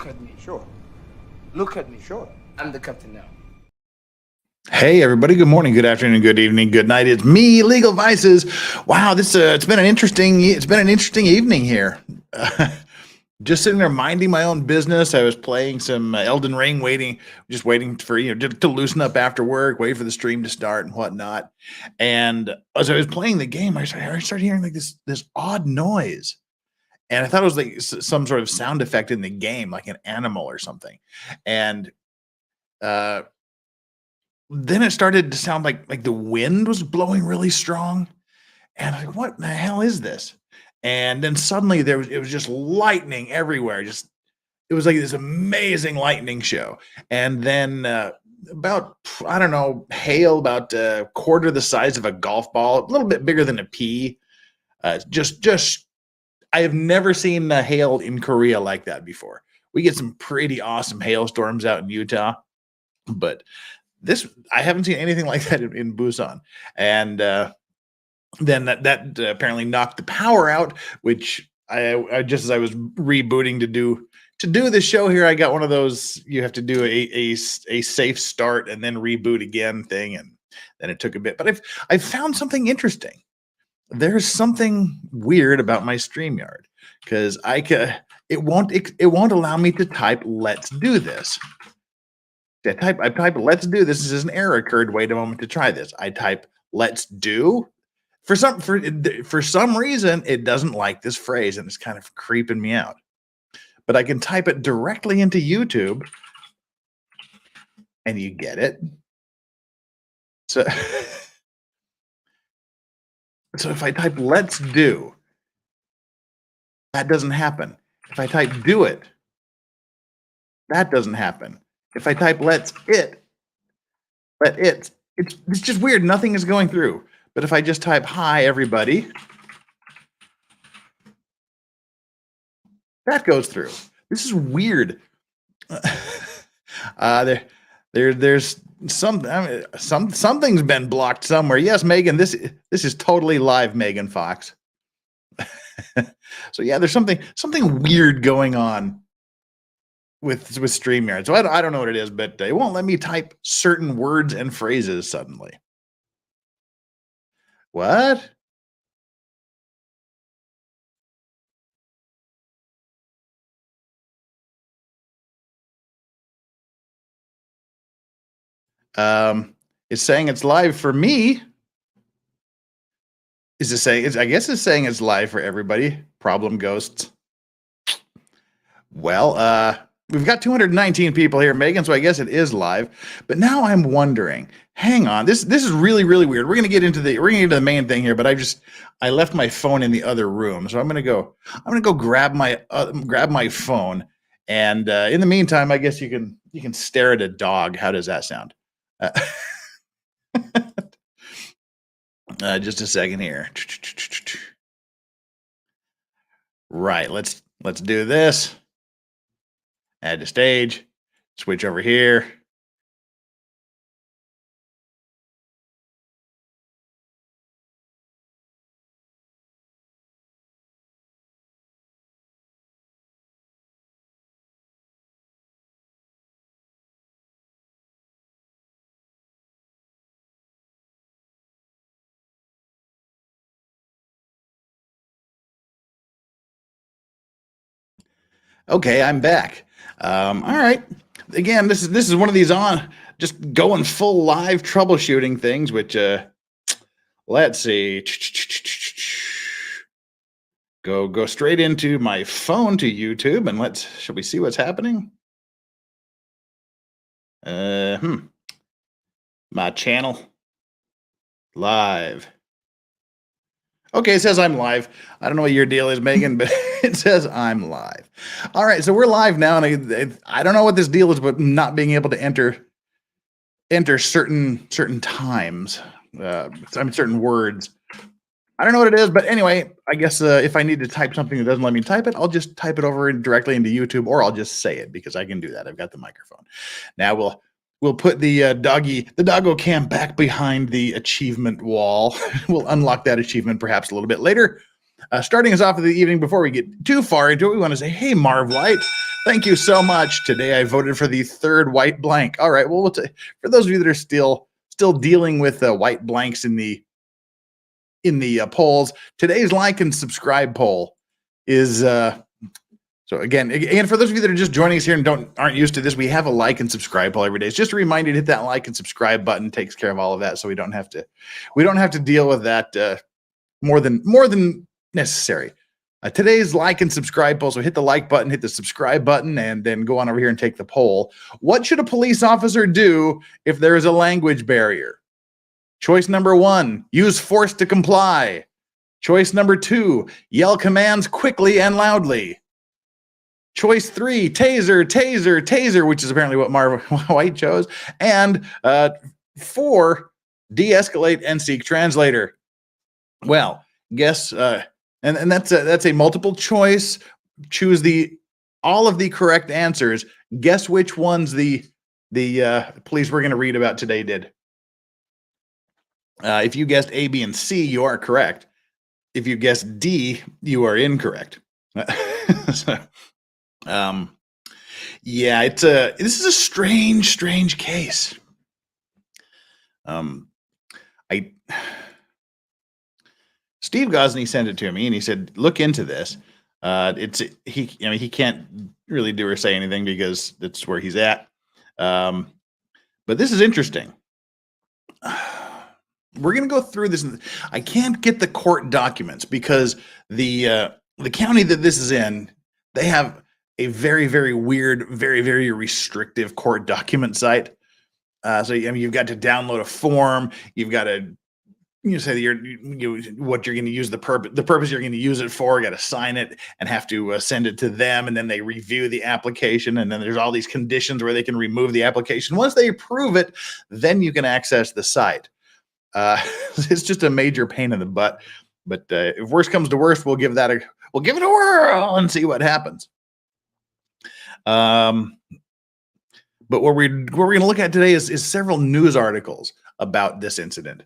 Look at me. Sure. Look at me. Sure. I'm the captain now. Hey everybody, good morning, good afternoon, good evening, good night. It's me, Legal Vices. Wow, it's been an interesting evening here. Just sitting there minding my own business. I was playing some Elden Ring, waiting for to loosen up after work, wait for the stream to start and whatnot. And as I was playing the game, I started hearing like this odd noise, and I thought it was like some sort of sound effect in the game, like an animal or something. And then it started to sound like the wind was blowing really strong, and I'm like, what the hell is this? And then suddenly it was just lightning everywhere. It was like this amazing lightning show. And then about, I don't know, hail about a quarter the size of a golf ball, a little bit bigger than a pea. Just I have never seen hail in Korea like that before. We get some pretty awesome hailstorms out in Utah, but I haven't seen anything like that in Busan. And then that apparently knocked the power out, which I just as I was rebooting to do the show here, I got one of those you have to do a safe start and then reboot again thing, and then it took a bit. But I've found something interesting. There's something weird about my StreamYard because it won't allow me to type "let's do this." I type "let's do this." This is an error occurred. Wait a moment to try this. I type "let's do." For some reason, it doesn't like this phrase, and it's kind of creeping me out. But I can type it directly into YouTube, and you get it. So, so if I type "let's do," that doesn't happen. If I type "do it," that doesn't happen. If I type "let's it," it's just weird. Nothing is going through. But if I just type "hi everybody," that goes through. This is weird. There's something's been blocked somewhere. Yes, Megan, this is totally live, Megan Fox. So yeah, there's something weird going on with StreamYard. So I don't know what it is, but it won't let me type certain words and phrases suddenly. What? It's saying it's live for me. Is it saying I guess it's saying it's live for everybody. Problem ghosts. Well, we've got 219 people here, Megan, so I guess it is live. But now I'm wondering, hang on, this is really, really weird. We're gonna get into the main thing here, but I left my phone in the other room, so I'm gonna go grab my phone, and in the meantime, I guess you can stare at a dog. How does that sound? Just a second here. Right, let's do this. Add to stage, switch over here. Okay, I'm back. All right. Again, this is one of these just going full live troubleshooting things, which let's see. Go straight into my phone to YouTube, and shall we see what's happening? My channel live. Okay, it says I'm live. I don't know what your deal is, Megan, but it says I'm live. All right, so we're live now, and I don't know what this deal is, but not being able to enter certain times, certain words. I don't know what it is, but anyway, I guess if I need to type something that doesn't let me type it, I'll just type it over directly into YouTube, or I'll just say it because I can do that. I've got the microphone. Now we'll put the doggo cam back behind the achievement wall. We'll unlock that achievement perhaps a little bit later. Starting us off of the evening, before we get too far into it, we want to say, hey, Marv Light, Thank you so much. Today I voted for the third white blank. All right. Well, for those of you that are still dealing with white blanks in the polls, today's like and subscribe poll is so again, for those of you that are just joining us here and aren't used to this, we have a like and subscribe poll every day. It's just a reminder to hit that like and subscribe button. It takes care of all of that, so we don't have to deal with that more than necessary. Today's like and subscribe poll. So hit the like button, hit the subscribe button, and then go on over here and take the poll. What should a police officer do if there is a language barrier? Choice number 1, use force to comply. Choice number 2, yell commands quickly and loudly. Choice 3, taser, taser, taser, which is apparently what Marv White chose. And 4, de-escalate and seek translator. Well, guess, and that's a multiple choice. Choose all of the correct answers. Guess which ones the police we're going to read about today did. If you guessed A, B, and C, you are correct. If you guessed D, you are incorrect. So, yeah, this is a strange case. Steve Gosney sent it to me and he said, look into this. He can't really do or say anything because that's where he's at. But this is interesting. We're going to go through this. I can't get the court documents because the county that this is in, they have a very, very weird, very, very restrictive court document site. So you've got to download a form. You've got to say what you're going to use the purpose you're going to use it for. You got to sign it and have to send it to them, and then they review the application. And then there's all these conditions where they can remove the application. Once they approve it, then you can access the site. It's just a major pain in the butt. But if worse comes to worst, we'll give it a whirl and see what happens. But what we're going to look at today is several news articles about this incident,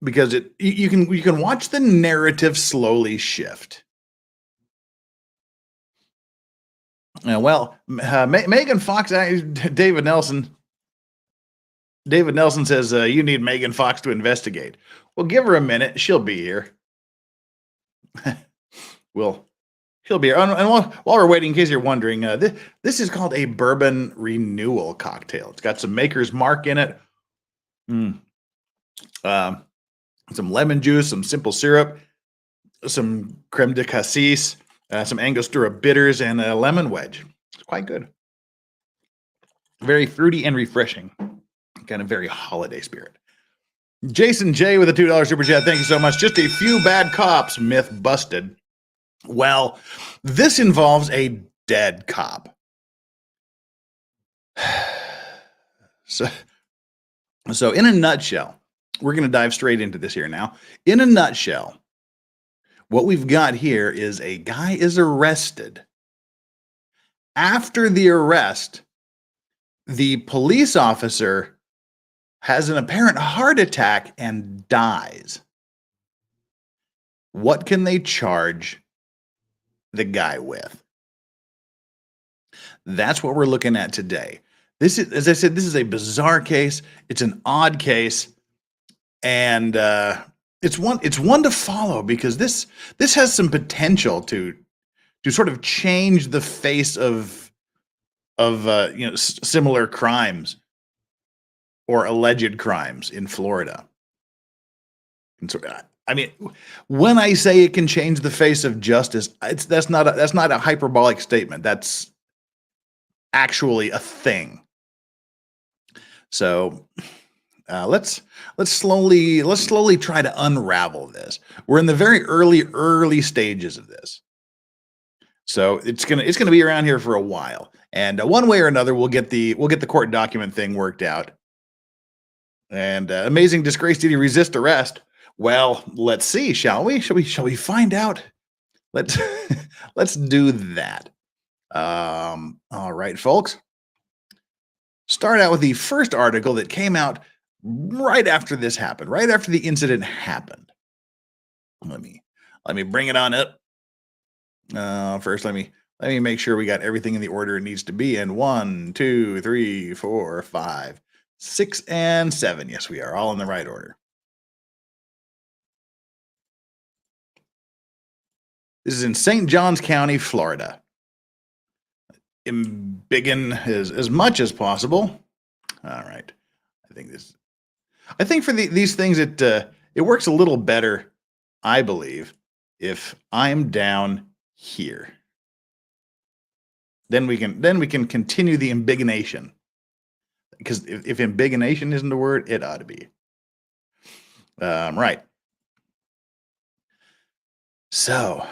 because you can watch the narrative slowly shift. Megan Fox, David Nelson says you need Megan Fox to investigate. Well, give her a minute; she'll be here. She'll be here. And while we're waiting, in case you're wondering, this is called a bourbon renewal cocktail. It's got some Maker's Mark in it. Some lemon juice, some simple syrup, some creme de cassis, some Angostura bitters, and a lemon wedge. It's quite good. Very fruity and refreshing. Kind of very holiday spirit. Jason J with a $2 super chat. Thank you so much. Just a few bad cops. Myth busted. Well, this involves a dead cop. So in a nutshell, we're going to dive straight into this here now. In a nutshell, what we've got here is a guy is arrested. After the arrest, the police officer has an apparent heart attack and dies. What can they charge the guy with? That's what we're looking at today. This is, as I said, this is a bizarre case. It's an odd case. And it's one to follow because this has some potential to sort of change the face of similar crimes or alleged crimes in Florida. And so, I mean, when I say it can change the face of justice, that's not a hyperbolic statement. That's actually a thing. So let's slowly try to unravel this. We're in the very early stages of this, so it's gonna be around here for a while. And one way or another, we'll get the court document thing worked out. And amazing disgrace, did he resist arrest? Well, let's see, shall we? Shall we find out? Let's do that. All right, folks. Start out with the first article that came out right after this happened, right after the incident happened. Let me bring it on up. First, let me Let me make sure we got everything in the order it needs to be in. 1, 2, 3, 4, 5, 6, and 7. Yes, we are all in the right order. This is in St. Johns County, Florida. Embiggen as much as possible. All right. I think for these things, it works a little better, I believe, if I'm down here. Then we can continue the embiggination. Because if embiggination isn't a word, it ought to be. Right. So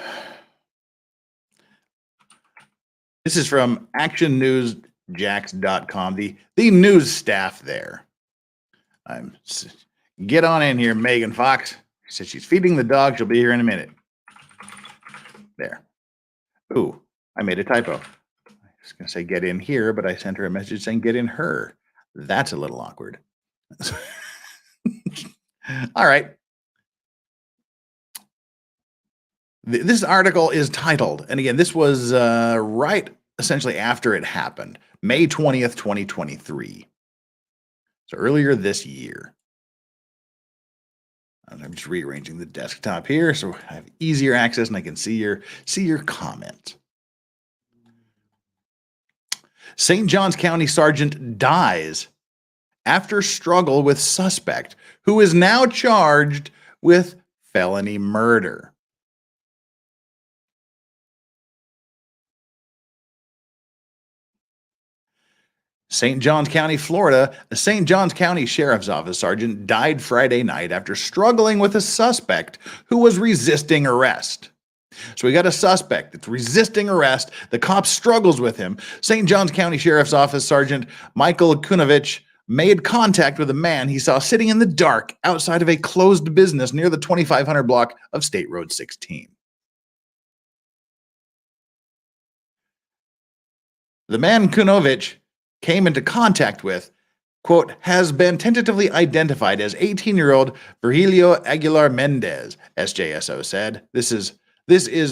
this is from actionnewsjacks.com, the news staff there. Get on in here, Megan Fox. She said she's feeding the dog. She'll be here in a minute. There. Ooh, I made a typo. I was going to say get in here, but I sent her a message saying get in her. That's a little awkward. All right. This article is titled, and again, this was right essentially after it happened, May 20th, 2023. So earlier this year. I'm just rearranging the desktop here so I have easier access and I can see your comments. St. Johns County Sergeant dies after struggle with suspect who is now charged with felony murder. St. Johns County, Florida, a St. Johns County Sheriff's Office sergeant died Friday night after struggling with a suspect who was resisting arrest. So we got a suspect that's resisting arrest. The cop struggles with him. St. Johns County Sheriff's Office Sergeant Michael Kunovich made contact with a man he saw sitting in the dark outside of a closed business near the 2500 block of State Road 16. The man Kunovich came into contact with, quote, has been tentatively identified as 18-year-old Virgilio Aguilar-Mendez, SJSO said. This is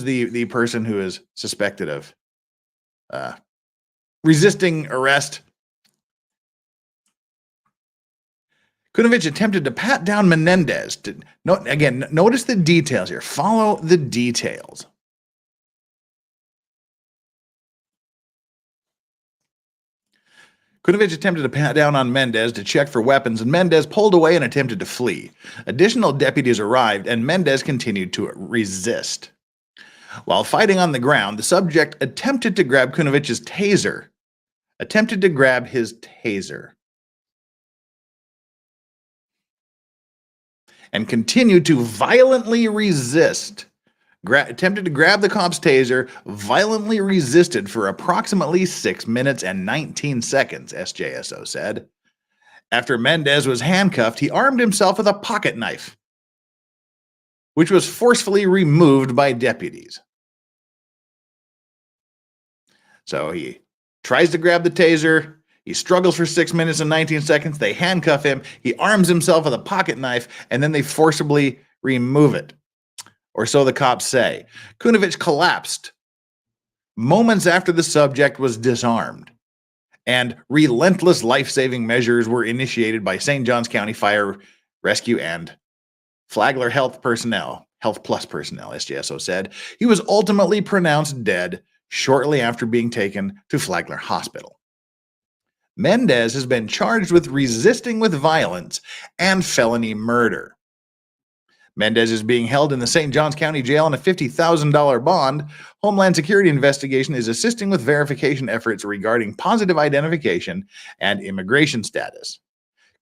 the person who is suspected of resisting arrest. Kunovich attempted to pat down Menendez. Notice the details here. Follow the details. Kunovich attempted to pat down on Mendez to check for weapons, and Mendez pulled away and attempted to flee. Additional deputies arrived, and Mendez continued to resist. While fighting on the ground, the subject attempted to grab Kunovich's taser. And continued to violently resist. Attempted to grab the cop's taser, violently resisted for approximately 6 minutes and 19 seconds, SJSO said. After Mendez was handcuffed, he armed himself with a pocket knife, which was forcefully removed by deputies. So he tries to grab the taser. He struggles for 6 minutes and 19 seconds. They handcuff him. He arms himself with a pocket knife, and then they forcibly remove it. Or so the cops say. Kunovich collapsed moments after the subject was disarmed, and relentless life-saving measures were initiated by St. Johns County Fire Rescue and Flagler Health Plus personnel, SJSO said. He was ultimately pronounced dead shortly after being taken to Flagler Hospital. Mendez has been charged with resisting with violence and felony murder. Mendez is being held in the St. Johns County Jail on a $50,000 bond. Homeland Security investigation is assisting with verification efforts regarding positive identification and immigration status.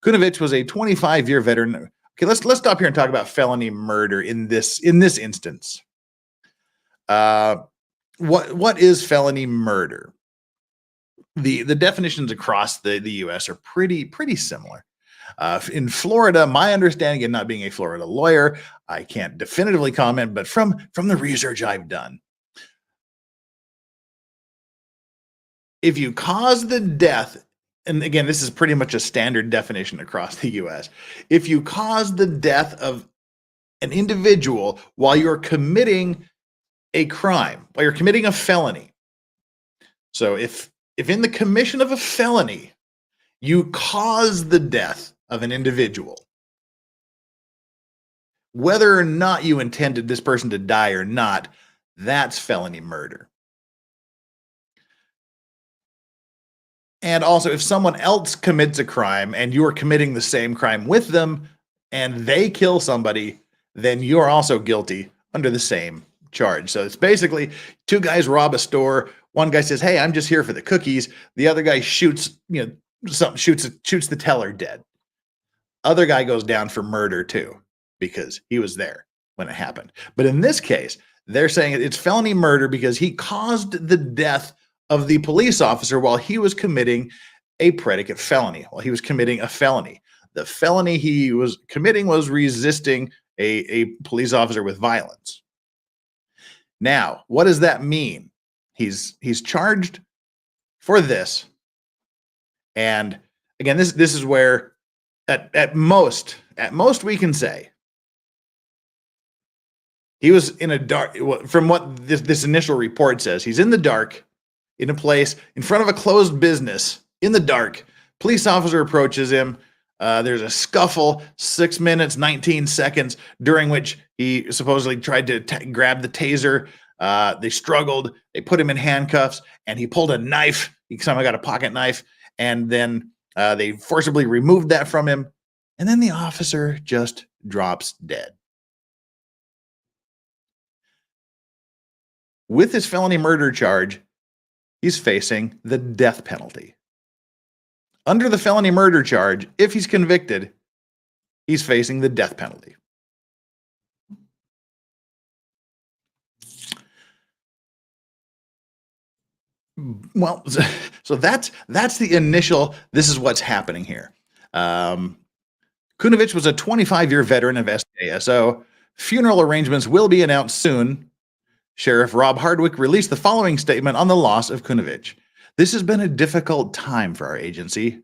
Kunovich was a 25-year veteran. Okay, let's stop here and talk about felony murder in this instance. What is felony murder? The definitions across the U.S. are pretty similar. In Florida, my understanding, and not being a Florida lawyer, I can't definitively comment, but from the research I've done, if you cause the death, and again, this is pretty much a standard definition across the U.S., if you cause the death of an individual while you're committing a crime, while you're committing a felony, So if in the commission of a felony, you cause the death of an individual, whether or not you intended this person to die or not, that's felony murder. And also, if someone else commits a crime and you're committing the same crime with them and they kill somebody, then you're also guilty under the same charge. So it's basically two guys rob a store. One guy says, "Hey, I'm just here for the cookies." The other guy shoots the teller dead. Other guy goes down for murder too, because he was there when it happened. But in this case, they're saying it's felony murder because he caused the death of the police officer while he was committing a predicate felony, while he was committing a felony. The felony he was committing was resisting a police officer with violence. Now, what does that mean? He's charged for this. And again, this is where at most we can say he was in a dark, from what this initial report says, he's in the dark, in a place, in front of a closed business, in the dark. Police officer approaches him. There's a scuffle, 6 minutes, 19 seconds, during which he supposedly tried to grab the taser. They struggled. They put him in handcuffs, and he pulled a knife. He somehow got a pocket knife, and then they forcibly removed that from him. And then the officer just drops dead. With his felony murder charge, he's facing the death penalty. Under the felony murder charge, if he's convicted, he's facing the death penalty. Well, so that's the initial, this is what's happening here. Kunovich was a 25-year veteran of SASO. Funeral arrangements will be announced soon. Sheriff Rob Hardwick released the following statement on the loss of Kunovich. This has been a difficult time for our agency.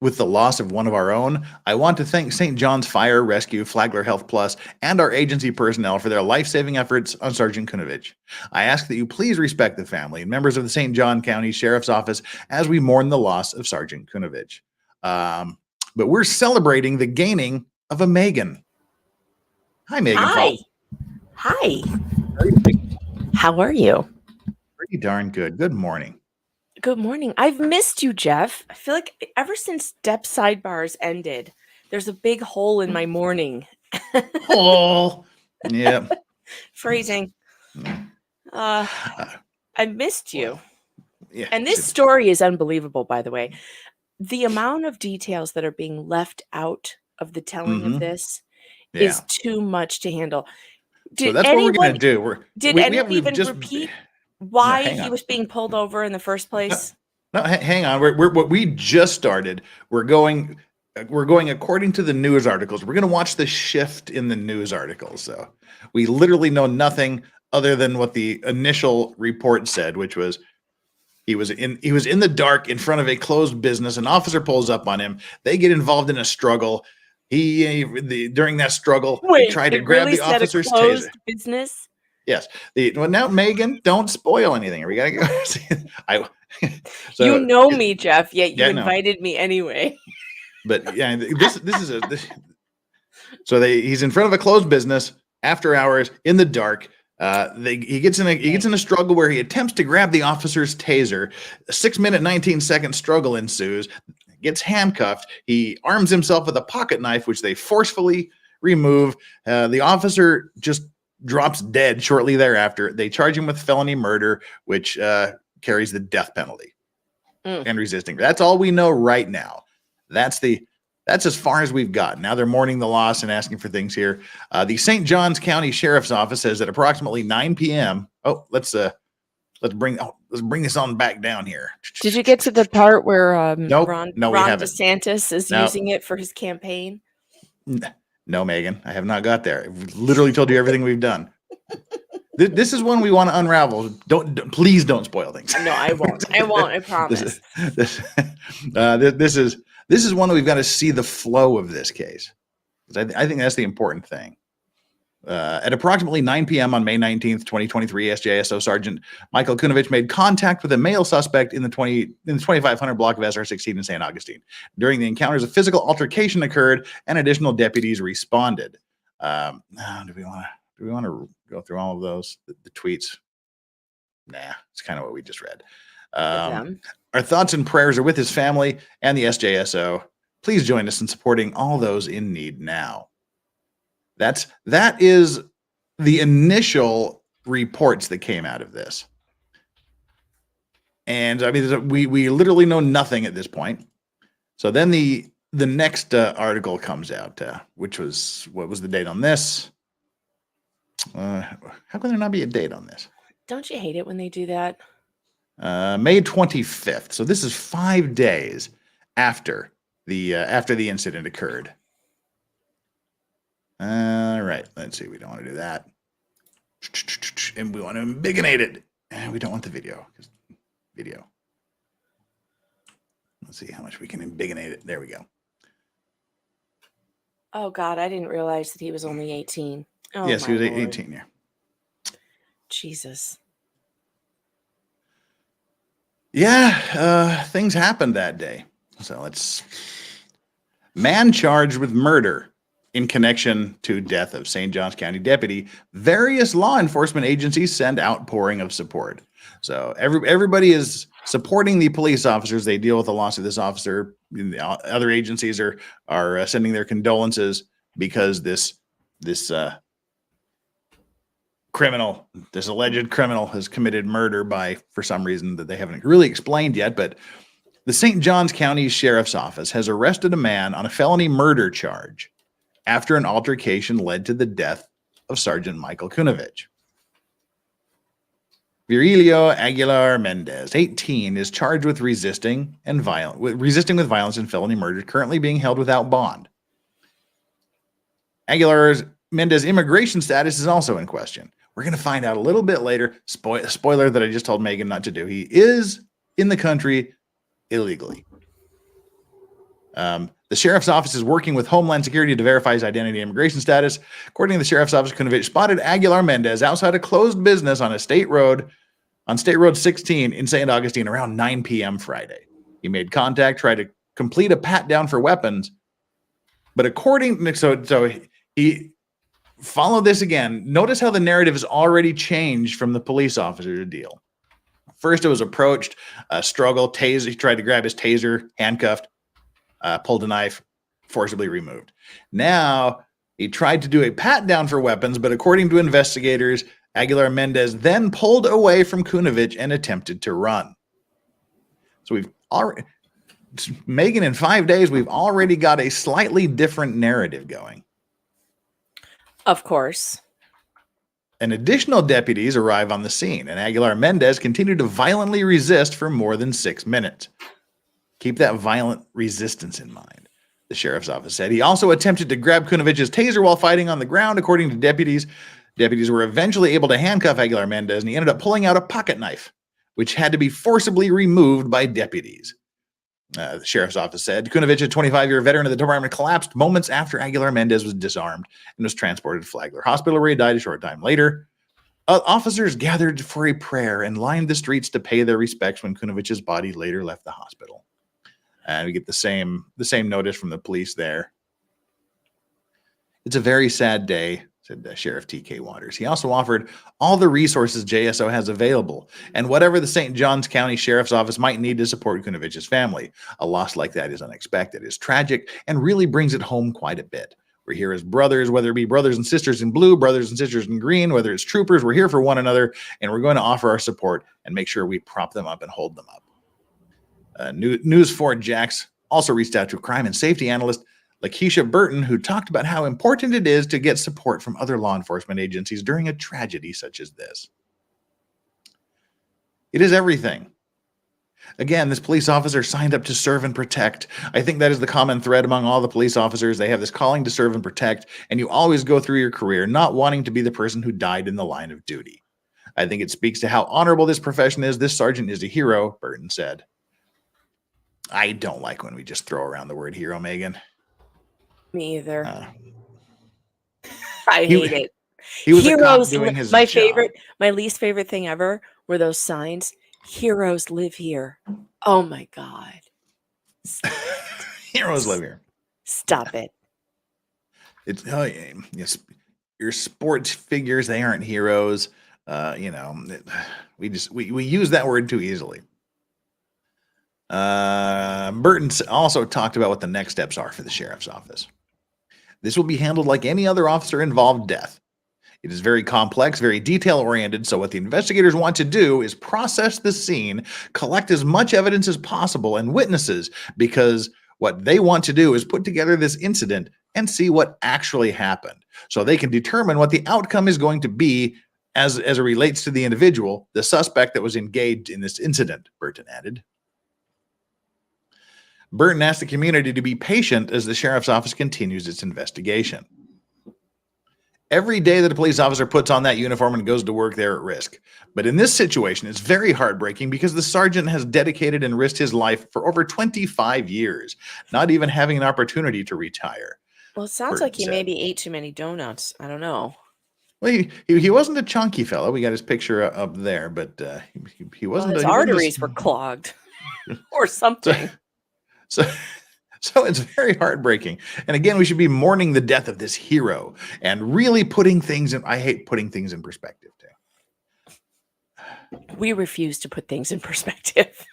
With the loss of one of our own, I want to thank St. John's Fire Rescue, Flagler Health Plus, and our agency personnel for their life-saving efforts on Sergeant Kunovich. I ask that you please respect the family and members of the St. John County Sheriff's Office as we mourn the loss of Sergeant Kunovich. But we're celebrating the gaining of a Megan. Hi, Megan. Hi. Hi. How are you? Pretty darn good. Good morning. Good morning. I've missed you, Jeff. I feel like ever since Depth Sidebars ended, there's a big hole in my morning. Oh, yeah. Phrasing. I missed you. Yeah. And this story is unbelievable, by the way. The amount of details that are being left out of the telling of this is too much to handle. So that's what we're going to do. Did anyone even repeat why he was being pulled over in the first place? No, hang on. What we just started. We're going according to the news articles. We're going to watch the shift in the news articles. So we literally know nothing other than what the initial report said, which was he was in the dark in front of a closed business. An officer pulls up on him. They get involved in a struggle. During that struggle, he tried to grab the officer's taser. Business? Yes. Well, now, Megan, don't spoil anything. We gotta go. So, you know me, Jeff. Yet you invited me anyway. But yeah, this is so he's in front of a closed business after hours in the dark. He gets in a struggle where he attempts to grab the officer's taser. A 6 minute, 19-second struggle ensues. Gets handcuffed. He arms himself with a pocket knife, which they forcefully remove. The officer just drops dead shortly thereafter. They charge him with felony murder, which carries the death penalty and resisting. That's all we know right now. That's as far as we've got. Now they're mourning the loss and asking for things here. The St. Johns County Sheriff's Office says at approximately 9 p.m. Oh, let's bring this on back down here. Did you get to the part where Ron haven't. DeSantis is using it for his campaign? No, Megan, I have not got there. I've literally told you everything we've done. This is one we want to unravel. Please don't spoil things. No, I won't. I promise. This is one that we've got to see the flow of this case. I think that's the important thing. At approximately 9 p.m. on May 19th, 2023, SJSO Sergeant Michael Kunovich made contact with a male suspect in the 2500 block of SR16 in St. Augustine. During the encounters, a physical altercation occurred, and additional deputies responded. Do we want to go through all of those? The tweets? Nah, it's kind of what we just read. Our thoughts and prayers are with his family and the SJSO. Please join us in supporting all those in need now. That is the initial reports that came out of this. And I mean, we literally know nothing at this point. So then the next article comes out, which was, what was the date on this? How can there not be a date on this? Don't you hate it when they do that? May 25th. So this is 5 days after the incident occurred. All right, let's see. We don't want to do that. And we want to embiggenate it. And we don't want the video. Let's see how much we can embiggenate it. There we go. Oh, God, I didn't realize that he was only 18. Oh, yes, he was Lord. 18, yeah. Jesus. Yeah, things happened that day. So let's... Man charged with murder in connection to death of St. Johns County deputy. Various law enforcement agencies send outpouring of support. So everybody is supporting the police officers. They deal with the loss of this officer. Other agencies are sending their condolences because this criminal, this alleged criminal, has committed murder by, for some reason that they haven't really explained yet. But the St. Johns County Sheriff's Office has arrested a man on a felony murder charge after an altercation led to the death of Sergeant Michael Kunovich. Virgilio Aguilar-Mendez, 18, is charged with resisting with violence and felony murder, currently being held without bond. Aguilar-Mendez immigration status is also in question. We're going to find out a little bit later. Spoiler that I just told Megan not to do. He is in the country illegally. The sheriff's office is working with Homeland Security to verify his identity and immigration status. According to the sheriff's office, Kunovich spotted Aguilar-Mendez outside a closed business on State Road 16 in St. Augustine around 9 p.m. Friday. He made contact, tried to complete a pat down for weapons, but he followed this again. Notice how the narrative has already changed from the police officer deal. First, it was approached, struggle, taser. He tried to grab his taser, handcuffed. Pulled a knife, forcibly removed. Now, he tried to do a pat down for weapons, but according to investigators, Aguilar-Mendez then pulled away from Kunovich and attempted to run. So we've already, Megan, in 5 days, we've already got a slightly different narrative going. Of course. And additional deputies arrive on the scene, and Aguilar-Mendez continued to violently resist for more than 6 minutes. Keep that violent resistance in mind, the sheriff's office said. He also attempted to grab Kunovich's taser while fighting on the ground, according to deputies. Deputies were eventually able to handcuff Aguilar-Mendez, and he ended up pulling out a pocket knife, which had to be forcibly removed by deputies. The sheriff's office said Kunovich, a 25-year veteran of the department, collapsed moments after Aguilar-Mendez was disarmed and was transported to Flagler Hospital, where he died a short time later. Officers gathered for a prayer and lined the streets to pay their respects when Kunovich's body later left the hospital. And we get the same notice from the police there. It's a very sad day, said Sheriff T.K. Waters. He also offered all the resources JSO has available and whatever the St. Johns County Sheriff's Office might need to support Kunovich's family. A loss like that is unexpected, is tragic, and really brings it home quite a bit. We're here as brothers, whether it be brothers and sisters in blue, brothers and sisters in green, whether it's troopers, we're here for one another, and we're going to offer our support and make sure we prop them up and hold them up. News 4 Jax also reached out to crime and safety analyst Lakeisha Burton, who talked about how important it is to get support from other law enforcement agencies during a tragedy such as this. It is everything. Again, this police officer signed up to serve and protect. I think that is the common thread among all the police officers. They have this calling to serve and protect, and you always go through your career not wanting to be the person who died in the line of duty. I think it speaks to how honorable this profession is. This sergeant is a hero, Burton said. I don't like when we just throw around the word hero, Megan. Me either. I hate it. He was a cop Heroes, doing his my job. my least favorite thing ever were those signs. Heroes live here. Oh my God. Stop it. Heroes live here. Stop it. It's yes, your sports figures, they aren't heroes. We use that word too easily. Burton also talked about what the next steps are for the sheriff's office. This will be handled like any other officer involved death. It is very complex, very detail-oriented, so what the investigators want to do is process the scene, collect as much evidence as possible and witnesses, because what they want to do is put together this incident and see what actually happened, so they can determine what the outcome is going to be as it relates to the individual, the suspect that was engaged in this incident, Burton added. Burton asked the community to be patient as the sheriff's office continues its investigation. Every day that a police officer puts on that uniform and goes to work, they're at risk. But in this situation, it's very heartbreaking because the sergeant has dedicated and risked his life for over 25 years, not even having an opportunity to retire. Well, it sounds like he maybe ate too many donuts. I don't know. Well, he wasn't a chunky fellow. We got his picture up there, but he wasn't. Well, his arteries were clogged or something. So it's very heartbreaking. And again, we should be mourning the death of this hero and really putting things in. I hate putting things in perspective too. We refuse to put things in perspective.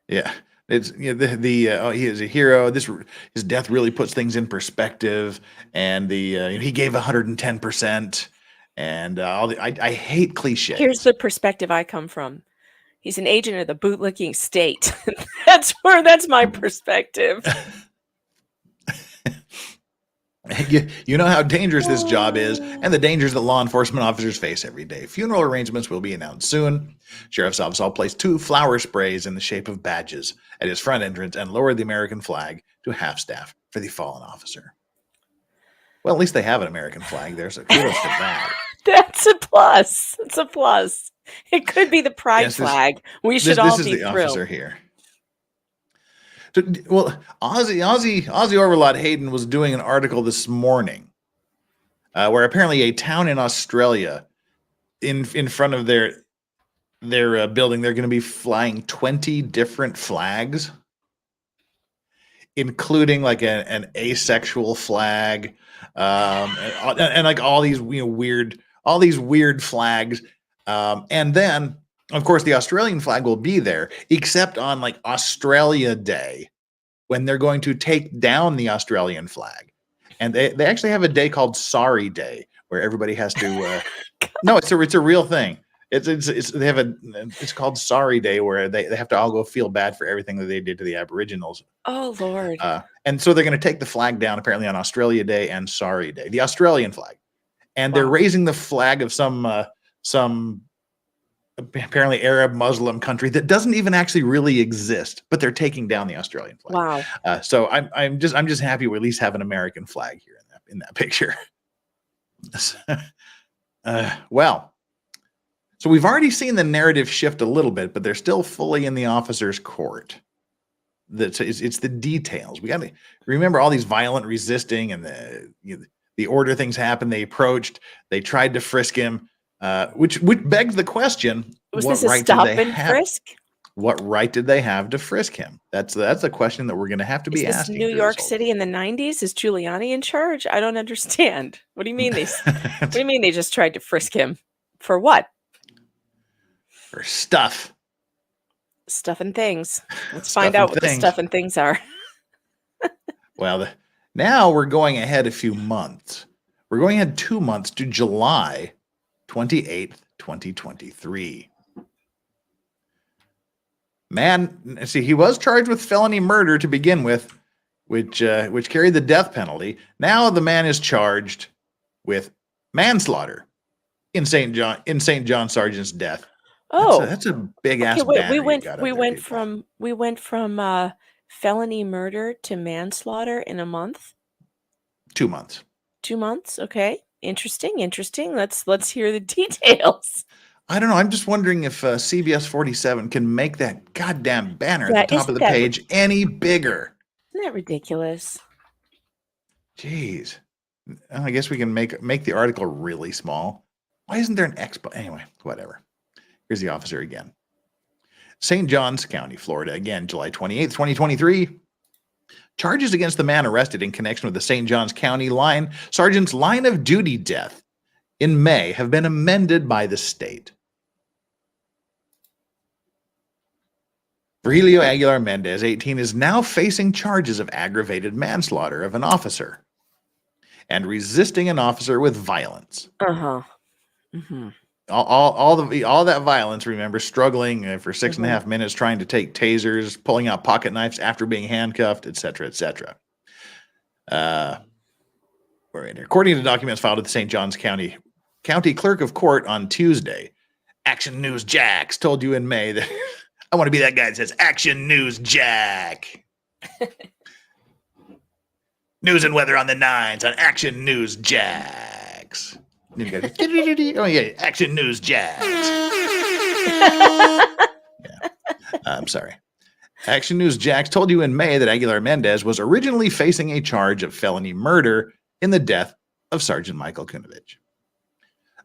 Yeah. It's he is a hero. His death really puts things in perspective, and he gave 110%, and I hate cliches. Here's the perspective I come from. He's an agent of the bootlicking state. That's my perspective. You know how dangerous this job is and the dangers that law enforcement officers face every day. Funeral arrangements will be announced soon. Sheriff's office will place 2 flower sprays in the shape of badges at his front entrance and lower the American flag to half-staff for the fallen officer. Well, at least they have an American flag there, so kudos to that. That's a plus. It's a plus. It could be the pride flag. We should all be thrilled. This is the officer here. So, well, Ozzy Overlord Hayden was doing an article this morning where apparently a town in Australia, in front of their building, they're going to be flying 20 different flags, including like an asexual flag, and like all these weird flags, and then, of course, the Australian flag will be there, except on like Australia Day, when they're going to take down the Australian flag. And they actually have a day called Sorry Day, where everybody has to. No, it's a real thing. It's called Sorry Day, where they have to all go feel bad for everything that they did to the Aboriginals. Oh Lord! And so they're going to take the flag down apparently on Australia Day and Sorry Day, the Australian flag, and they're raising the flag of some apparently Arab Muslim country that doesn't even actually really exist, but they're taking down the Australian flag. Wow. So I'm just happy we at least have an American flag here in that picture. Well, so we've already seen the narrative shift a little bit, but they're still fully in the officer's court. It's the details. We got to remember all these violent resisting and the order things happened. They approached, they tried to frisk him. Which begs the question: was this a stop and frisk? What right did they have to frisk him? That's a question that we're going to have to be asking. New York City in the 90s? Is Giuliani in charge? I don't understand. What do you mean what do you mean they just tried to frisk him for what? For stuff. Stuff and things. Let's find out what the stuff and things are. Well, now we're going ahead a few months. We're going ahead 2 months to July 28th, 2023. Man, see, he was charged with felony murder to begin with, which carried the death penalty. Now the man is charged with manslaughter in St. John Sargent's death. Oh, that's a big ass. We went from felony murder to manslaughter in a month. 2 months. 2 months. Okay. Interesting. Let's hear the details. I don't know. I'm just wondering if CBS 47 can make that goddamn banner at the top of the page any bigger. Isn't that ridiculous? Jeez. I guess we can make the article really small. Why isn't there an expo? Anyway, whatever. Here's the officer again. St. Johns County, Florida, again, July 28th, 2023. Charges against the man arrested in connection with the St. Johns County Sergeant's line of duty death in May have been amended by the state. Virgilio Aguilar-Mendez, 18, is now facing charges of aggravated manslaughter of an officer and resisting an officer with violence. Uh-huh. Mm-hmm. All that violence, remember, struggling for 6.5 minutes, trying to take tasers, pulling out pocket knives after being handcuffed, etc., etc. According to documents filed at the St. Johns County Clerk of Court on Tuesday, Action News Jax told you in May that I want to be that guy that says Action News Jack. News and weather on the 9s on Action News Jax. Oh yeah, Action News Jax. Yeah. I'm sorry. Action News Jax told you in May that Aguilar-Mendez was originally facing a charge of felony murder in the death of Sergeant Michael Kunovich.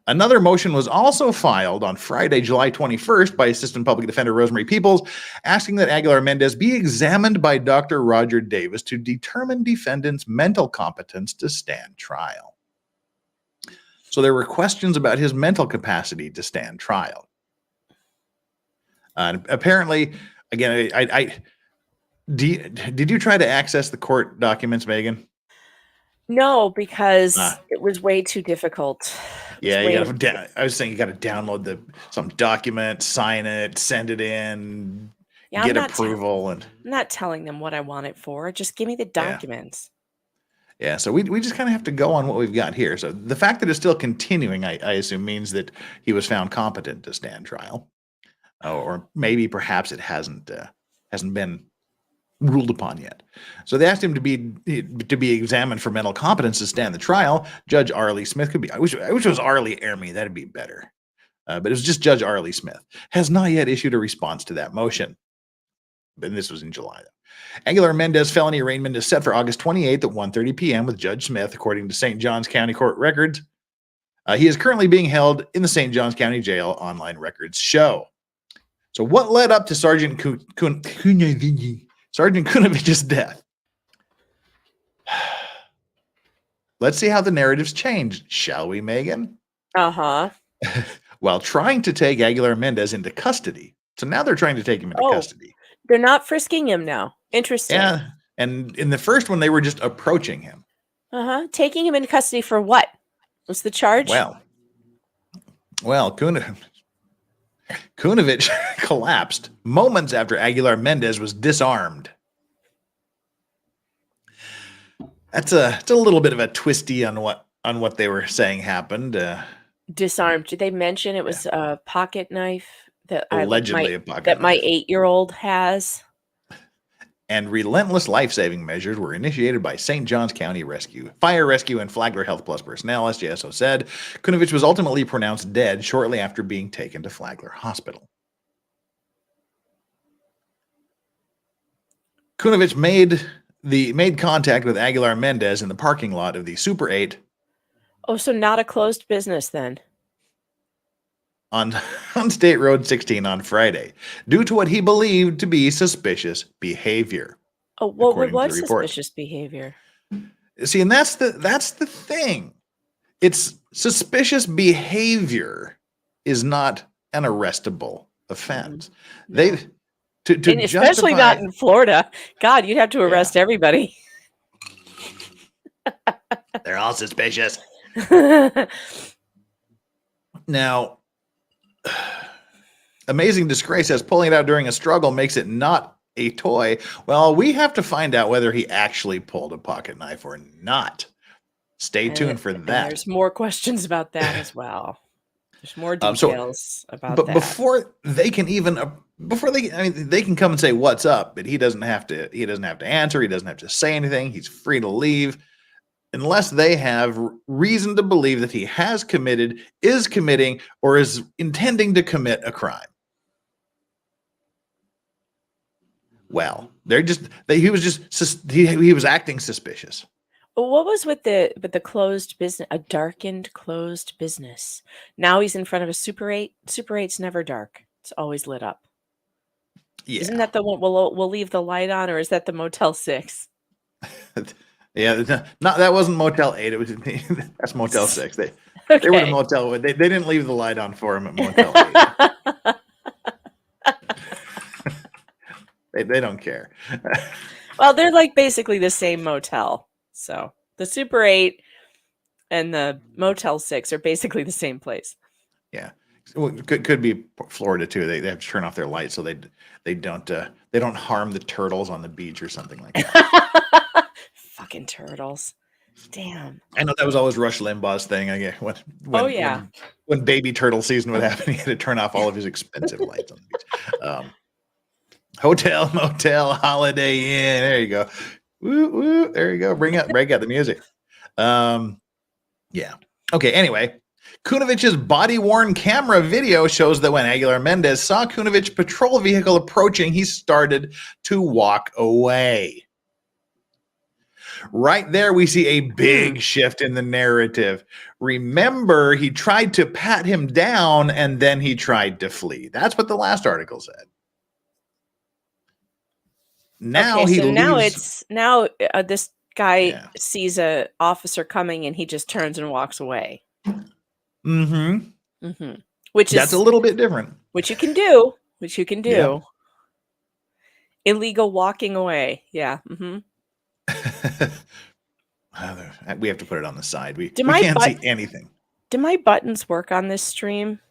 Another motion was also filed on Friday, July 21st by Assistant Public Defender Rosemary Peoples, asking that Aguilar-Mendez be examined by Dr. Roger Davis to determine defendant's mental competence to stand trial. So there were questions about his mental capacity to stand trial. Apparently, again, did you try to access the court documents, Megan? No, because it was way too difficult. Yeah, I was saying you got to download some document, sign it, send it in, get approval. And I'm not telling them what I want it for. Just give me the documents. Yeah, so we just kind of have to go on what we've got here. So the fact that it's still continuing, I assume, means that he was found competent to stand trial, or maybe perhaps it hasn't been ruled upon yet. So they asked him to be examined for mental competence to stand the trial. Judge Arlie Smith could be. I wish it was Arlie Ermy. That'd be better. But it was just Judge Arlie Smith. Has not yet issued a response to that motion. And this was in July. Aguilar-Mendez felony arraignment is set for August 28th at 1:30 p.m. with Judge Smith, according to St. Johns County Court records. He is currently being held in the St. Johns County Jail. Online records show. So what led up to Sergeant Kunovich's death? Let's see how the narratives changed, shall we, Megan? Uh-huh. While trying to take Aguilar-Mendez into custody. So now they're trying to take him into custody. They're not frisking him now. Interesting. Yeah. And in the first one, they were just approaching him. Uh-huh. Taking him into custody for what? What's the charge? Well, Kunovich collapsed moments after Aguilar-Mendez was disarmed. It's a little bit of a twisty on what they were saying happened. Disarmed. Did they mention it was a pocket knife that allegedly a pocket that my knife. 8-year-old has? And relentless life-saving measures were initiated by St. Johns County Fire Rescue, and Flagler Health Plus personnel, SJSO said. Kunovich was ultimately pronounced dead shortly after being taken to Flagler Hospital. Kunovich made contact with Aguilar-Mendez in the parking lot of the Super 8. Oh, so not a closed business then. On State Road 16 on Friday, due to what he believed to be suspicious behavior. Oh, what was suspicious behavior? See, and that's the thing. It's suspicious behavior is not an arrestable offense. No. And especially not in Florida. God, you'd have to arrest everybody. They're all suspicious. Now, Amazing Disgrace says pulling it out during a struggle makes it not a toy. Well, we have to find out whether he actually pulled a pocket knife or not. Stay tuned for that. There's more questions about that as well. There's more details about that. Before they can they can come and say what's up, but he doesn't have to answer. He doesn't have to say anything. He's free to leave unless they have reason to believe that he has committed, is committing, or is intending to commit a crime. Well, he was acting suspicious. What was with the closed business? A darkened closed business. Now he's in front of a Super 8. Super 8's never dark. It's always lit up. Yeah. Isn't that the one we'll leave the light on, or is that the Motel 6? Yeah, not that wasn't Motel 8. It was that's Motel 6. They were the Motel. They didn't leave the light on for him at Motel 8. They don't care. Well, they're like basically the same motel. So the Super 8 and the Motel 6 are basically the same place. Yeah, well, could be Florida too. They have to turn off their lights so they don't harm the turtles on the beach or something like that. Fucking turtles. Damn. I know that was always Rush Limbaugh's thing. I guess when baby turtle season would happen, he had to turn off all of his expensive lights on the beach. Hotel, motel, Holiday Inn. There you go. Woo, woo. There you go. Break out the music. Yeah. Okay. Anyway, Kunovich's body-worn camera video shows that when Aguilar-Mendez saw Kunovich's patrol vehicle approaching, he started to walk away. Right there, we see a big shift in the narrative. Remember, he tried to pat him down and then he tried to flee. That's what the last article said. Now this guy sees a officer coming and he just turns and walks away. Mm-hmm. Mm-hmm. That's a little bit different. Which you can do. Yeah. Illegal walking away. Yeah. Mm-hmm. We have to put it on the side. We can't see anything. Do my buttons work on this stream?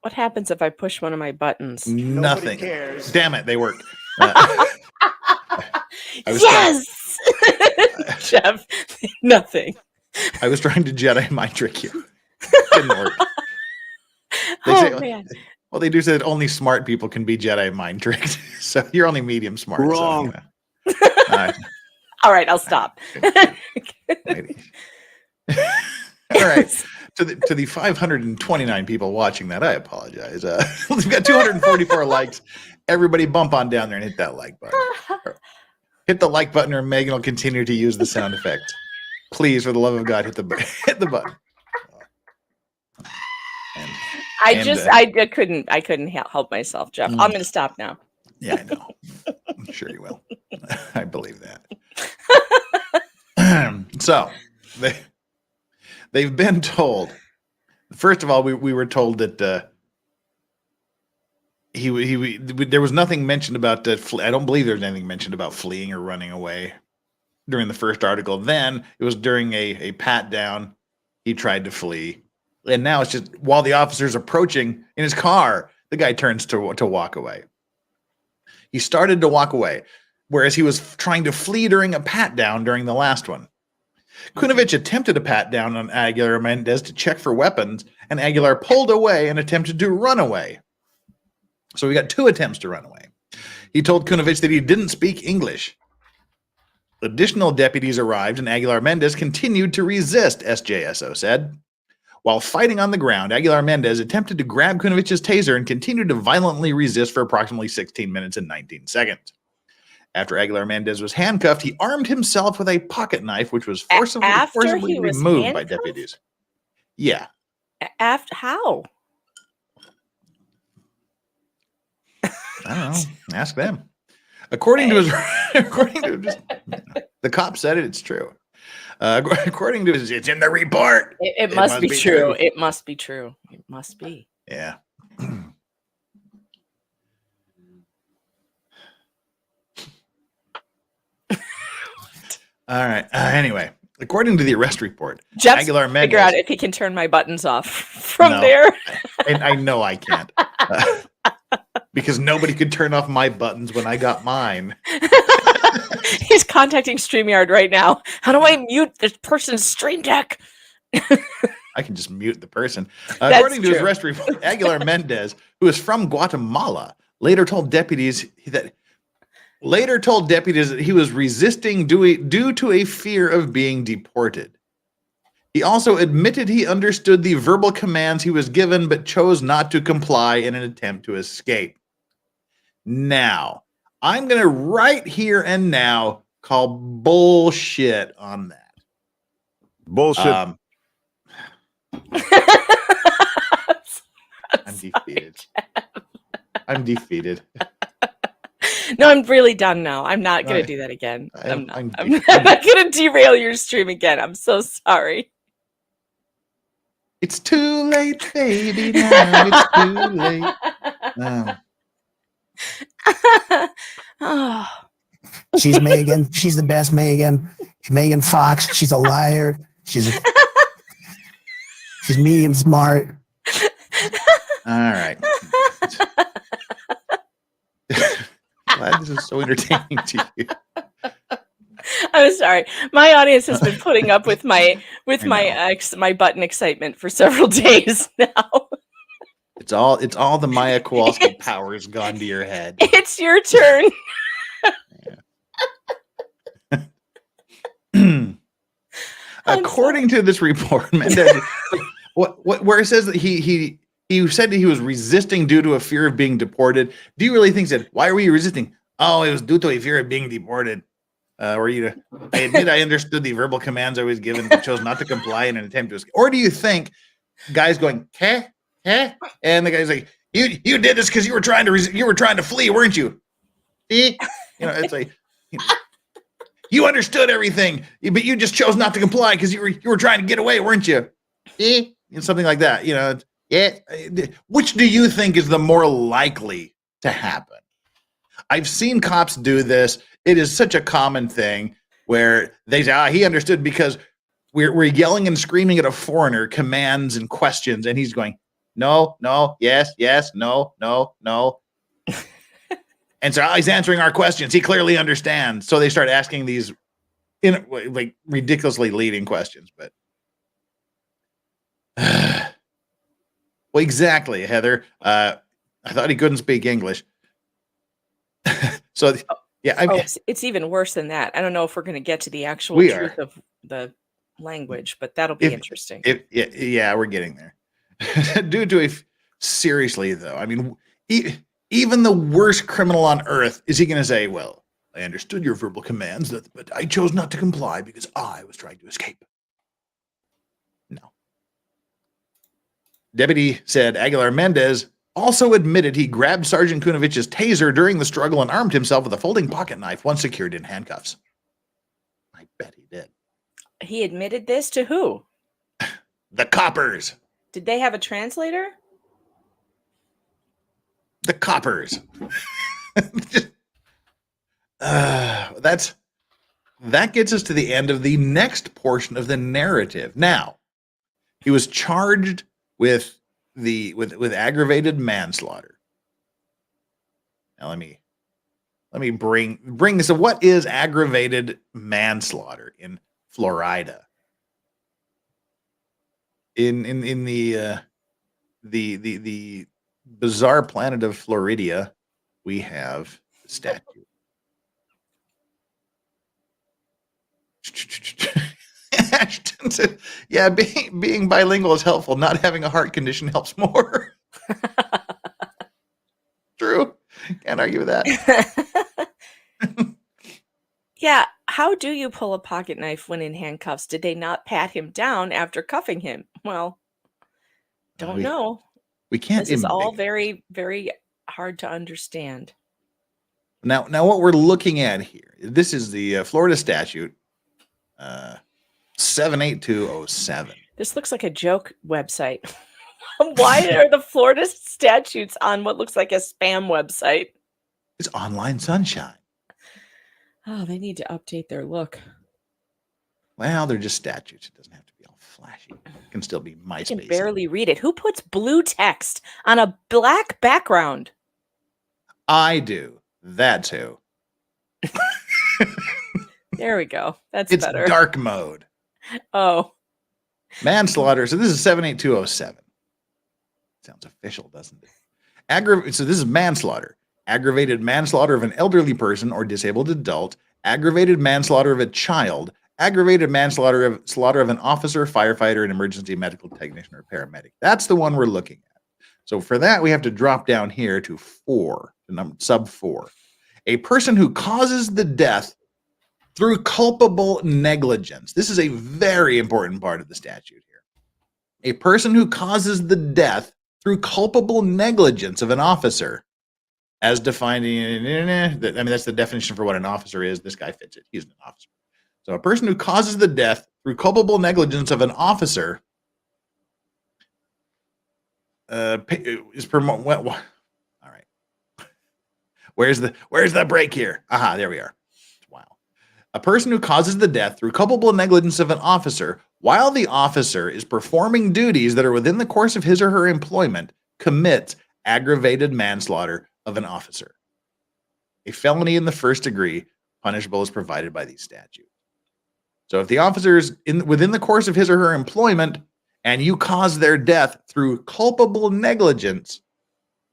What happens if I push one of my buttons? Nothing. Cares. Damn it, they work. Yes, Jeff. Nothing. I was trying to Jedi mind trick you. Didn't work. Man. Well, they do say that only smart people can be Jedi mind tricked. So you're only medium smart. Wrong. So, All right, I'll stop. All right. To the 529 people watching that, I apologize. We've got 244 likes. Everybody bump on down there and hit that like button. Hit the like button or Megan will continue to use the sound effect. Please, for the love of God, hit the button. I couldn't help myself, Jeff. I'm going to stop now. Yeah, I know. I'm sure you will. I believe that. So they've been told. First of all, we were told that there was nothing mentioned about I don't believe there's anything mentioned about fleeing or running away during the first article. Then it was during a pat down. He tried to flee. And now it's just while the officer's approaching in his car, the guy turns to walk away. He started to walk away, whereas he was trying to flee during a pat down during the last one. Kunovich attempted a pat down on Aguilar-Mendez to check for weapons, and Aguilar pulled away and attempted to run away. So we got 2 attempts to run away. He told Kunovich that he didn't speak English. Additional deputies arrived, and Aguilar-Mendez continued to resist, SJSO said. While fighting on the ground, Aguilar-Mendez attempted to grab Kunovich's taser and continued to violently resist for approximately 16 minutes and 19 seconds. After Aguilar-Mendez was handcuffed, he armed himself with a pocket knife, which was forcibly removed by deputies. Yeah. After how? I don't know. Ask them. According to the cop said it. It's true. According to his, it's in the report. It must be true. It must be true. It must be. Yeah. All right. Anyway, according to the arrest report, Jeff's Aguilar-Mendez figure out if he can turn my buttons off from there. I know I can't. Because nobody could turn off my buttons when I got mine. He's contacting StreamYard right now. How do I mute this person's stream deck? I can just mute the person. According to his arrest report, Aguilar-Mendez, who is from Guatemala, later told deputies that he was resisting due to a fear of being deported. He also admitted he understood the verbal commands he was given, but chose not to comply in an attempt to escape. Now, I'm going to right here and now call bullshit on that. Bullshit. I'm defeated. I'm defeated. No, I'm really done now. I'm not going to do that again. I'm not going to derail your stream again. I'm so sorry. It's too late, baby. Now it's too late. Oh. She's Megan. She's the best Megan. Megan Fox. She's a liar. She's medium smart. All right. Glad this is so entertaining to you. I'm sorry. My audience has been putting up with my button excitement for several days now. It's all the Maya Kowalski powers gone to your head. It's your turn. According to this report, Mendez, where it says that he said that he was resisting due to a fear of being deported. Do you really think that? Why were you resisting? Oh, it was due to a fear of being deported. I admit I understood the verbal commands I was given, but chose not to comply in an attempt to escape. Or do you think guys going, "Heh, heh," and the guy's like, "You did this because you were trying to flee, weren't you?" See? It's like, you understood everything, but you just chose not to comply because you were trying to get away, weren't you? See? Something like that. Yeah. Which do you think is the more likely to happen? I've seen cops do this. It is such a common thing where they say, he understood because we're yelling and screaming at a foreigner commands and questions, and he's going, no, yes, no. And so he's answering our questions. He clearly understands. So they start asking these ridiculously leading questions. But well, exactly, Heather. I thought he couldn't speak English. So yeah, it's even worse than that. I don't know if we're going to get to the actual truth of the language, but that'll be interesting. Yeah, we're getting there. Seriously though, I mean, even the worst criminal on earth, is he going to say, "Well, I understood your verbal commands, but I chose not to comply because I was trying to escape"? No. Deputy said Aguilar-Mendez also admitted he grabbed Sergeant Kunovich's taser during the struggle and armed himself with a folding pocket knife once secured in handcuffs. I bet he did. He admitted this to who? The coppers. Did they have a translator? The coppers. That gets us to the end of the next portion of the narrative. Now, he was charged with aggravated manslaughter. Now let me bring this. So what is aggravated manslaughter in Florida? In the bizarre planet of Floridia, we have the statute. Ashton said, "Yeah, being bilingual is helpful. Not having a heart condition helps more." True. Can't argue with that. Yeah. How do you pull a pocket knife when in handcuffs? Did they not pat him down after cuffing him? Well, don't know. We can't. This is all very, very hard to understand. Now what we're looking at here, this is the Florida statute, 78207. This looks like a joke website. Why are the Florida statutes on what looks like a spam website? It's Online Sunshine. Oh, they need to update their look. Well, they're just statutes. It doesn't have to be all flashy. It can still be MySpace. I can barely read it. Who puts blue text on a black background? I do. That's who. There we go. It's better. It's dark mode. Oh. Manslaughter. So this is 78207. Sounds official, doesn't it? So this is manslaughter. Aggravated manslaughter of an elderly person or disabled adult. Aggravated manslaughter of a child. Aggravated manslaughter of an officer, firefighter, an emergency medical technician, or paramedic. That's the one we're looking at. So for that, we have to drop down here to 4, sub 4. A person who causes the death through culpable negligence. This is a very important part of the statute here. A person who causes the death through culpable negligence of an officer, as defined in, I mean, that's the definition for what an officer is. This guy fits it. He's an officer. So a person who causes the death through culpable negligence of an officer is all right. Where's the break here? Aha, there we are. Wow. A person who causes the death through culpable negligence of an officer while the officer is performing duties that are within the course of his or her employment commits aggravated manslaughter of an officer. A felony in the first degree, punishable as provided by these statutes. So if the officer is within the course of his or her employment and you cause their death through culpable negligence,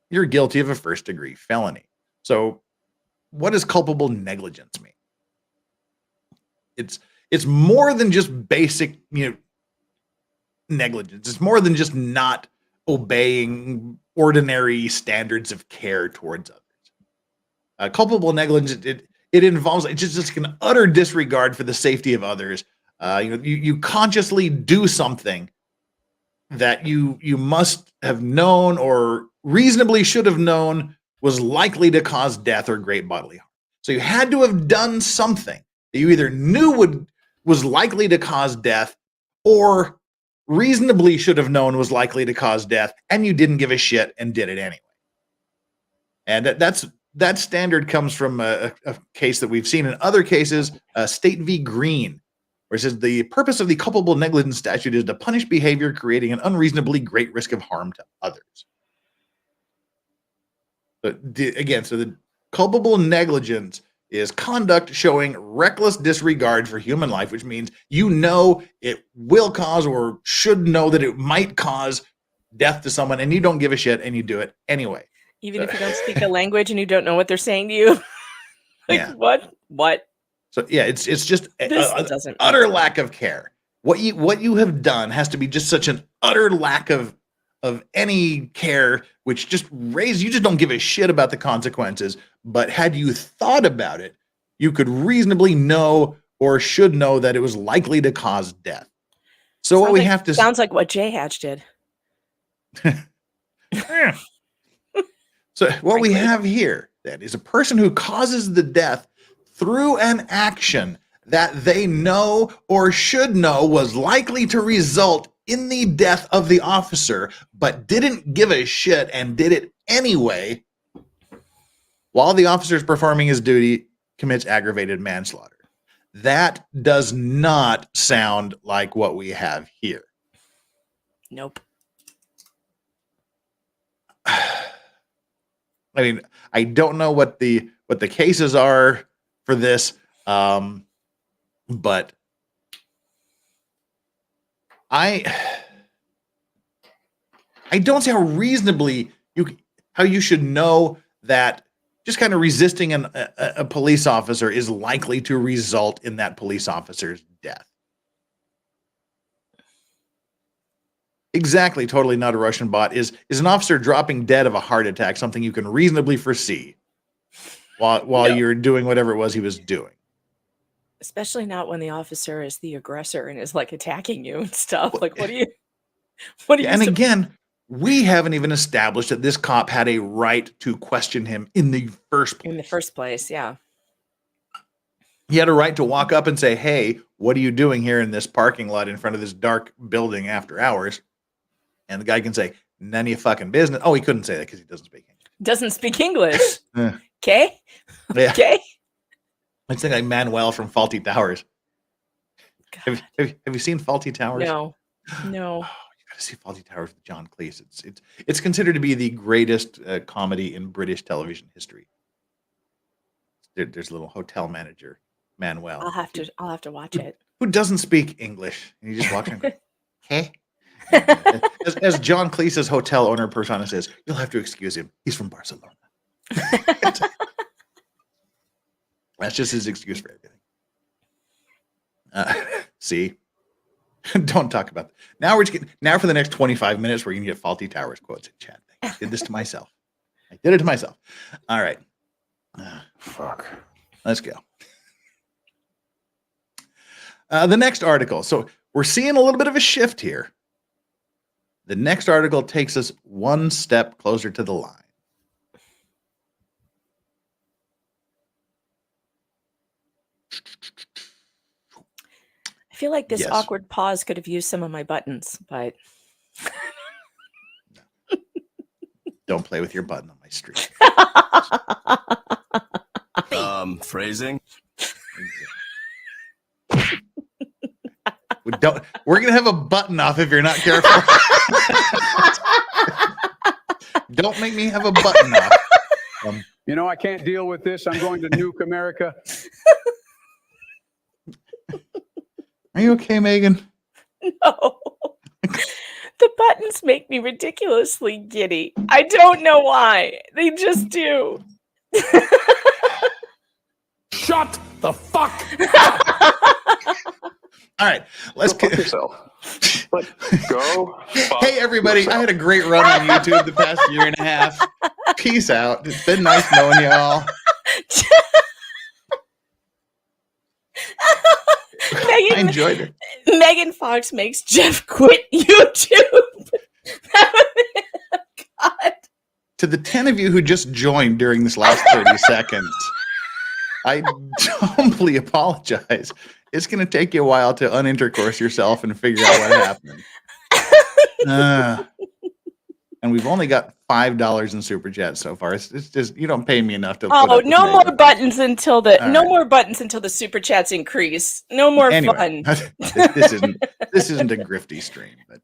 you're guilty of a first degree felony. So what does culpable negligence mean? It's more than just basic, negligence. It's more than just not obeying ordinary standards of care towards others. Culpable negligence, it involves just an utter disregard for the safety of others. You consciously do something that you must have known or reasonably should have known was likely to cause death or great bodily harm. So you had to have done something that you either knew was likely to cause death or reasonably should have known was likely to cause death, and you didn't give a shit and did it anyway. And that standard comes from a case that we've seen in other cases, State v. Green, where it says the purpose of the culpable negligence statute is to punish behavior creating an unreasonably great risk of harm to others. But again, so the culpable negligence is conduct showing reckless disregard for human life, which means it will cause or should know that it might cause death to someone, and you don't give a shit and you do it anyway. Even if you don't speak a language and you don't know what they're saying to you. What? So yeah, it's just an utter lack of care. What you have done has to be just such an utter lack of any care, which you just don't give a shit about the consequences. But had you thought about it, you could reasonably know or should know that it was likely to cause death. So sounds like what J Hatch did. So what we have here then is a person who causes the death through an action that they know or should know was likely to result in the death of the officer, but didn't give a shit and did it anyway, while the officer is performing his duty, commits aggravated manslaughter. That does not sound like what we have here. Nope. I mean, I don't know what the cases are for this, but I don't see how reasonably you should know that just kind of resisting a police officer is likely to result in that police officer's death. Exactly, totally not a Russian bot. Is an officer dropping dead of a heart attack something you can reasonably foresee while you're doing whatever it was he was doing? Especially not when the officer is the aggressor and is like attacking you and stuff. Like, what do you? And again, we haven't even established that this cop had a right to question him in the first place. In the first place, yeah. He had a right to walk up and say, "Hey, what are you doing here in this parking lot in front of this dark building after hours?" And the guy can say, "None of your fucking business." Oh, he couldn't say that because he doesn't speak English. Doesn't speak English. Okay. Yeah. Okay. I think like Manuel from Faulty Towers. Have you seen Faulty Towers? No. Oh, you got to see Faulty Towers with John Cleese. It's considered to be the greatest comedy in British television history. There's a little hotel manager, Manuel. I'll have to watch it. Who doesn't speak English, and he just walks in. Hey. As John Cleese's hotel owner persona says, "You'll have to excuse him. He's from Barcelona." That's just his excuse for everything. See, don't talk about that. Now for the next 25 minutes, we're gonna get Faulty Towers quotes in chat. I did this to myself. I did it to myself. All right. Fuck. Let's go. The next article. So we're seeing a little bit of a shift here. The next article takes us one step closer to the line. I feel like this Yes. awkward pause could have used some of my buttons, but Don't play with your button on my stream. Phrasing. We're gonna have a button off if you're not careful. Don't make me have a button off. You know, I can't deal with this. I'm going to nuke America. Are you okay, Megan? no. The buttons make me ridiculously giddy. I don't know why. They just do. Shut the fuck. All right, let's Go fuck yourself. Go. Hey everybody, I had a great run on YouTube the past year and a half. Peace out. It's been nice knowing you all. I enjoyed it. Megan Fox makes Jeff quit YouTube. God. To the 10 of you who just joined during this last 30 seconds, I humbly apologize. It's going to take you a while to unintercourse yourself and figure out what happened. And we've only got $5 in super chat so far. It's just you don't pay me enough to. Oh, no more buttons until the more buttons until the super chats increase. No more Anyway, fun. this isn't a grifty stream, but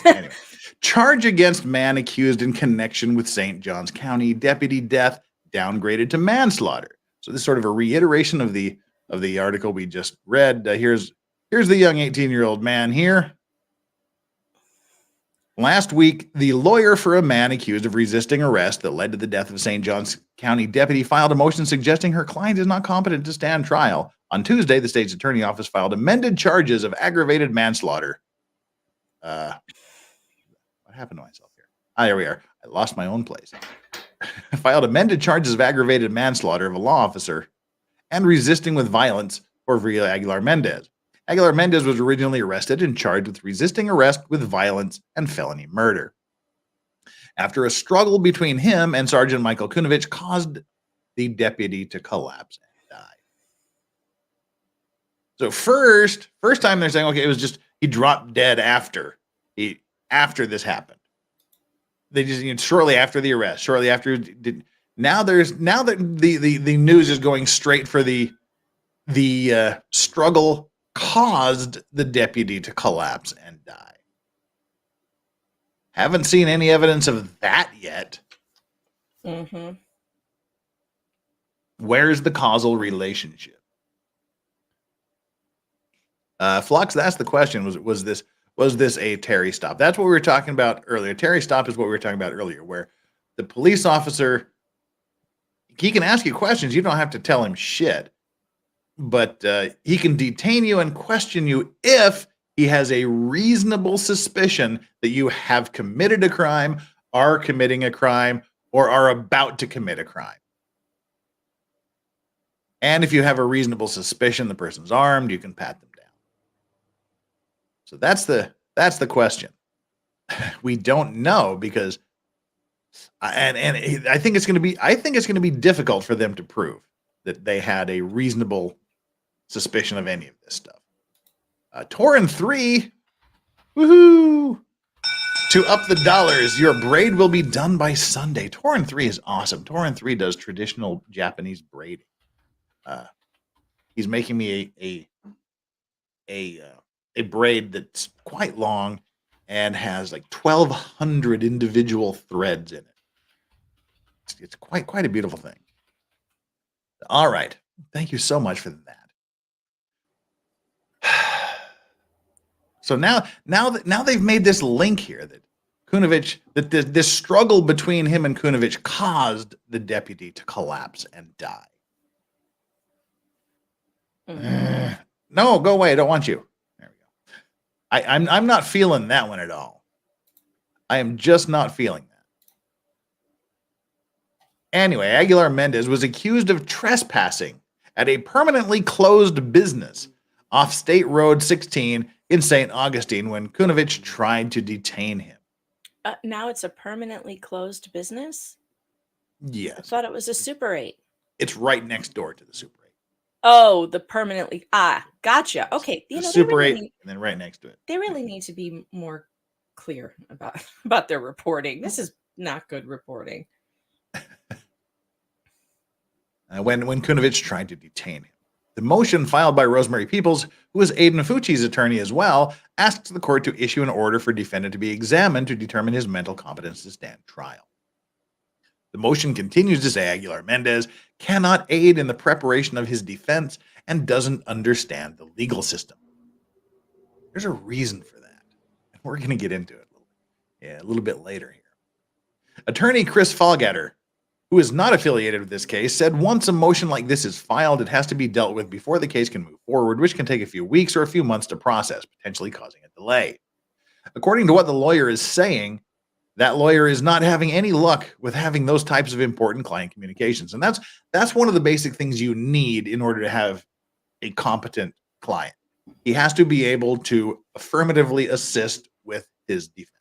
anyway. Charge against man accused in connection with St. Johns County deputy death downgraded to manslaughter. So this is sort of a reiteration of the article we just read. Here's the young 18-year-old man here. Last week, the lawyer for a man accused of resisting arrest that led to the death of St. Johns County deputy filed a motion suggesting her client is not competent to stand trial. On Tuesday, the state's attorney office filed amended charges of aggravated manslaughter. What happened to myself here? There we are. I lost my own place. Filed amended charges of aggravated manslaughter of a law officer and resisting with violence for Virgilio Aguilar-Mendez. Aguilar-Mendez was originally arrested and charged with resisting arrest with violence and felony murder. After a struggle between him and Sergeant Michael Kunovich caused the deputy to collapse and die. So first time they're saying, okay, it was just he dropped dead after this happened. They just shortly after the arrest, shortly after now that the news is going straight for the struggle caused the deputy to collapse and die. Haven't seen any evidence of that yet. Mm-hmm. Where's the causal relationship? Flux, that's the question. Was this a Terry stop? That's what we were talking about earlier. Terry stop is what we were talking about earlier, where the police officer, he can ask you questions. You don't have to tell him shit. But he can detain you and question you if he has a reasonable suspicion that you have committed a crime, are committing a crime, or are about to commit a crime. And if you have a reasonable suspicion the person's armed, you can pat them down. So that's the question. We don't know because, and I think it's going to be difficult for them to prove that they had a reasonable suspicion of any of this stuff. Torin 3, woohoo! To up the dollars, your braid will be done by Sunday. Torin 3 is awesome. Torin 3 does traditional Japanese braiding. He's making me a braid that's quite long and has like 1,200 individual threads in it. It's quite a beautiful thing. All right. Thank you so much for that. So now they've made this link here that Kunovich, that this struggle between him and Kunovich caused the deputy to collapse and die. Mm-hmm. No, go away. I don't want you. There we go. I'm not feeling that one at all. I am just not feeling that. Anyway, Aguilar-Mendez was accused of trespassing at a permanently closed business off State Road 16 in St. Augustine when Kunovich tried to detain him. Now it's a permanently closed business? I Yes. thought it was a Super 8. It's right next door to the Super 8. Oh, the permanently. Gotcha. Okay. The They Super really 8 need, and then right next to it. they really need to be more clear about their reporting. This is not good reporting. When Kunovich tried to detain him. The motion filed by Rosemary Peoples, who is Aidan Fucci's attorney as well, asks the court to issue an order for defendant to be examined to determine his mental competence to stand trial. The motion continues to say Aguilar-Mendez cannot aid in the preparation of his defense and doesn't understand the legal system. There's a reason for that, and we're going to get into it a little bit later here. Attorney Chris Fallgatter, who is not affiliated with this case, said once a motion like this is filed, it has to be dealt with before the case can move forward, which can take a few weeks or a few months to process, potentially causing a delay. According to what the lawyer is saying, that lawyer is not having any luck with having those types of important client communications. And that's one of the basic things you need in order to have a competent client. He has to be able to affirmatively assist with his defense.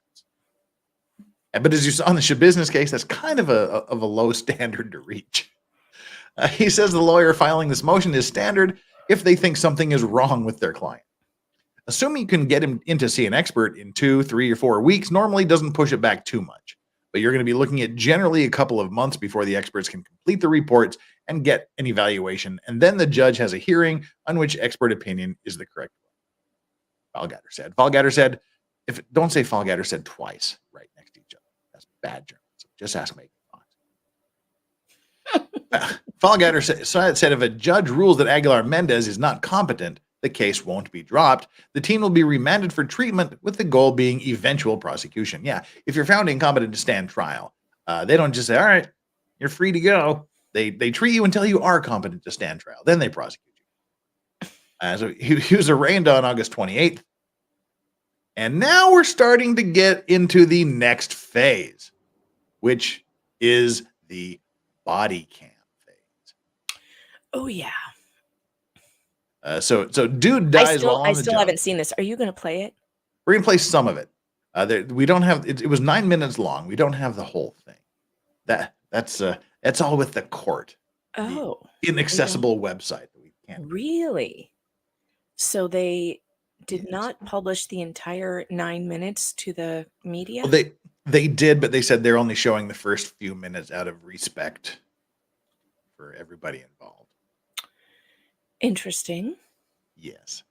But as you saw in the business case, that's kind of a low standard to reach. He says the lawyer filing this motion is standard if they think something is wrong with their client. Assuming you can get him in to see an expert in 2, 3, or 4 weeks normally doesn't push it back too much. But you're going to be looking at generally a couple of months before the experts can complete the reports and get an evaluation. And then the judge has a hearing on which expert opinion is the correct one. Fallgatter said, don't say Fallgatter said twice right next to each other. That's bad journalism. Just ask Megan Fox. Fallgatter said if a judge rules that Aguilar-Mendez is not competent, the case won't be dropped. The team will be remanded for treatment with the goal being eventual prosecution. Yeah, if you're found incompetent to stand trial, they don't just say, all right, you're free to go. They treat you until you are competent to stand trial. Then they prosecute you. So he was arraigned on August 28th. And now we're starting to get into the next phase, which is the body cam phase. Oh, yeah. So dude dies while on the I still job. haven't seen this. Are you going to play it? We're going to play some of it. We don't have it was 9 minutes long. We don't have the whole thing. That's all with the court. Oh. The inaccessible website that we can't. Really? So they did not publish the entire 9 minutes to the media? Well, they did, but they said they're only showing the first few minutes out of respect for everybody involved. Interesting. Yes.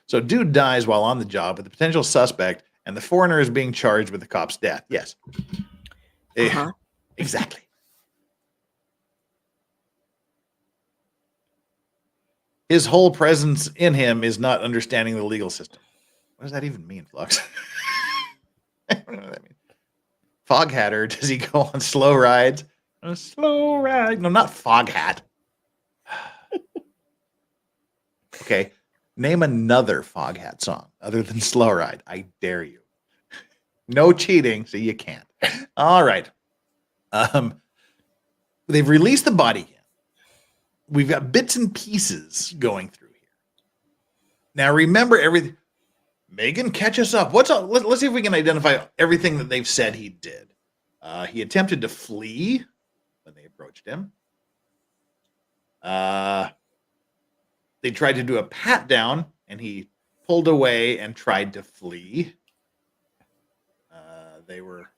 So dude dies while on the job with a potential suspect, and the foreigner is being charged with the cop's death. Yes. Exactly. His whole presence in him is not understanding the legal system. What does that even mean, Flux? I don't know what that means. Foghatter, does he go on slow rides? A slow ride. No, not Foghat. Okay. Name another Foghat song other than Slow Ride. I dare you. No cheating, so you can't. All right. They've released the body cam. We've got bits and pieces going through here. Now remember everything. Megan, catch us up. Let's see if we can identify everything that they've said he did. He attempted to flee when they approached him. They tried to do a pat down, and he pulled away and tried to flee. They were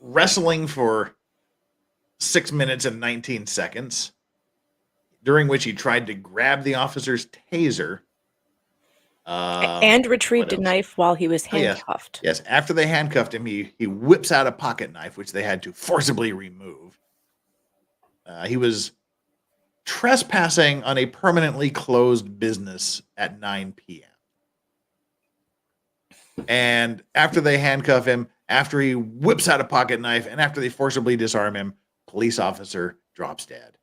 wrestling for 6 minutes and 19 seconds, during which he tried to grab the officer's taser. And retrieved a knife while he was handcuffed. Yes. After they handcuffed him, he whips out a pocket knife, which they had to forcibly remove. He was trespassing on a permanently closed business at 9 p.m. And after they handcuff him, after he whips out a pocket knife, and after they forcibly disarm him, police officer drops dead.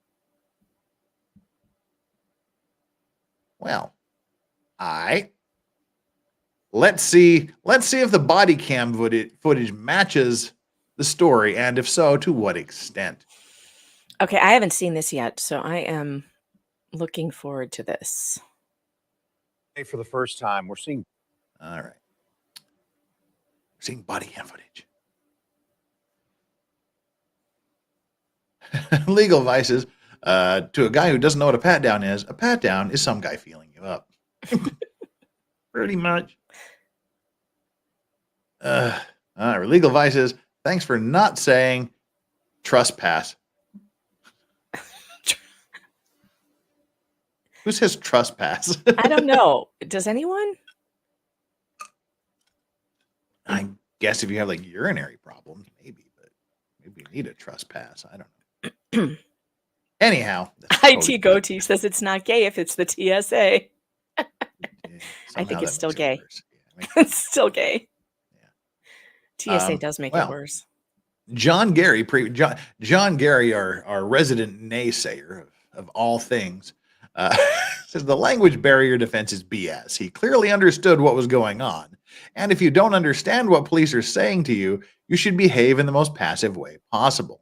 Well, let's see if the body cam footage matches the story, and if so, to what extent. Okay, I haven't seen this yet, so I am looking forward to this. For the first time, we're seeing. All right. Seeing body cam footage. Legal vices. To a guy who doesn't know what a pat down is, a pat down is some guy feeling you up. Pretty much. All right, legal vices. Thanks for not saying trespass. Who says trespass? I don't know. Does anyone? I guess if you have like urinary problems, maybe, but maybe you need a trespass. I don't know. Anyhow, IT Goatee says it's not gay if it's the TSA. I somehow think it's that still makes it gay. worse. Yeah, It's still gay. TSA Um, does make well, it worse. John Gary, John Gary, our resident naysayer of all things, says the language barrier defense is BS. He clearly understood what was going on. And if you don't understand what police are saying to you, you should behave in the most passive way possible.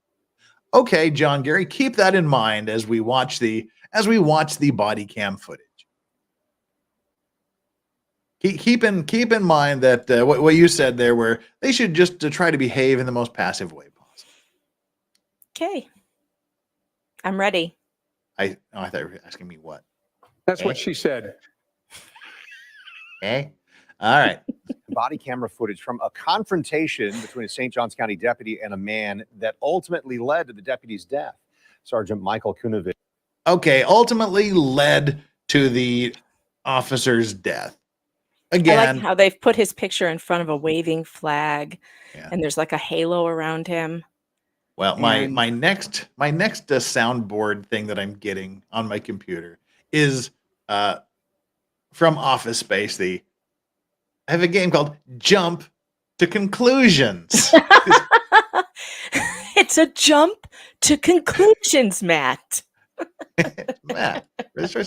Okay, John Gary, keep that in mind as we watch the body cam footage. Keep in mind that what you said there, where they should just try to behave in the most passive way possible. Okay. I'm ready. I thought you were asking me what. That's what she said. Okay. All right. Body camera footage from a confrontation between a St. Johns County deputy and a man that ultimately led to the deputy's death. Sergeant Michael Kunovich. Okay. Ultimately led to the officer's death. Again, I like how they've put his picture in front of a waving flag, Yeah. and there's like a halo around him. well, and- my next soundboard thing that I'm getting on my computer is from Office Space. I have a game called Jump to Conclusions. It's a jump to conclusions, Matt. Matt,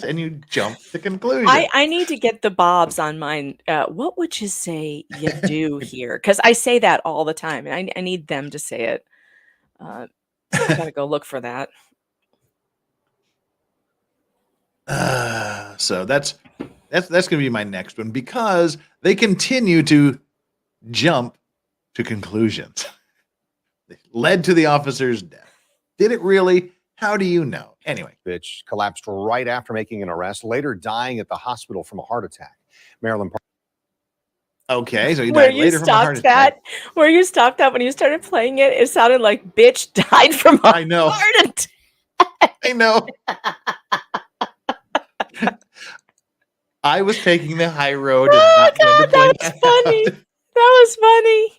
and you jump to conclusions. I need to get the bobs on mine. What would you say you do here? Because I say that all the time, and I need them to say it. So I gotta go look for that. So that's going to be my next one, because they continue to jump to conclusions. They led to the officer's death. Did it really? How do you know? Anyway, Bitch collapsed right after making an arrest, later dying at the hospital from a heart attack. Maryland. okay, so he Where died you later from a heart stopped that? attack. Where you stopped that when you started playing it? It sounded like "bitch died from a I know. heart attack." I know. I was taking the high road and Oh not going to God, point that was that funny. out. That was funny.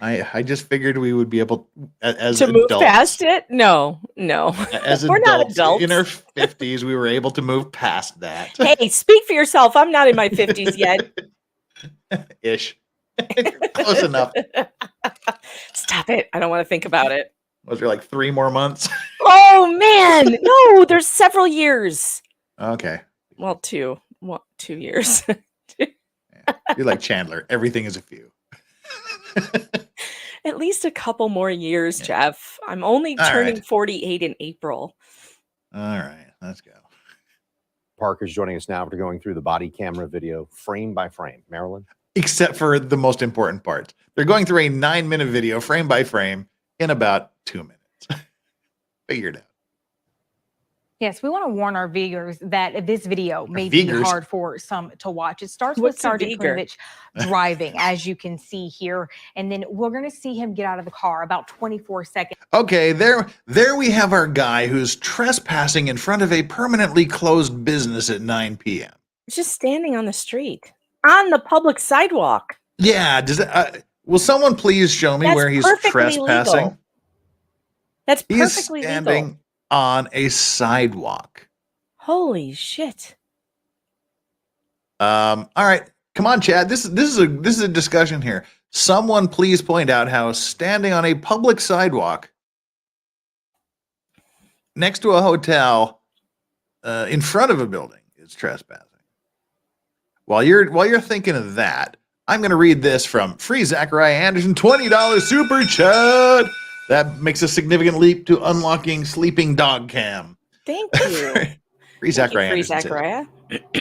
I just figured we would be able, as To move adults, past it? No. as We're not adults in our adults. 50s, we were able to move past that. Hey, speak for yourself. I'm not in my 50s yet. Ish. Close enough. Stop it. I don't want to think about it. Was there like 3 more months? Oh man. No, there's several years. Okay. Well, 2. 2 years. You're like Chandler. Everything is a few. At least a couple more years, Yeah. Jeff. I'm only All turning right. 48 in April. All right. Let's go. Park is joining us now after going through the body camera video frame by frame. Maryland. Except for the most important part. They're going through a 9-minute video, frame by frame, in about 2 minutes. Figured out. Yes, we want to warn our viewers that this video may be Viewers? hard for some to watch. It starts What's with a Sergeant vigor? Kunovich driving, as you can see here, and then we're going to see him get out of the car about 24 seconds. Okay, there we have our guy who's trespassing in front of a permanently closed business at 9 p.m. It's just standing on the street, on the public sidewalk. Yeah, does that, will someone please show me That's where he's perfectly trespassing? legal. That's He is perfectly standing legal. on a sidewalk. Holy shit. All right, come on, Chad. This is a discussion here. Someone please point out how standing on a public sidewalk next to a hotel in front of a building is trespassing. While you're thinking of that, I'm going to read this from Free Zachariah Anderson, $20 super chat. That makes a significant leap to unlocking sleeping dog cam. Thank you. Free Thank you, Zachariah Free Anderson says, Zachariah.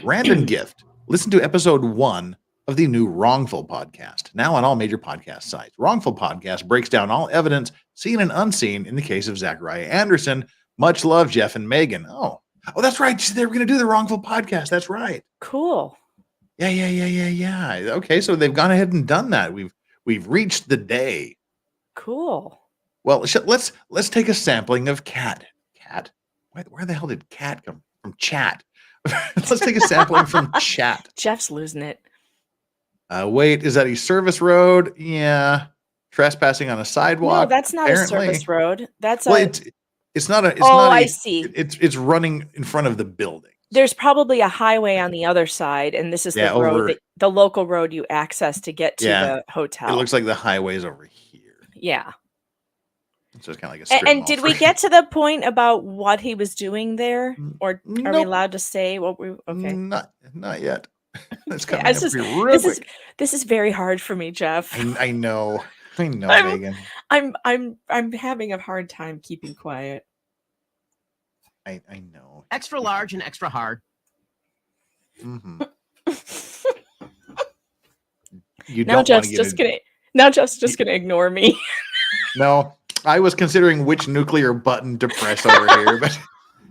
random gift. Listen to episode 1 of the new Wrongful podcast, now on all major podcast sites. Wrongful podcast breaks down all evidence, seen and unseen, in the case of Zachariah Anderson. Much love, Jeff and Megan. Oh, that's right. They were going to do the Wrongful podcast. That's right. Cool. Yeah. Okay, so they've gone ahead and done that. We've reached the day. Cool. Well, let's take a sampling of Cat. Where the hell did Cat come from? Chat. Let's take a sampling from Chat. Jeff's losing it. Wait, is that a service road? Yeah. Trespassing on a sidewalk? No, that's not apparently. a service road. That's it's not a. It's oh, not I see. It's running in front of the building. There's probably a highway on the other side, and this is the road, the local road you access to get to the hotel. It looks like the highway's over here. Yeah. So it's kind of like a strip And mall did we get to the point about what he was doing there, or are we allowed to say what we? Okay. Not yet. That's coming Yeah, up this is very hard for me, Jeff. I know, Megan. I'm having a hard time keeping quiet. I know. Extra large and extra hard. Mm-hmm. You now don't Jeff's just gonna ignore me. No, I was considering which nuclear button to press over here, but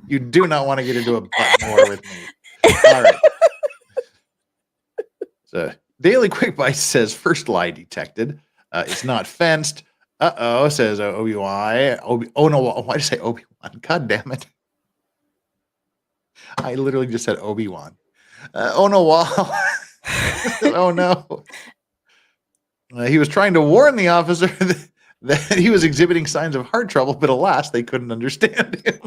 you do not want to get into a button war with me. All right. So Daily Quick Bite says first lie detected. It's not fenced. Says Obi-Wan. Oh no, why did I say Obi-Wan? God damn it. I literally just said Obi-Wan. Oh no, wow. Oh no. He was trying to warn the officer that he was exhibiting signs of heart trouble, but alas, they couldn't understand him.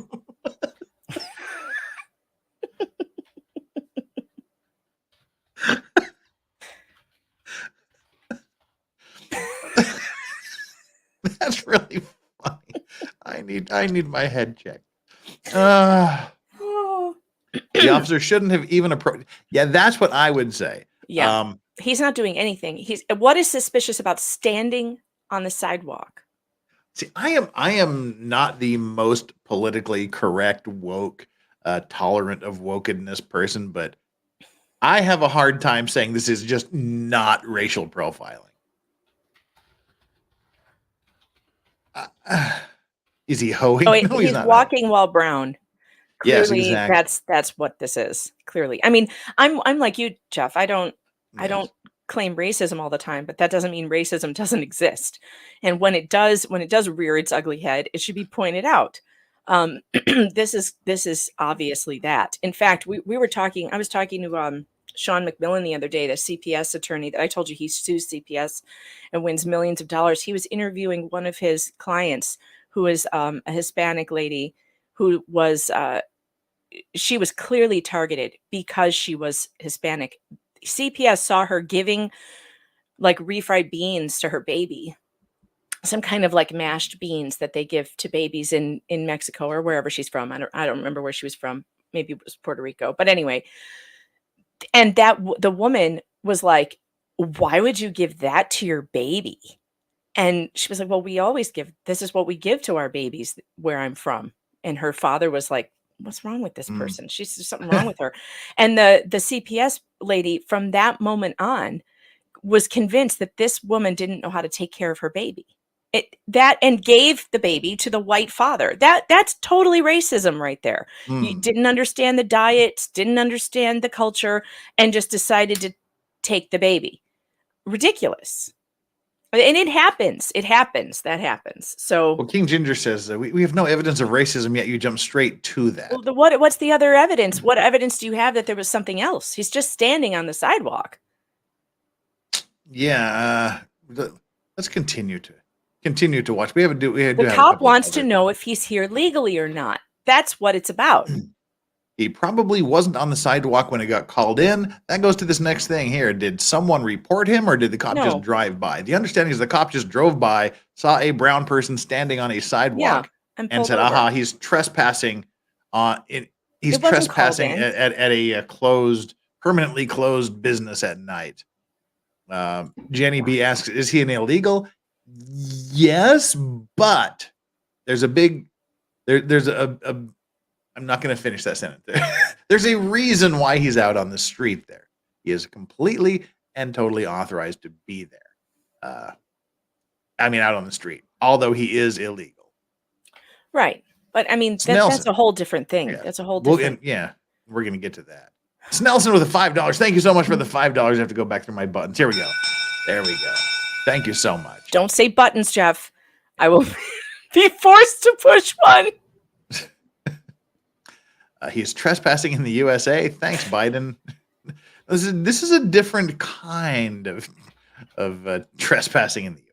That's really funny. I need my head checked. The officer shouldn't have even approached. Yeah, that's what I would say. Yeah. He's not doing anything. What is suspicious about standing on the sidewalk? See, I am not the most politically correct, woke, tolerant of wokeness person, but I have a hard time saying this is just not racial profiling. Is he hoeing? Oh, wait, No, he's not walking while brown. Clearly, yes, exactly. That's what this is. Clearly, I mean, I'm like you, Jeff. I don't claim racism all the time, but that doesn't mean racism doesn't exist. And when it does rear its ugly head, it should be pointed out. This is obviously that. In fact, I was talking to Sean McMillan the other day, the CPS attorney that I told you he sues CPS and wins millions of dollars. He was interviewing one of his clients who is a Hispanic lady who was she was clearly targeted because she was Hispanic. CPS saw her giving like refried beans to her baby, some kind of like mashed beans that they give to babies in Mexico or wherever she's from. I don't remember where she was from. Maybe it was Puerto Rico. But anyway, and that the woman was like, "Why would you give that to your baby?" And she was like, "Well, we always this is what we give to our babies where I'm from." And her father was like, "What's wrong with this person? There's something wrong with her." And the CPS lady from that moment on was convinced that this woman didn't know how to take care of her baby. And gave the baby to the white father. That's totally racism right there. You didn't understand the diet, didn't understand the culture, and just decided to take the baby. Ridiculous. And it happens. That happens. So, well, King Ginger says that we have no evidence of racism yet. You jump straight to that. Well, what's the other evidence? What evidence do you have that there was something else? He's just standing on the sidewalk. Yeah. Let's continue to watch. The cop wants to know if he's here legally or not. That's what it's about. He probably wasn't on the sidewalk when he got called in. That goes to this next thing here. Did someone report him or did the cop just drive by? The understanding is the cop just drove by, saw a brown person standing on a sidewalk and said, aha, he's trespassing he's trespassing at a permanently closed business at night. Jenny B asks, is he an illegal? Yes, but there's I'm not going to finish that sentence. There's a reason why he's out on the street there. He is completely and totally authorized to be there. I mean, out on the street, although he is illegal. Right. But I mean, that's Snelson. a whole different thing. Yeah. That's a whole Well, different. we're going to get to that. Snelson with the $5. Thank you so much for the $5. I have to go back through my buttons. Here we go. There we go. Thank you so much. Don't say buttons, Jeff. I will be forced to push one. He's trespassing in the USA. Thanks, Biden. This is a different kind of trespassing in the USA.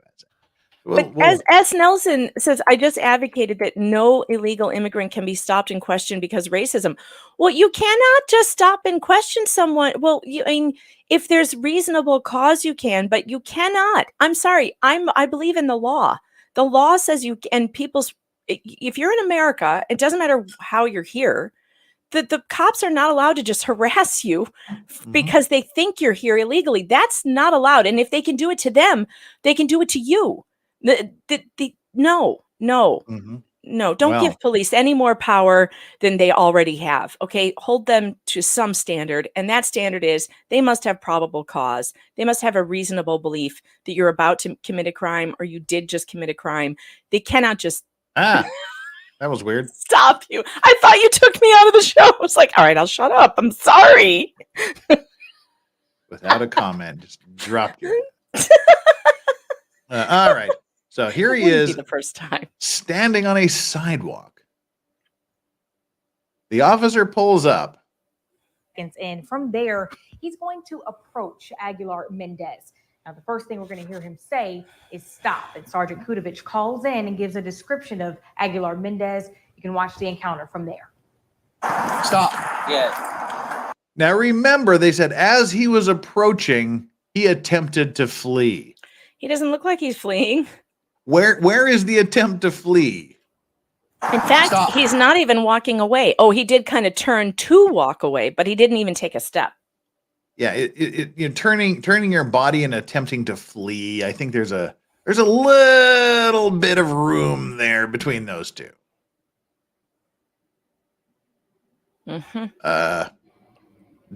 But as Nelson says, I just advocated that no illegal immigrant can be stopped and questioned because racism. Well, you cannot just stop and question someone. Well, I mean, if there's reasonable cause, you can, but you cannot. I'm sorry. I believe in the law. The law says you and people's. If you're in America, it doesn't matter how you're here. The cops are not allowed to just harass you because they think you're here illegally. That's not allowed. And if they can do it to them, they can do it to you. No, don't give police any more power than they already have. Okay, hold them to some standard, and that standard is they must have probable cause. They must have a reasonable belief that you're about to commit a crime or you did just commit a crime. They cannot just that was weird. Stop you. I thought you took me out of the show. I was like, all right, I'll shut up. I'm sorry. Without a comment, just dropped your all right. So here he is the first time standing on a sidewalk. The officer pulls up. And from there, he's going to approach Aguilar-Mendez. Now, the first thing we're going to hear him say is stop. And Sergeant Kudovich calls in and gives a description of Aguilar-Mendez. You can watch the encounter from there. Stop. Yes. Now, remember, they said as he was approaching, he attempted to flee. He doesn't look like he's fleeing. Where is the attempt to flee? In fact, he's not even walking away. Oh, he did kind of turn to walk away, but he didn't even take a step. Yeah, turning your body and attempting to flee. I think there's a little bit of room there between those two.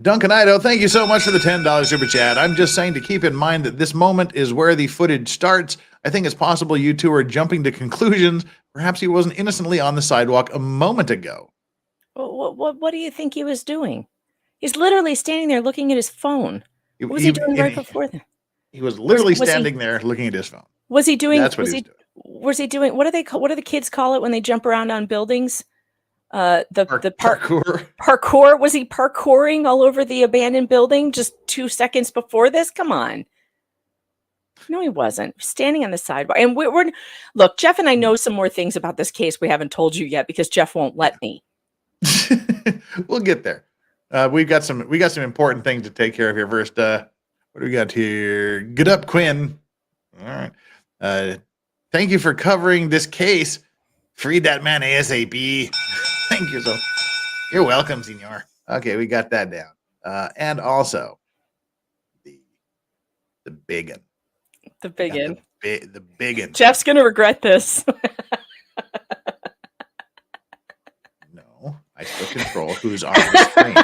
Duncan Ido, thank you so much for the $10 super chat. I'm just saying to keep in mind that this moment is where the footage starts. I think it's possible you two are jumping to conclusions. Perhaps he wasn't innocently on the sidewalk a moment ago. What do you think he was doing? He's literally standing there looking at his phone. What was he doing right before that? He was literally standing there looking at his phone. Was he doing? That's what he was doing. Was he doing? What do the kids call it when they jump around on buildings? Parkour. Parkour. Was he parkouring all over the abandoned building just 2 seconds before this? Come on. No, he wasn't. Standing on the sidewalk. And we're look, Jeff and I know some more things about this case we haven't told you yet because Jeff won't let me. We'll get there. We got some important things to take care of here first. What do we got here? Get up, Quinn. All right. Thank you for covering this case. Freed that man ASAP. Thank you so. You're welcome, senor. Okay, we got that down. And also the big one. The big one. The big one. Jeff's gonna regret this. No, I still control who's on the screen.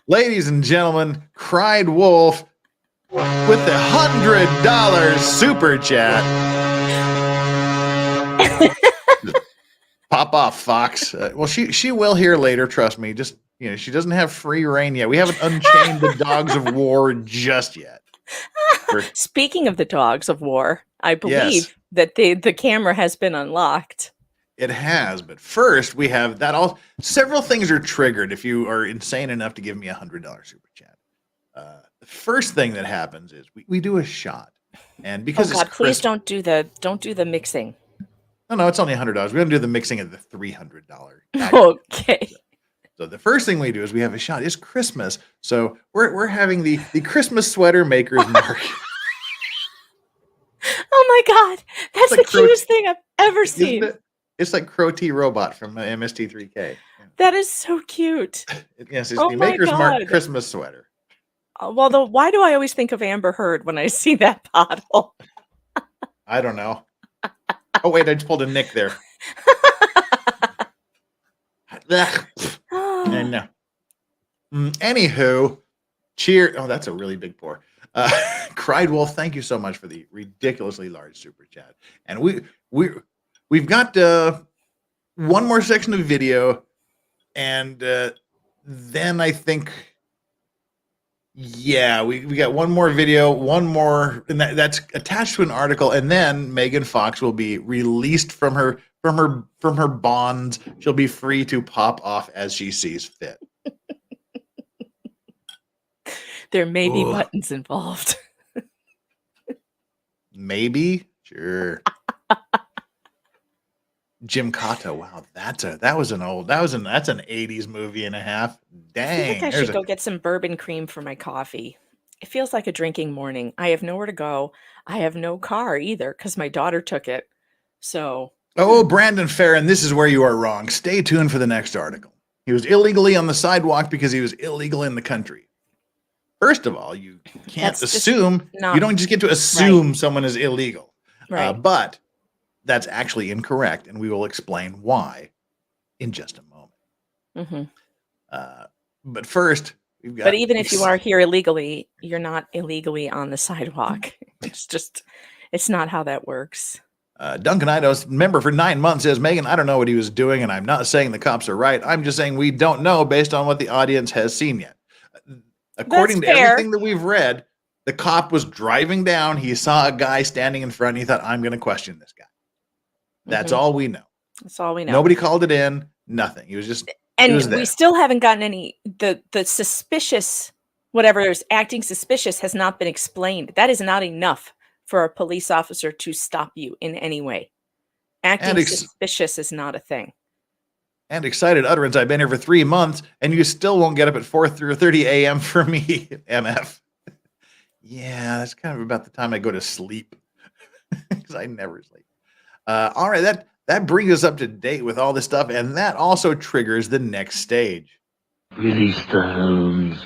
Ladies and gentlemen, Cried Wolf with the $100 super chat. Pop off, Fox. Well, she will hear later. Trust me. Just she doesn't have free reign yet. We haven't unchained the dogs of war just yet. Speaking of the dogs of war, I believe that the camera has been unlocked. It has, but first we have that. Several things are triggered if you are insane enough to give me $100 super chat. The first thing that happens is we do a shot, and because God, please don't do the mixing. No, it's only $100. We're gonna do the mixing at the $300. Okay. So the first thing we do is we have a shot. It's Christmas, so we're having the Christmas sweater makers market. Oh my God, that's the cutest thing I've ever seen. It's like Crow T Robot from MST3K. That is so cute. Yes, it's the Maker's Mark Christmas sweater. Well, why do I always think of Amber Heard when I see that bottle? I don't know. Oh wait, I just pulled a Nick there. No. Anywho, Cheer. Oh, that's a really big pour. Cried Wolf, thank you so much for the ridiculously large super chat. And we've got one more section of video, and then I think, yeah, we got one more video, one more, and that's attached to an article, and then Megan Fox will be released from her bonds. She'll be free to pop off as she sees fit. There may be buttons involved. Maybe, sure. Jim Cotto, wow, that's an 80s movie and a half. I feel Dang. like I should go get some bourbon cream for my coffee. It feels like a drinking morning. I have nowhere to go. I have no car either because my daughter took it. So. Oh, Brandon Farron, this is where you are wrong. Stay tuned for the next article. He was illegally on the sidewalk because he was illegal in the country. First of all, you can't assume. You don't just get to assume someone is illegal. Right. But that's actually incorrect, and we will explain why in just a moment. But first, we've got. But even if you are here illegally, you're not illegally on the sidewalk. It's not how that works. Duncan Idos, member for 9 months, says, Megan, I don't know what he was doing, and I'm not saying the cops are right. I'm just saying we don't know based on what the audience has seen yet. According to everything that we've read, the cop was driving down. He saw a guy standing in front. And he thought, I'm going to question this guy. That's all we know. That's all we know. Nobody called it in. Nothing. He was just. And we still haven't gotten any. The suspicious, whatever is acting suspicious, has not been explained. That is not enough for a police officer to stop you in any way. Acting suspicious is not a thing. And excited utterance. I've been here for 3 months, and you still won't get up at 4:30 a.m. for me, MF. Yeah, that's kind of about the time I go to sleep because I never sleep. All right, that brings us up to date with all this stuff, and that also triggers the next stage. Release the hounds.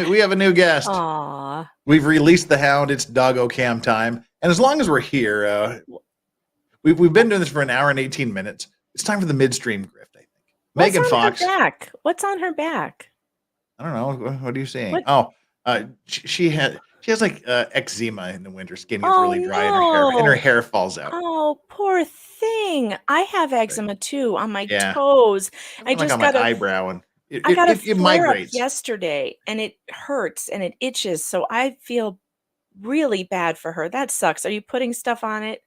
We have a new guest. Aww. We've released the hound. It's Doggo Cam time, and as long as we're here, we've been doing this for an hour and 18 minutes. It's time for the midstream grift, I think. Megan Fox. What's on her back? I don't know. What are you saying? What? Oh, she has like eczema in the winter. Skin gets really dry, and her hair falls out. Oh, poor thing. I have eczema too on my toes. I just got my eyebrow, and I got a flare migrates up yesterday, and it hurts and it itches. So I feel really bad for her. That sucks. Are you putting stuff on it?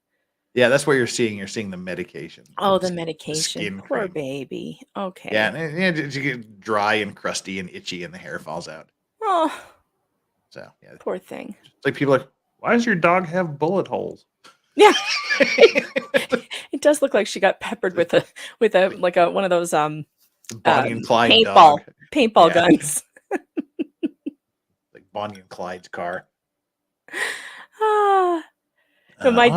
Yeah, that's what you're seeing. You're seeing the medication. Oh, the medication. Skin Poor cream. baby. Okay. Yeah, and you get dry and crusty and itchy, and the hair falls out. Oh. So yeah. Poor thing. It's like people are like, why does your dog have bullet holes? Yeah. It does look like she got peppered with a one of those Bonnie and Clyde paintball guns. Like Bonnie and Clyde's car. So my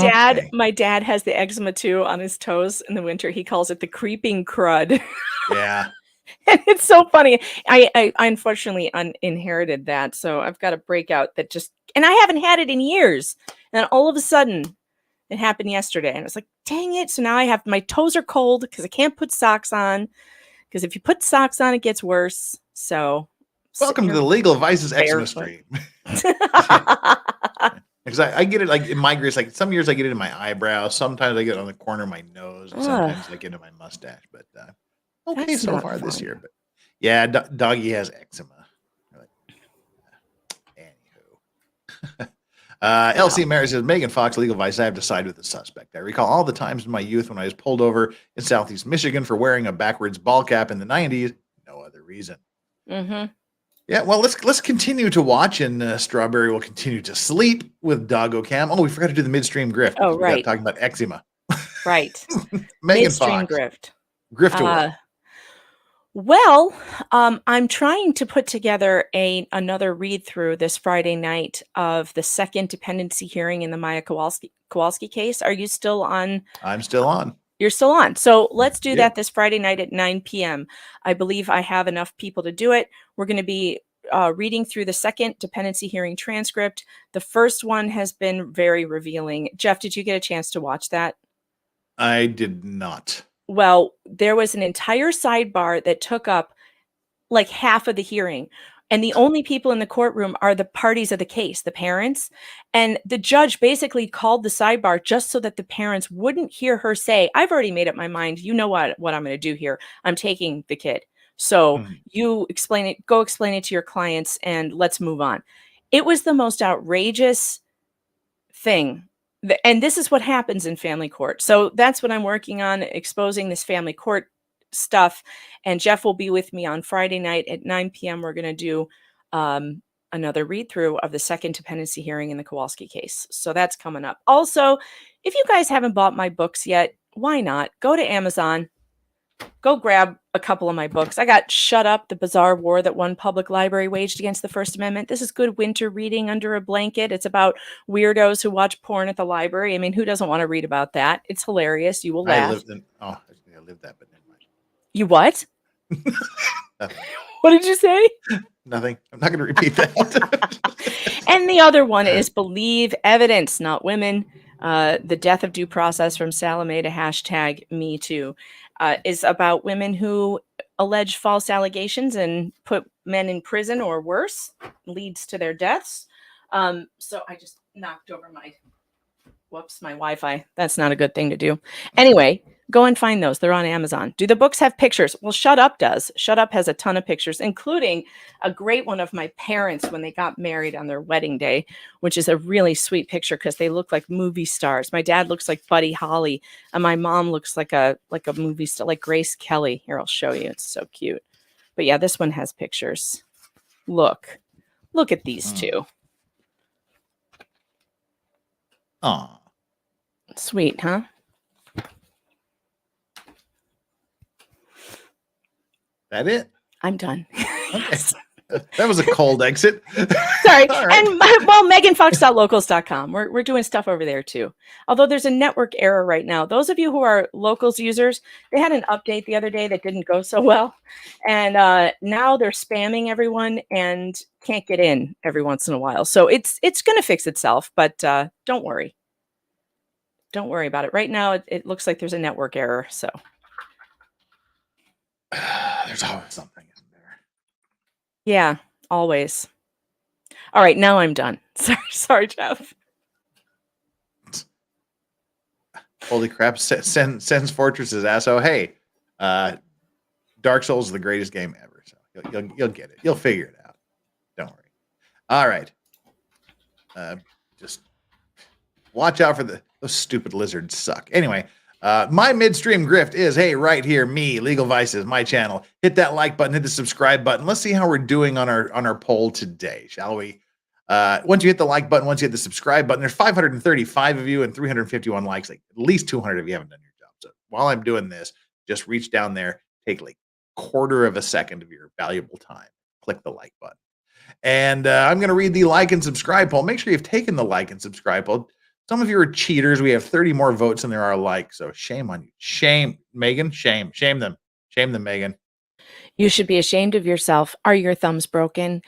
dad has the eczema too on his toes in the winter. He calls it the creeping crud. Yeah. And it's so funny. I unfortunately inherited that. So I've got a breakout that and I haven't had it in years. And all of a sudden it happened yesterday. And I was like, dang it. So now my toes are cold because I can't put socks on. Because if you put socks on, it gets worse. So welcome to the Legal Vices Eczema stream. Because I get it like it migrates. Like some years I get it in my eyebrow. Sometimes I get it on the corner of my nose. And sometimes I get it in my mustache. But okay, that's so far this year. But yeah, doggy has eczema. Anywho. LC Mary says, Megan Fox, Legal Vice, I have to side with the suspect. I recall all the times in my youth when I was pulled over in Southeast Michigan for wearing a backwards ball cap in the 90s. No other reason. Mm-hmm. Yeah, well, let's continue to watch, and Strawberry will continue to sleep with Doggo Cam. Oh, we forgot to do the midstream grift. Oh, right. Talking about eczema. Right. Megan Midstream Fox. grift. Grift away. Well, I'm trying to put together another read through this Friday night of the second dependency hearing in the Maya Kowalski case. Are you still on? I'm still on. You're still on. So let's do that this Friday night at 9 p.m. I believe I have enough people to do it. We're going to be reading through the second dependency hearing transcript. The first one has been very revealing. Jeff, did you get a chance to watch that? I did not. Well, there was an entire sidebar that took up like half of the hearing. And the only people in the courtroom are the parties of the case, the parents. And the judge basically called the sidebar just so that the parents wouldn't hear her say, I've already made up my mind. You know what I'm going to do here. I'm taking the kid. So you explain it, go explain it to your clients and let's move on. It was the most outrageous thing. And this is what happens in family court. So that's what I'm working on, exposing this family court stuff. And Jeff will be with me on Friday night at 9 p.m. We're going to do another read through of the second dependency hearing in the Kowalski case. So that's coming up. Also, if you guys haven't bought my books yet, why not? Go to Amazon. Go grab a couple of my books. I got Shut Up, The Bizarre War That One Public Library Waged Against the First Amendment. This is good winter reading under a blanket. It's about weirdos who watch porn at the library. I mean, who doesn't want to read about that? It's hilarious. You will laugh. I lived that, but never mind. You what? Nothing. What did you say? Nothing. I'm not going to repeat that. And the other one is Believe Evidence, Not Women. The Death of Due Process from Salome to #MeToo is about women who allege false allegations and put men in prison or worse, leads to their deaths. So I just knocked over my Wi-Fi. That's not a good thing to do. Anyway, go and find those. They're on Amazon. Do the books have pictures? Well, Shut Up does. Shut Up has a ton of pictures, including a great one of my parents when they got married on their wedding day, which is a really sweet picture because they look like movie stars. My dad looks like Buddy Holly, and my mom looks like a movie star, like Grace Kelly. Here, I'll show you. It's so cute. But yeah, this one has pictures. Look at these two. Aw. Sweet, huh? That it? I'm done. Okay. That was a cold exit. Sorry. Right. And meganfox.locals.com. We're doing stuff over there too. Although there's a network error right now. Those of you who are locals users, they had an update the other day that didn't go so well. And now they're spamming everyone and can't get in every once in a while. So it's going to fix itself, but don't worry. Don't worry about it. Right now, it looks like there's a network error. So there's always something in there. Yeah, always. All right, now I'm done. Sorry, Jeff. Holy crap! Sends Fortress's ass. Oh, hey, Dark Souls is the greatest game ever. So you'll get it. You'll figure it out. Don't worry. All right. Just watch out for those stupid lizards. Suck. Anyway. My midstream grift is, hey, right here, me, Legal Vices, my channel. Hit that like button, hit the subscribe button. Let's see how we're doing on our poll today, shall we? Once you hit the like button, once you hit the subscribe button, there's 535 of you and 351 likes. Like at least 200 of you haven't done your job. So while I'm doing this, just reach down there, take like quarter of a second of your valuable time, click the like button. And I'm going to read the like and subscribe poll. Make sure you've taken the like and subscribe poll. Some of you are cheaters. We have 30 more votes than there are likes. So shame on you. Shame, Megan. Shame. Shame them. Shame them, Megan. You should be ashamed of yourself. Are your thumbs broken?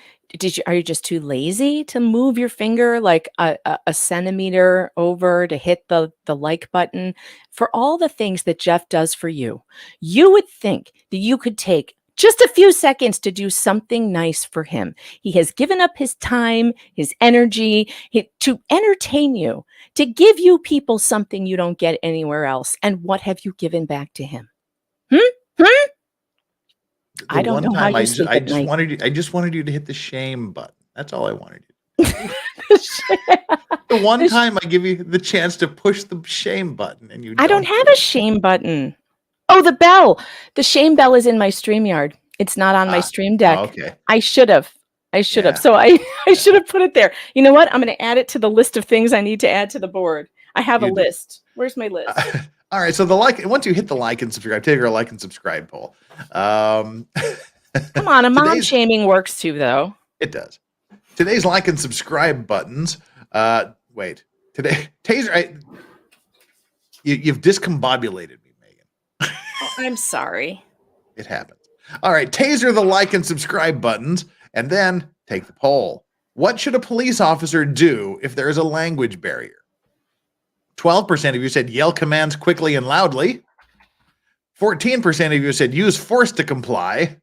Are you just too lazy to move your finger like a centimeter over to hit the like button? For all the things that Jeff does for you, you would think that you could take just a few seconds to do something nice for him. He has given up his time, his energy to entertain you, to give you people something you don't get anywhere else. And what have you given back to him? I don't know how you sleep at night. I just wanted you to hit the shame button. That's all I wanted you to do. The one time I give you the chance to push the shame button and you I don't have a shame button. Oh, the bell. The shame bell is in my StreamYard. It's not on my Stream Deck. Okay. I should have. So I should have put it there. You know what? I'm going to add it to the list of things I need to add to the board. I have a list. Where's my list? All right. So once you hit the like and subscribe, take our like and subscribe poll. Come on. A mom shaming works too, though. It does. Today's like and subscribe buttons. Wait. Today, Taser, you've discombobulated me, Megan. Oh, I'm sorry. It happens. All right. Taser the like and subscribe buttons. And then take the poll. What should a police officer do if there is a language barrier? 12% of you said yell commands quickly and loudly. 14% of you said use force to comply.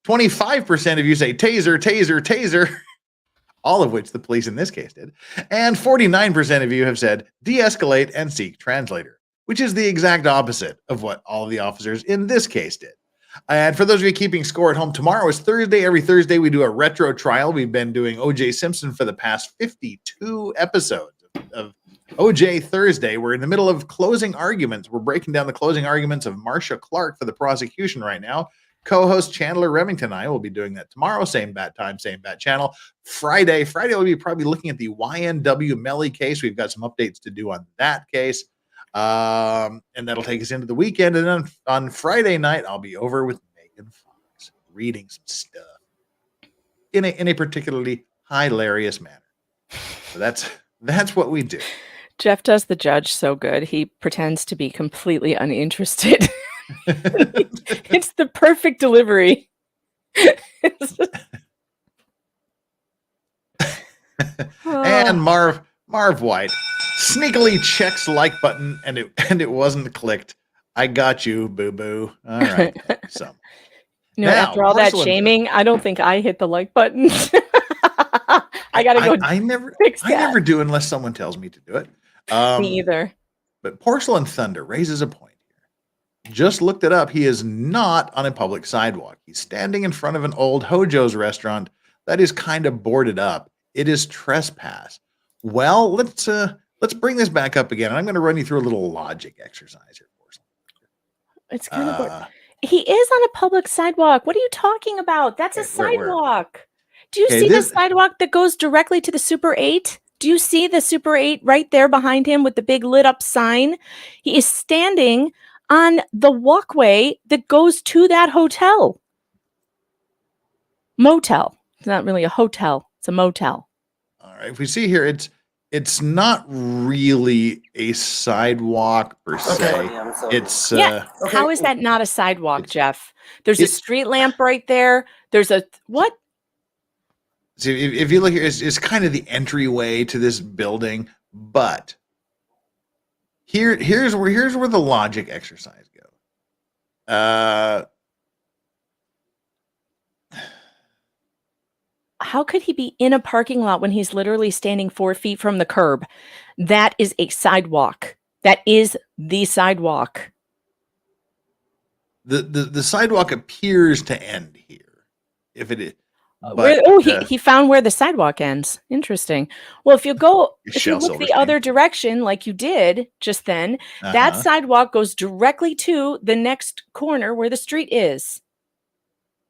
25% of you say taser, taser, taser, all of which the police in this case did. And 49% of you have said de-escalate and seek translator, which is the exact opposite of what all of the officers in this case did. And for those of you keeping score at home, tomorrow is Thursday. Every Thursday we do a retro trial. We've been doing O.J. Simpson for the past 52 episodes of O.J. Thursday. We're in the middle of closing arguments. We're breaking down the closing arguments of Marcia Clark for the prosecution right now. Co-host Chandler Remington and I will be doing that tomorrow. Same bat time, same bat channel. Friday we'll be probably looking at the YNW Melly case. We've got some updates to do on that case. And that'll take us into the weekend. And then on Friday night, I'll be over with Megan Fox reading some stuff in a particularly hilarious manner. So that's what we do. Jeff does the judge so good. He pretends to be completely uninterested. It's the perfect delivery. And Marv White sneakily checks like button and it wasn't clicked. I got you, boo boo. All right. So now, after all that shaming, I don't think I hit the like button. I gotta go. I never do unless someone tells me to do it. Me either. But Porcelain Thunder raises a point here. Just looked it up. He is not on a public sidewalk. He's standing in front of an old Hojo's restaurant that is kind of boarded up. It is trespass. Well, let's bring this back up again. And I'm going to run you through a little logic exercise here, Porcelain. It's kind of he is on a public sidewalk. What are you talking about? That's a sidewalk. Do you see the sidewalk that goes directly to the Super 8? Do you see the Super 8 right there behind him with the big lit up sign? He is standing on the walkway that goes to that hotel. Motel. It's not really a hotel. It's a motel. All right. If we see here, it's not really a sidewalk per se. It's How is that not a sidewalk, Jeff? There's a street lamp right there. There's a what? So if you look here, it's kind of the entryway to this building, but here's where the logic exercise goes. How could he be in a parking lot when he's literally standing 4 feet from the curb? That is a sidewalk. That is the sidewalk. The sidewalk appears to end here. If it is. But, he found where the sidewalk ends. Interesting. Well, if you look the other direction, like you did just then, that sidewalk goes directly to the next corner where the street is.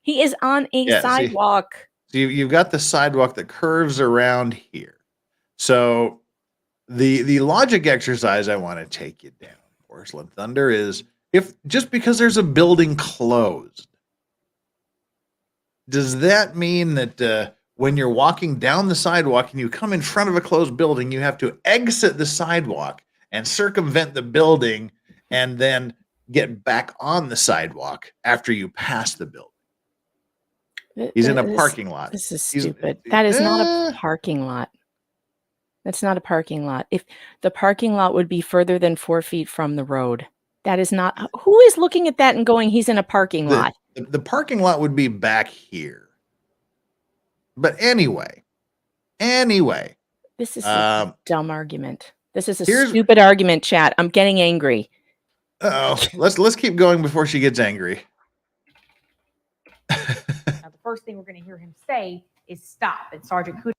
He is on a sidewalk. So you've got the sidewalk that curves around here. So the logic exercise I want to take you down, Porcelain Thunder, is if just because there's a building closed, does that mean that when you're walking down the sidewalk and you come in front of a closed building, you have to exit the sidewalk and circumvent the building and then get back on the sidewalk after you pass the building? He's in a parking lot. This is stupid. That is not a parking lot. That's not a parking lot. If the parking lot would be further than 4 feet from the road, that is not. Who is looking at that and going, he's in a parking lot? The parking lot would be back here. But anyway. This is a dumb argument. This is a stupid argument, chat. I'm getting angry. Let's keep going before she gets angry. Now, the first thing we're going to hear him say is stop. And Sergeant Kuda.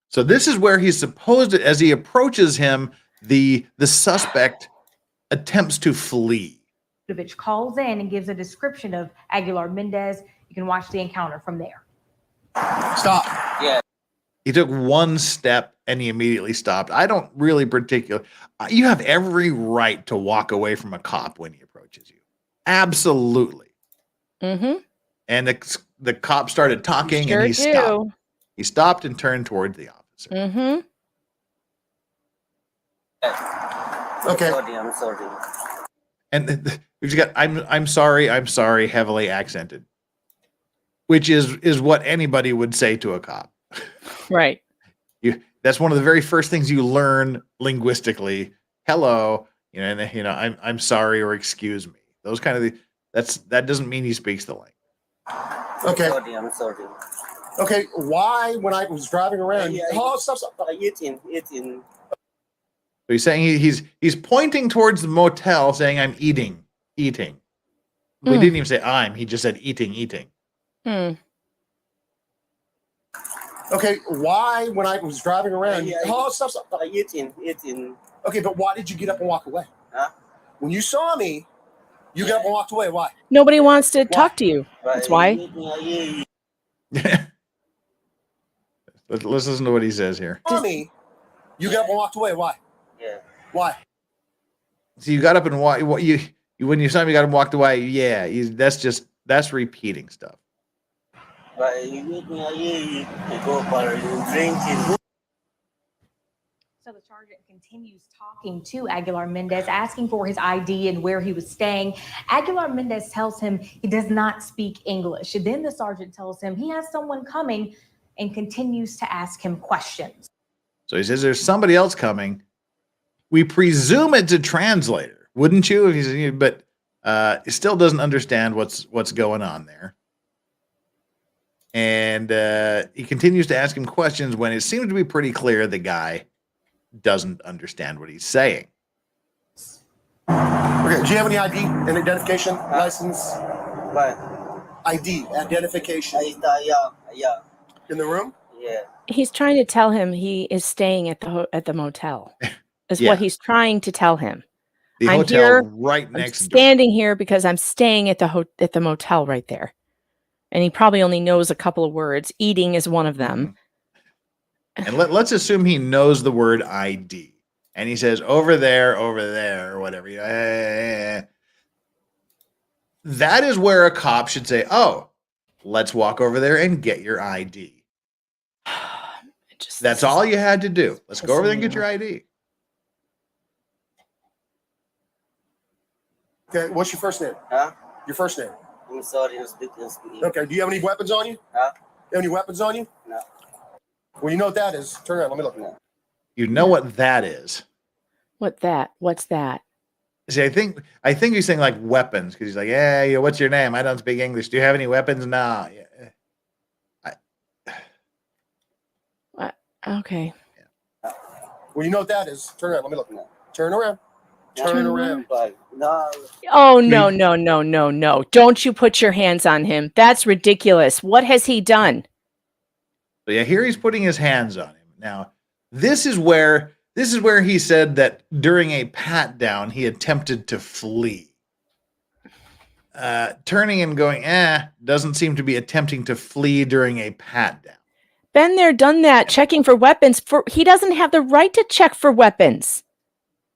So this is where he's supposed to, as he approaches him, the suspect attempts to flee. Kuda calls in and gives a description of Aguilar-Mendez. You can watch the encounter from there. Stop. Yeah. He took one step and he immediately stopped. I don't really particularly. You have every right to walk away from a cop when he approaches you. Absolutely. Mm-hmm. And the cop started talking and he stopped. He stopped and turned towards the officer. Mm-hmm. Okay. I'm sorry. And we've got I'm sorry, heavily accented. Which is what anybody would say to a cop. Right. That's one of the very first things you learn linguistically. Hello, I'm sorry or excuse me. Those kind of that doesn't mean he speaks the language. Okay. I'm sorry. Okay. Why, when I was driving around? Oh, stop. Eating. So he's saying he's pointing towards the motel, saying, "I'm eating." We didn't even say "I'm." He just said "eating." Hmm. Okay. Why, when I was driving around? Oh, stop. Eating. Okay, but why did you get up and walk away? Huh? When you saw me, you got up and walked away. Why? Nobody wants to talk to you. That's why. Let's listen to what he says here. Saw me, you got up and walked away. Why? Yeah. Why? So you got up and walked. When you saw him, you got him walked away. Yeah, that's repeating stuff. But you go for drinking. So the sergeant continues talking to Aguilar-Mendez, asking for his ID and where he was staying. Aguilar-Mendez tells him he does not speak English. Then the sergeant tells him he has someone coming and continues to ask him questions. So he says there's somebody else coming. We presume it's a translator, wouldn't you? But he still doesn't understand what's going on there. And he continues to ask him questions when it seems to be pretty clear the guy doesn't understand what he's saying. Okay. Do you have any ID and identification license? But ID, identification. yeah. In the room? Yeah. He's trying to tell him he is staying at the motel. Is Yeah. what he's trying to tell him. The I'm hotel here, right I'm next door. standing here because I'm staying at the motel right there. And he probably only knows a couple of words. Eating is one of them. And let's assume he knows the word ID. And he says, over there, or whatever. That is where a cop should say, oh, let's walk over there and get your ID. That's all you had to do. Let's go over there and get your ID. Okay. What's your first name? Huh? Your first name. I'm sorry. I'm speaking. Okay. Do you have any weapons on you? Huh? You have any weapons on you? No. Well, you know what that is. Turn around. Let me look. No. You know what that is. What's that? See, I think he's saying like weapons because he's like, yeah, what's your name? I don't speak English. Do you have any weapons? No. Okay. Well, you know what that is. Turn around. Let me look. Turn around. Turn around. No. Oh, no. Don't you put your hands on him. That's ridiculous. What has he done? So yeah, here he's putting his hands on him. Now, this is where he said that during a pat down, he attempted to flee. Turning and going, doesn't seem to be attempting to flee during a pat down. Been there, done that, checking for weapons. He doesn't have the right to check for weapons.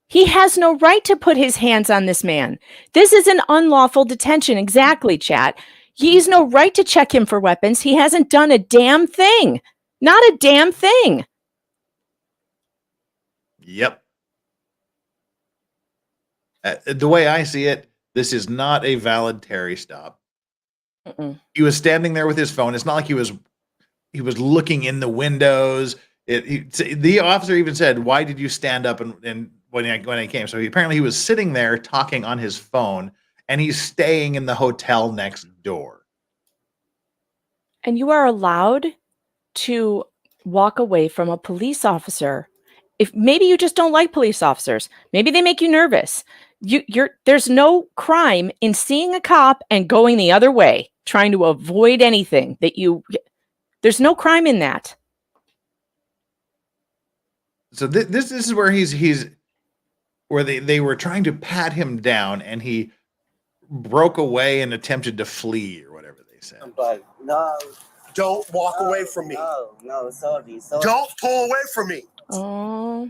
He has no right to put his hands on this man. This is an unlawful detention. Exactly, chat. He's no right to check him for weapons. He hasn't done a damn thing. Not a damn thing. Yep. The way I see it, this is not a valid Terry stop. He was standing there with his phone. It's not like he was looking in the windows. The officer even said, "Why did you stand up?" And when I came, so apparently he was sitting there talking on his phone, and he's staying in the hotel next door. And you are allowed to walk away from a police officer. If maybe you just don't like police officers, maybe they make you nervous. There's no crime in seeing a cop and going the other way, trying to avoid anything there's no crime in that. So this is where he's where they were trying to pat him down, and he broke away and attempted to flee or whatever they said. But no. Don't walk away from me. No, sorry. Don't pull away from me. Oh.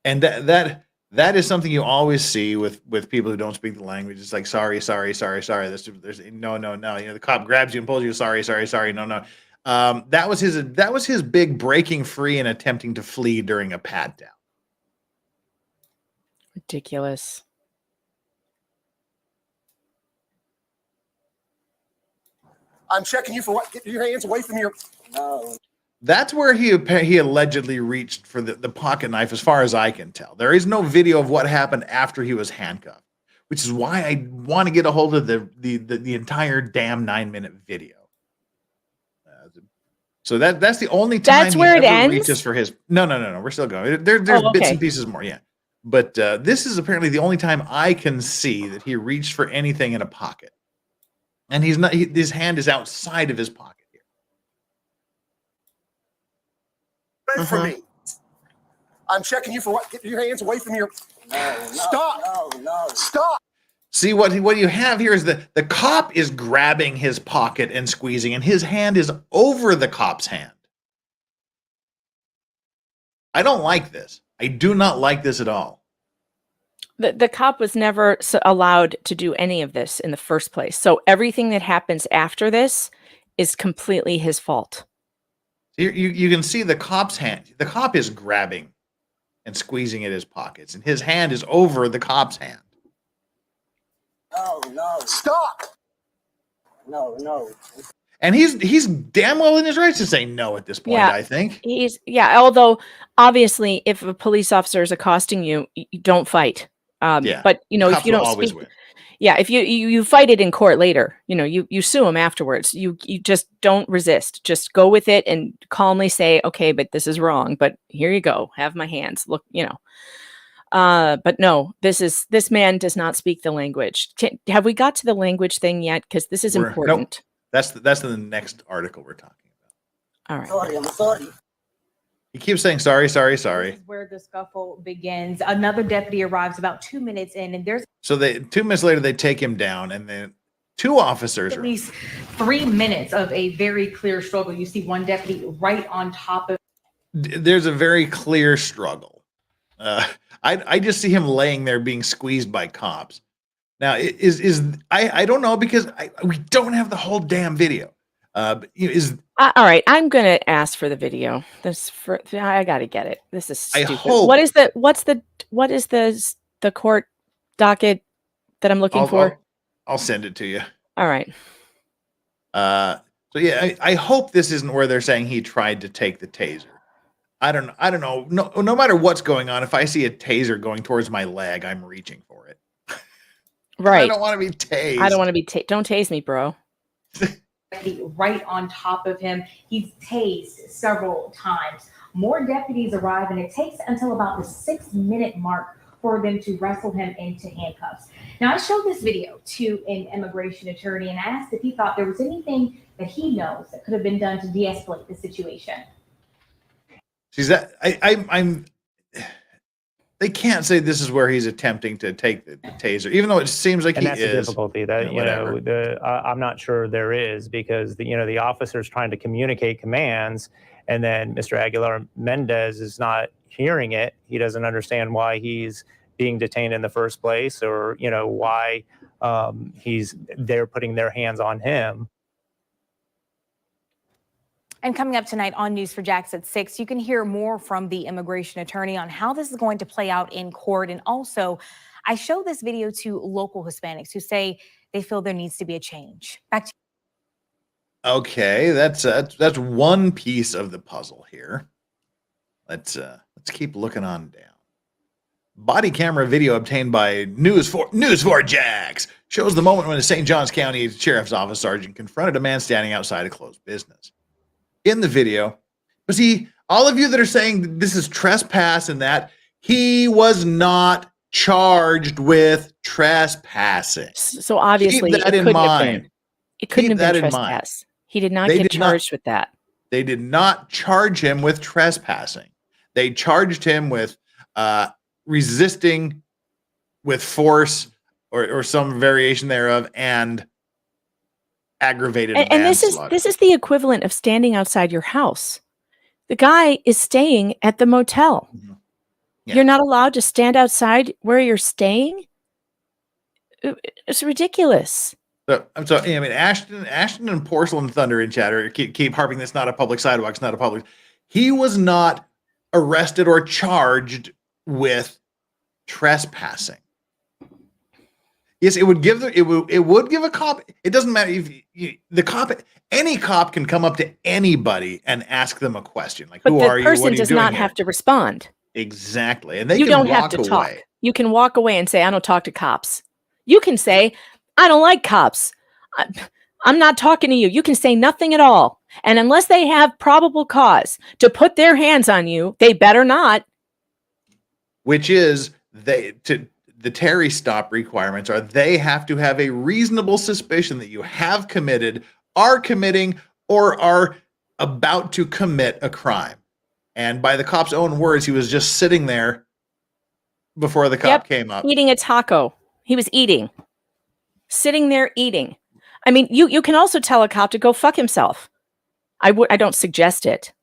And that is something you always see with people who don't speak the language. It's like sorry. There's no. The cop grabs you and pulls you. Sorry. No. That was his big breaking free and attempting to flee during a pat down. Ridiculous. I'm checking you for what? Get your hands away from your. No. That's where he allegedly reached for the pocket knife, as far as I can tell. There is no video of what happened after he was handcuffed. which is why I want to get a hold of the entire damn 9-minute video. So that's the only time That's where it ends? reaches for his. No. We're still going. There's bits and pieces more. Yeah, but this is apparently the only time I can see that he reached for anything in a pocket, and he's not. His hand is outside of his pocket here. Wait for me. I'm checking you for what? Get your hands away from your. Stop! No. Stop! See what you have here is the cop is grabbing his pocket and squeezing, and his hand is over the cop's hand. I don't like this. I do not like this at all. The cop was never allowed to do any of this in the first place. So everything that happens after this is completely his fault. You can see the cop's hand. The cop is grabbing and squeezing at his pockets, and his hand is over the cop's hand. No. Stop! No. And he's damn well in his rights to say no at this point, Yeah, I think. Although obviously if a police officer is accosting you, you don't fight. But if you don't always speak, win. if you fight it in court later, you sue him afterwards. You just don't resist. Just go with it and calmly say, okay, but this is wrong. But here you go. Have my hands. Look, but no, this man does not speak the language. Have we got to the language thing yet? Because this is important. Nope. That's the next article we're talking about. All right. I'm sorry. He keeps saying sorry. This is where the scuffle begins. Another deputy arrives about 2 minutes in, and there's So 2 minutes later they take him down, and then 2 officers at least 3 minutes of a very clear struggle. You see one deputy right on top of. There's a very clear struggle. I just see him laying there being squeezed by cops. Now, I don't know, because we don't have the whole damn video. All right, I'm gonna ask for the video. I gotta get it. This is stupid. What is the court docket that I'm looking for? I'll send it to you. All right. So yeah, I hope this isn't where they're saying he tried to take the taser. I don't know. No matter what's going on, if I see a taser going towards my leg, I'm reaching for it. Right. I don't want to be tased. I don't want to be don't tase me, bro. Right on top of him. He's tased several times. More deputies arrive, and it takes until about the 6-minute mark for them to wrestle him into handcuffs. Now, I showed this video to an immigration attorney and asked if he thought there was anything that he knows that could have been done to de-escalate the situation. They can't say this is where he's attempting to take the taser, even though it seems like that's the difficulty that I'm not sure there is, because the officer's trying to communicate commands, and then Mr. Aguilar-Mendez is not hearing it. He doesn't understand why he's being detained in the first place, or why they're putting their hands on him. And coming up tonight on News4Jax at 6, you can hear more from the immigration attorney on how this is going to play out in court. And also, I show this video to local Hispanics who say they feel there needs to be a change. Back to you. Okay, that's one piece of the puzzle here. Let's keep looking on down. Body camera video obtained by News4Jax shows the moment when a St. Johns County Sheriff's Office sergeant confronted a man standing outside a closed business. In the video, but see, all of you that are saying this is trespass and that, he was not charged with trespassing. So obviously, keep that in mind. It couldn't have been trespass. He did not get charged with that. They did not charge him with trespassing. They charged him with resisting with force or some variation thereof, and aggravated manslaughter. And this is the equivalent of standing outside your house. The guy is staying at the motel. Mm-hmm. Yeah. You're not allowed to stand outside where you're staying. It's ridiculous. So I mean, Ashton and Porcelain Thunder in chatter keep harping it's not a public sidewalk. It's not a public. He was not arrested or charged with trespassing. Yes, it would give a cop. It doesn't matter if the cop. Any cop can come up to anybody and ask them a question, like, but "Who are you? What are you doing?" The person does not have to respond. Exactly, and they you can don't walk have to away. talk. You can walk away and say, "I don't talk to cops." You can say, I don't like cops. I'm not talking to you. You can say nothing at all. And unless they have probable cause to put their hands on you, they better not. Which is the Terry stop requirements are they have to have a reasonable suspicion that you have committed, are committing, or are about to commit a crime. And by the cop's own words, he was just sitting there before the cop came up. Eating a taco. He was eating. Sitting there eating. I mean, you can also tell a cop to go fuck himself. I don't suggest it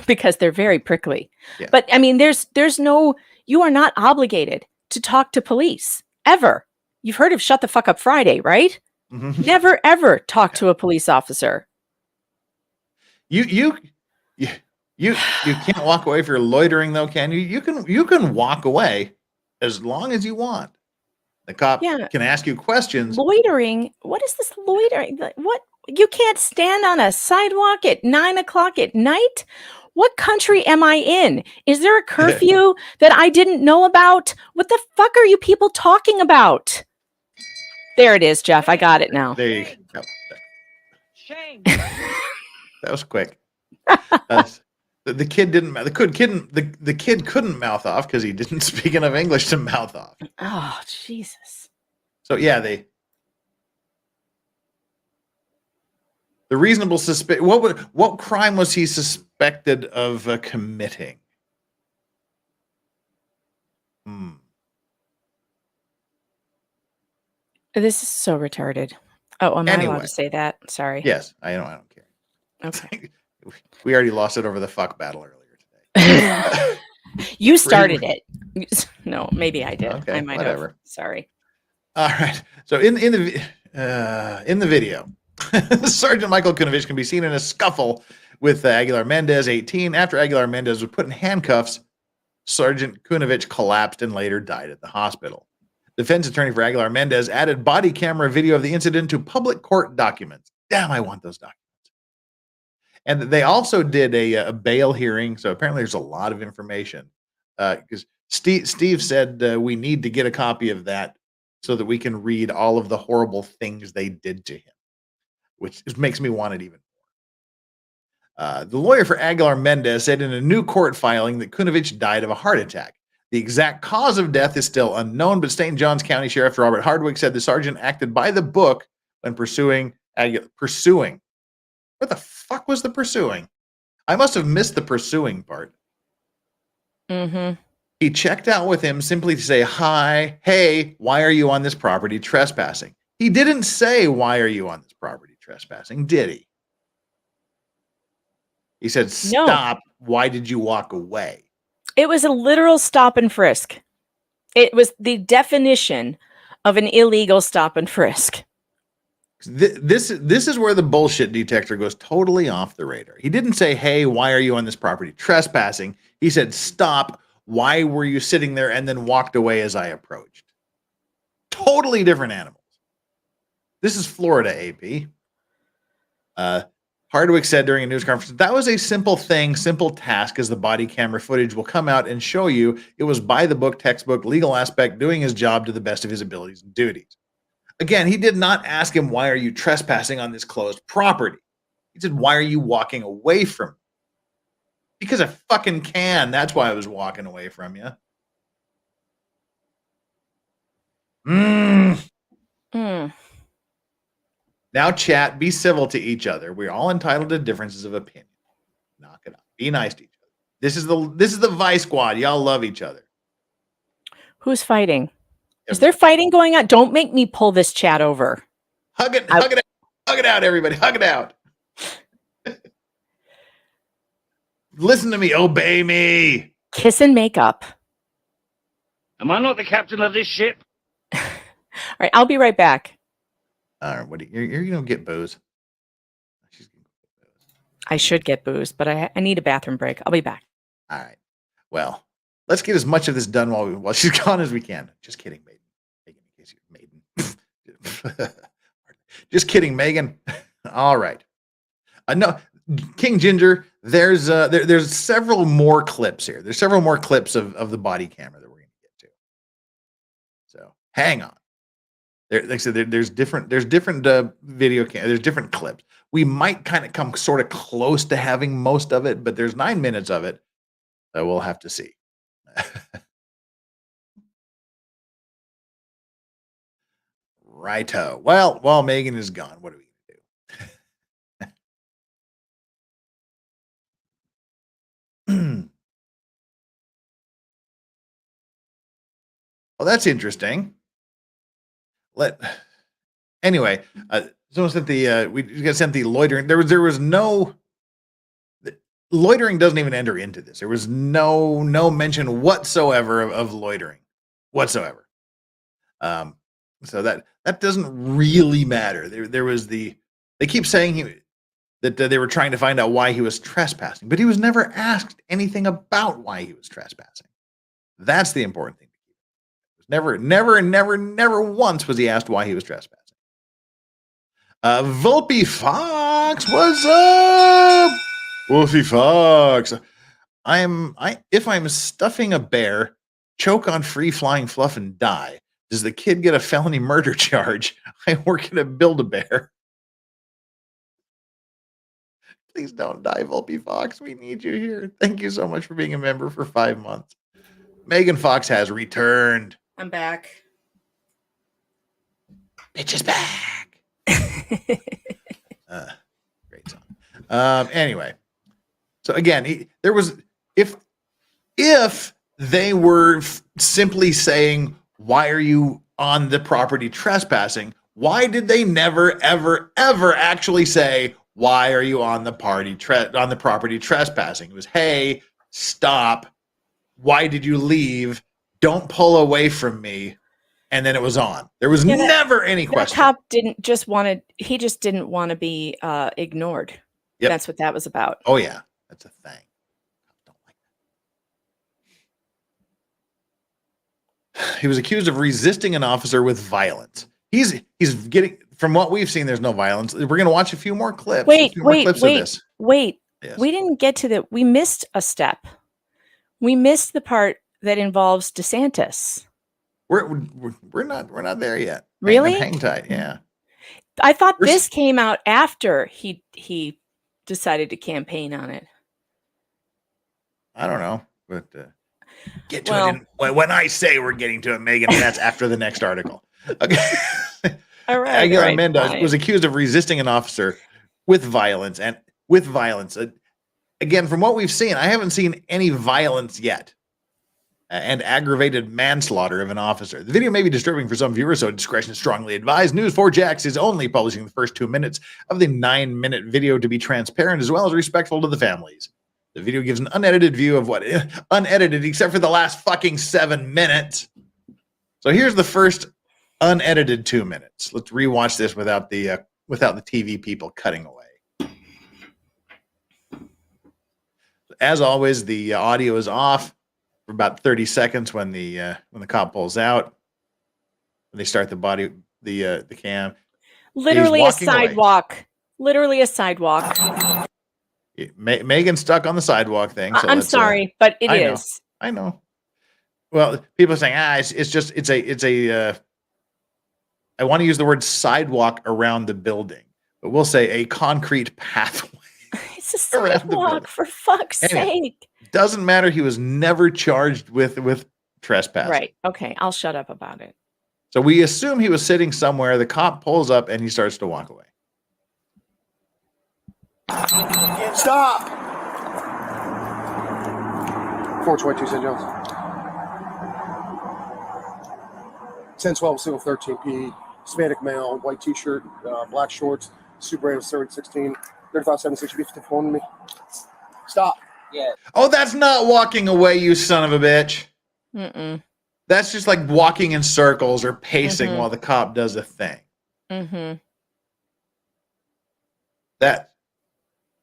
because they're very prickly. Yeah. But I mean, there's no, you are not obligated to talk to police ever. You've heard of Shut the Fuck Up Friday, right? Mm-hmm. Never ever talk to a police officer. You can't walk away if you're loitering though, can you? You can walk away as long as you want. The cop can ask you questions. Loitering? What is this loitering? What? You can't stand on a sidewalk at 9 o'clock at night? What country am I in? Is there a curfew that I didn't know about? What the fuck are you people talking about? There it is, Jeff. I got it now. There you go. Shame. That was quick. The kid didn't. The kid couldn't mouth off because he didn't speak enough English to mouth off. Oh Jesus! So yeah, the reasonable suspect. What crime was he suspected of committing? This is so retarded. Oh, am I allowed to say that? Sorry. Yes, I don't care. Okay. We already lost it over the fuck battle earlier today. You started it. No, maybe I did. Okay, I might whatever. have. Sorry. All right. So in the video, Sergeant Michael Kunovich can be seen in a scuffle with Aguilar-Mendez, 18. After Aguilar-Mendez was put in handcuffs, Sergeant Kunovich collapsed and later died at the hospital. Defense attorney for Aguilar-Mendez added body camera video of the incident to public court documents. Damn, I want those documents. And they also did a bail hearing. So apparently there's a lot of information. Because Steve said we need to get a copy of that so that we can read all of the horrible things they did to him, which makes me want it even more. The lawyer for Aguilar-Mendez said in a new court filing that Kunovich died of a heart attack. The exact cause of death is still unknown, but St. Johns County Sheriff Robert Hardwick said the sergeant acted by the book when pursuing. What the fuck was the pursuing? I must have missed the pursuing part. Mm-hmm. He checked out with him simply to say, hi, hey, why are you on this property trespassing? He didn't say, why are you on this property trespassing, did he? He said, stop. No. Why did you walk away? It was a literal stop and frisk. It was the definition of an illegal stop and frisk. This is where the bullshit detector goes totally off the radar. He didn't say, hey, why are you on this property trespassing? He said, stop. Why were you sitting there? And then walked away as I approached. Totally different animals. This is Florida, AP. Hardwick said during a news conference, that was a simple thing, simple task, as the body camera footage will come out and show you it was by the book, textbook, legal aspect, doing his job to the best of his abilities and duties. Again, he did not ask him, why are you trespassing on this closed property? He said, why are you walking away from me? Because I fucking can. That's why I was walking away from you. Now, chat, be civil to each other. We're all entitled to differences of opinion. Knock it off. Be nice to each other. This is the Vice Squad. Y'all love each other. Who's fighting? Is there fighting going on? Don't make me pull this chat over. Hug it out, everybody. Hug it out. Listen to me. Obey me. Kiss and make up. Am I not the captain of this ship? All right, I'll be right back. All right, you're gonna get booze. I should get booze, but I need a bathroom break. I'll be back. All right. Well, let's get as much of this done while she's gone as we can. Just kidding, Maiden. In case you're Maiden. Just kidding, Megan. All right. No, King Ginger. There's several more clips here. There's several more clips of the body camera that we're going to get to. So hang on. Like I said, there's different video there's different clips. We might kind of come sort of close to having most of it, but there's 9 minutes of it that we'll have to see. Righto. Well, while Megan is gone, what are we gonna do? Well, that's interesting. Anyway, someone sent we got sent the loitering. There was no loitering doesn't even enter into this. There was no mention whatsoever of loitering whatsoever. So that doesn't really matter. There was they keep saying that they were trying to find out why he was trespassing, but he was never asked anything about why he was trespassing. That's the important thing. Never once was he asked why he was trespassing. Volpe Fox, what's up? Wolfie Fox. If I'm stuffing a bear, choke on free flying fluff and die, does the kid get a felony murder charge? I work at a Build-A-Bear. Please don't die, Volpe Fox. We need you here. Thank you so much for being a member for 5 months. Megan Fox has returned. I'm back. Bitch is back. Great song. Anyway, so again, there was if they were simply saying, "Why are you on the property trespassing?" Why did they never, ever, ever actually say, "Why are you on the property trespassing?" It was, "Hey, stop. Why did you leave? Don't pull away from me." And then it was on. There was never any question. The cop he just didn't want to be ignored. Yep. That's what that was about. Oh yeah, that's a thing. Don't like that. He was accused of resisting an officer with violence. He's getting, from what we've seen, there's no violence. We're going to watch a few more clips. Wait. Of this. Yes. We didn't get to we missed a step. We missed the part that involves DeSantis. We're not there yet. Really? Hang tight. Yeah. I thought this came out after he decided to campaign on it. I don't know, but get to it. When I say we're getting to it, Megan, that's after the next article. Okay. All right. Aguilar-Mendez was accused of resisting an officer with violence. Again, from what we've seen, I haven't seen any violence yet. And aggravated manslaughter of an officer. The video may be disturbing for some viewers, so discretion is strongly advised. News4Jax is only publishing the first 2 minutes of the 9-minute video to be transparent as well as respectful to the families. The video gives an unedited view of what unedited, except for the last fucking 7 minutes. So here's the first unedited 2 minutes. Let's rewatch this without the TV people cutting away. As always, the audio is off for about 30 seconds when the cop pulls out. When they start the cam. Literally a sidewalk. Away. Literally a sidewalk. Megan's stuck on the sidewalk thing. So I'm sorry, but it is. I know. Well, people are saying, it's a I want to use the word sidewalk around the building, but we'll say a concrete pathway. It's a sidewalk, for fuck's sake. Doesn't matter. He was never charged with trespassing. Right. Okay. I'll shut up about it. So we assume he was sitting somewhere. The cop pulls up and he starts to walk away. Stop. 422 St. John's. 1012 single 13P. Hispanic male, white t-shirt, black shorts, Subaru 3016, 3576. You be phoning me. Stop. Yeah. Oh, that's not walking away, you son of a bitch. Mm-mm. That's just like walking in circles or pacing while the cop does a thing. Mm-hmm.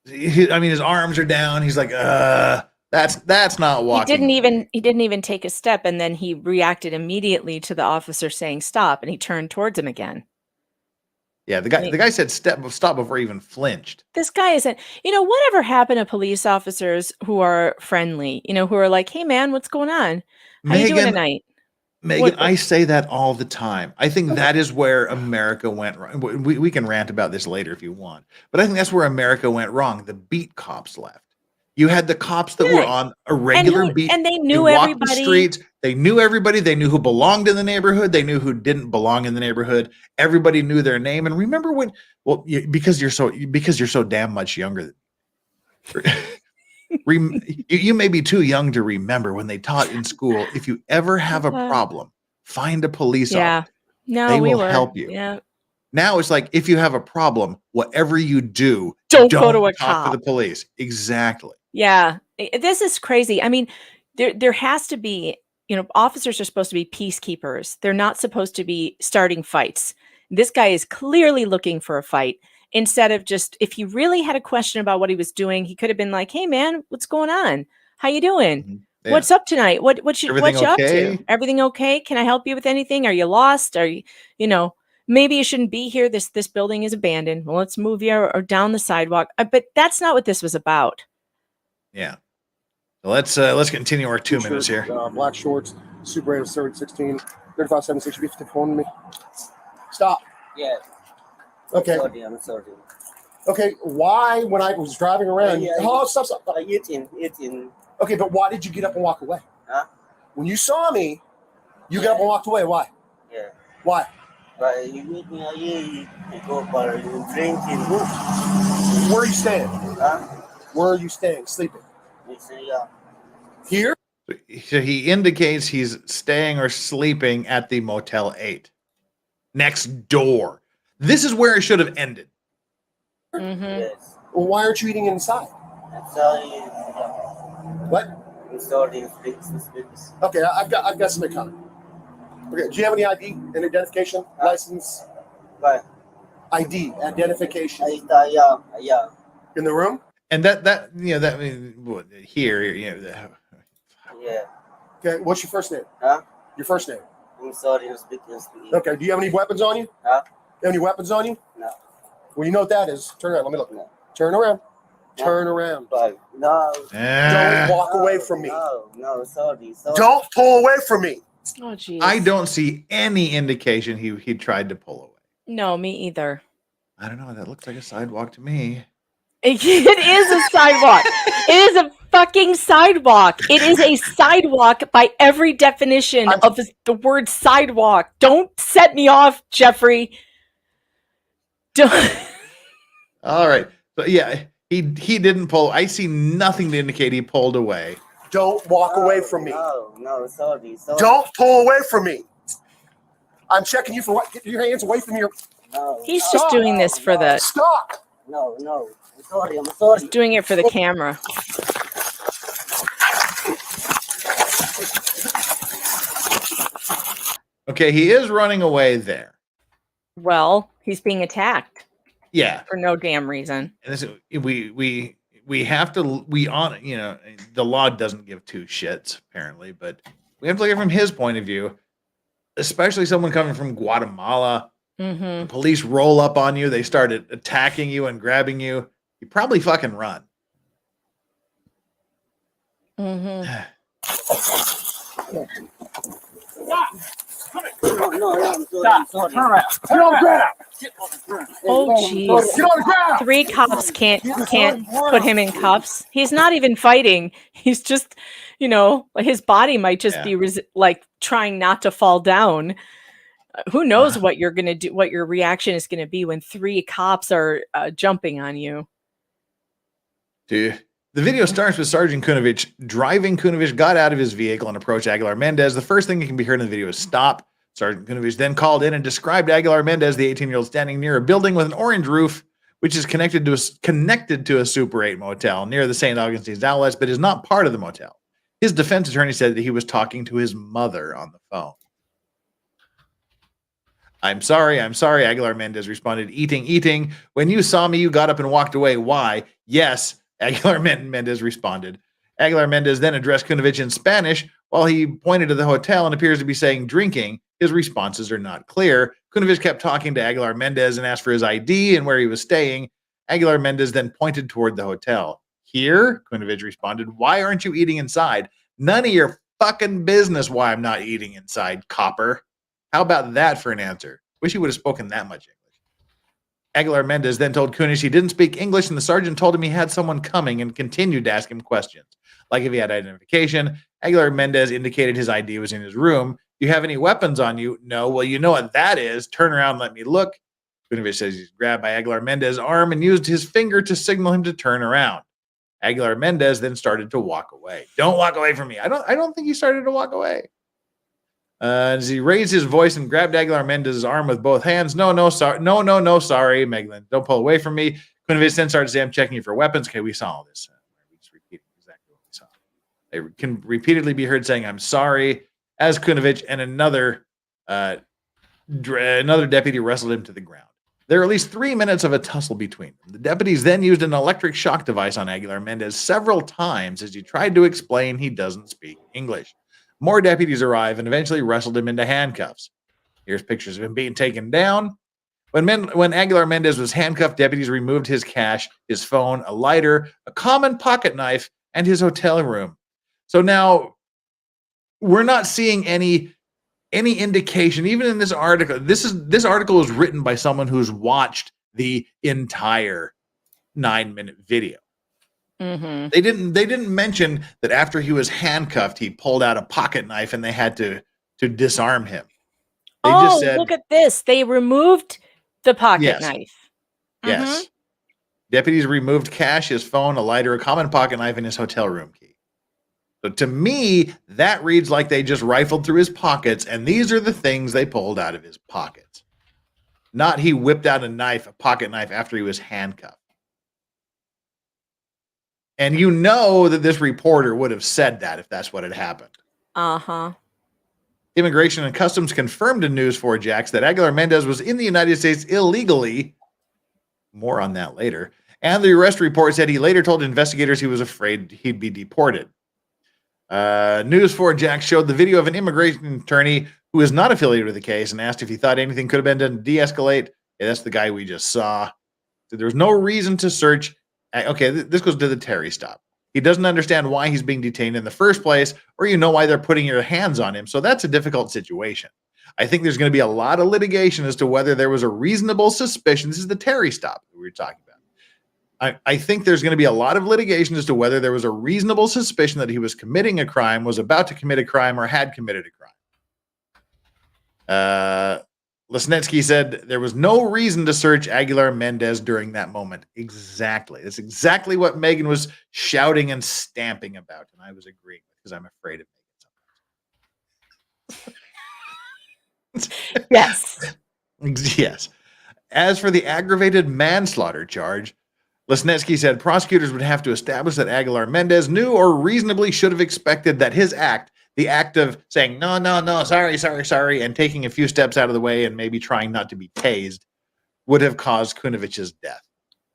His arms are down. He's like, that's not walking. He didn't even take a step, and then he reacted immediately to the officer saying stop, and he turned towards him again. Yeah, the guy said stop before he even flinched. This guy isn't, whatever happened to police officers who are friendly, who are like, hey man, what's going on? How you doing tonight? Megan, I say that all the time. I think that is where America went wrong. We can rant about this later if you want, but I think that's where America went wrong. The beat cops left. You had the cops that were on a regular beat. And they knew walked the everybody. streets. They knew everybody. They knew who belonged in the neighborhood. They knew who didn't belong in the neighborhood. Everybody knew their name. And remember when? Well, because you're so damn much younger. You may be too young to remember when they taught in school, if you ever have a problem, find a police officer. No, they we will were. help you. Yeah. Now it's like, if you have a problem, whatever you do, Don't go to a talk cop. to the police. Exactly. Yeah. This is crazy. I mean, there has to be, officers are supposed to be peacekeepers. They're not supposed to be starting fights. This guy is clearly looking for a fight. Instead of just, if he really had a question about what he was doing, he could have been like, "Hey man, what's going on? How you doing? Yeah. What's up tonight? What you Everything up okay? to? Everything okay? Can I help you with anything? Are you lost? Are you, maybe you shouldn't be here. This building is abandoned. Well, let's move you or down the sidewalk." But that's not what this was about. Yeah. So let's continue our 2 minutes here. Black shorts, Super 8 16, 3576 UB7 on me. Stop. Yeah. Okay. I'm sorry. Okay, why, when I was driving around, stop. Eating. Okay, but why did you get up and walk away? Huh? When you saw me, you got up and walked away. Why? Yeah. Why? But you meet me here, you go for drinking. Where are you staying? Huh? Where are you staying? Sleeping? Yeah. Here? So he indicates he's staying or sleeping at the Motel 8. Next door. This is where it should have ended. Mm-hmm. Yes. Well, why aren't you eating inside? I'm sorry. What? I'm sorry. Okay, I've got something coming. Okay, do you have any ID and identification license? What? ID identification. Yeah. In the room? And that here, Yeah. Okay, what's your first name? Huh? Your first name. I'm sorry. I'm speaking. Okay, do you have any weapons on you? Huh? You have any weapons on you? No. Well, you know what that is. Turn around. Let me look. No. Turn around. No. Turn around. But no. Don't walk away from me. No, sorry. Don't pull away from me. Oh, geez. I don't see any indication he tried to pull away. No, me either. I don't know. That looks like a sidewalk to me. It is a sidewalk. It is a fucking sidewalk. It is a sidewalk by every definition of the word sidewalk. Don't set me off, Jeffrey. All right. So yeah, he didn't pull. I see nothing to indicate he pulled away. Don't walk away from me. No, sorry. Don't pull away from me. I'm checking you for what? Get your hands away from your. No. He's just doing this for the. Stop. No. I'm sorry. He's doing it for the camera. Okay, he is running away there. Well, he's being attacked. Yeah. For no damn reason. And this, we have to the law doesn't give two shits apparently, but we have to look at it from his point of view, especially someone coming from Guatemala. Mm-hmm. The police roll up on you, they started attacking you and grabbing you. You probably fucking run. Mm-hmm. I'm sorry. Turn around. Get on the ground. Oh, jeez. Get on the ground. 3 cops can't put him in cuffs. He's not even fighting. He's just, his body might just be trying not to fall down. Who knows what you're going to do, what your reaction is going to be when 3 cops are jumping on you. Dude. The video starts with Sergeant Kunovich driving. Kunovich got out of his vehicle and approached Aguilar-Mendez. The first thing that can be heard in the video is stop. Sergeant Kunovich then called in and described Aguilar-Mendez, the 18-year-old, standing near a building with an orange roof, which is connected to a Super 8 motel near the St. Augustine's outlets, but is not part of the motel. His defense attorney said that he was talking to his mother on the phone. I'm sorry, Aguilar-Mendez responded, eating. When you saw me, you got up and walked away. Why? Yes, Aguilar-Mendez responded. Aguilar-Mendez then addressed Kunovich in Spanish while he pointed to the hotel and appears to be saying drinking. His responses are not clear. Kunovich kept talking to Aguilar-Mendez and asked for his ID and where he was staying. Aguilar-Mendez then pointed toward the hotel. Here, Kunovich responded, why aren't you eating inside? None of your fucking business why I'm not eating inside, copper. How about that for an answer? Wish he would have spoken that much English. Aguilar-Mendez then told Kunish he didn't speak English, and the sergeant told him he had someone coming and continued to ask him questions. Like if he had identification, Aguilar-Mendez indicated his ID was in his room. Do you have any weapons on you? No. Well, you know what that is. Turn around and let me look. Kunish says he's grabbed by Aguilar-Mendez's arm and used his finger to signal him to turn around. Aguilar-Mendez then started to walk away. Don't walk away from me. I don't think he started to walk away. As he raised his voice and grabbed Aguilar-Mendez's arm with both hands. No, sorry, Meglin. Don't pull away from me. Kunovich then started to say, I'm checking you for weapons. Okay, we saw all this. We just repeating exactly what we saw. They can repeatedly be heard saying, I'm sorry, as Kunovich and another deputy wrestled him to the ground. There were at least 3 minutes of a tussle between them. The deputies then used an electric shock device on Aguilar-Mendez several times as he tried to explain he doesn't speak English. More deputies arrived and eventually wrestled him into handcuffs. Here's pictures of him being taken down. When Aguilar-Mendez was handcuffed, deputies removed his cash, his phone, a lighter, a common pocket knife, and his hotel room. So now we're not seeing any indication, even in this article. This article was written by someone who's watched the entire 9-minute video. Mm-hmm. They didn't mention that after he was handcuffed, he pulled out a pocket knife and they had to disarm him. They just said, look at this. They removed the pocket Yes. knife. yes. Deputies removed cash, his phone, a lighter, a common pocket knife, and his hotel room key. So to me, that reads like they just rifled through his pockets, and these are the things they pulled out of his pockets. Not he whipped out a pocket knife after he was handcuffed. And you know that this reporter would have said that if that's what had happened. Uh-huh. Immigration and Customs confirmed to News4 Jax that Aguilar-Mendez was in the United States illegally. More on that later. And the arrest report said he later told investigators he was afraid he'd be deported. News4 Jax showed the video of an immigration attorney who is not affiliated with the case and asked if he thought anything could have been done to de-escalate. Yeah, that's the guy we just saw. So there's no reason to search. Okay, this goes to the Terry stop. He doesn't understand why he's being detained in the first place, or why they're putting your hands on him. So that's a difficult situation. I think there's going to be a lot of litigation as to whether there was a reasonable suspicion. This is the Terry stop that we were talking about. I think there's going to be a lot of litigation as to whether there was a reasonable suspicion that he was committing a crime, was about to commit a crime, or had committed a crime. Lesnetsky said there was no reason to search Aguilar-Mendez during that moment. Exactly. That's exactly what Megan was shouting and stamping about, and I was agreeing because I'm afraid of Megan. Yes. Yes. As for the aggravated manslaughter charge, Lesnetsky said prosecutors would have to establish that Aguilar-Mendez knew or reasonably should have expected that his act, the act of saying, no, sorry, and taking a few steps out of the way and maybe trying not to be tased, would have caused Kunovich's death.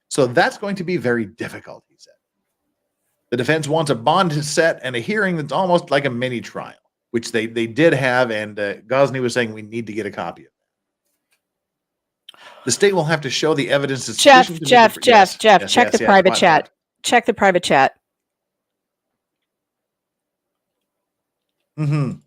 So that's going to be very difficult, he said. The defense wants a bond set and a hearing that's almost like a mini trial, which they did have, and Gosney was saying we need to get a copy of that. The state will have to show the evidence. Jeff, check the private chat. Check the private chat. Mm-hmm.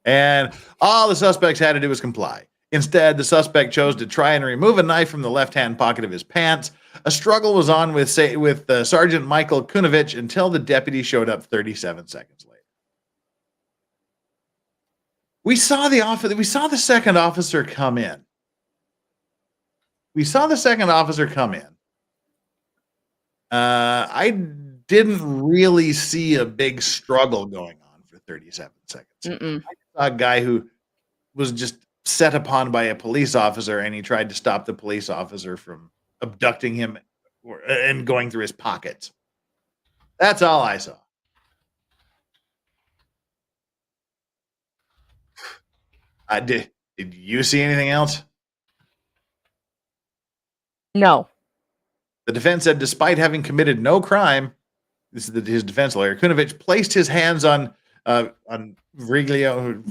And all the suspects had to do was comply. Instead, the suspect chose to try and remove a knife from the left-hand pocket of his pants. A struggle was on with Sergeant Michael Kunovich until the deputy showed up 37 seconds later. We saw the second officer come in. I didn't really see a big struggle going on for 37 seconds. Mm-mm. I saw a guy who was just set upon by a police officer, and he tried to stop the police officer from abducting him and going through his pockets. That's all I saw. Did you see anything else? No. The defense said despite having committed no crime, this is his defense lawyer, Kunovich placed his hands on Virgilio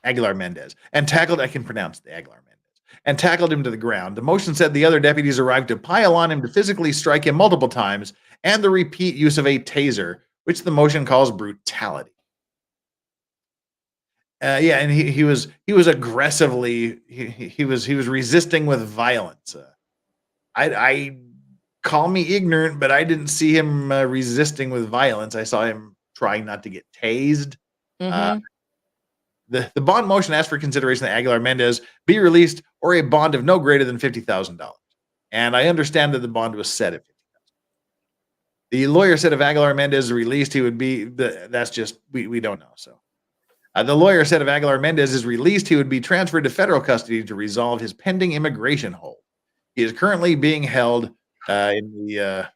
Aguilar-Mendez and tackled, I can pronounce the Aguilar-Mendez, and tackled him to the ground. The motion said the other deputies arrived to pile on him to physically strike him multiple times and the repeat use of a taser, which the motion calls brutality. Yeah, and he was aggressively he was resisting with violence. I call me ignorant, but I didn't see him resisting with violence. I saw him trying not to get tased. Mhm. The bond motion asked for consideration that Aguilar-Mendez be released or a bond of no greater than $50,000. And I understand that the bond was set at $50,000. The lawyer said if Aguilar-Mendez is released, he would be that's just we don't know. So the lawyer said if Aguilar-Mendez is released, he would be transferred to federal custody to resolve his pending immigration hold. He is currently being held in the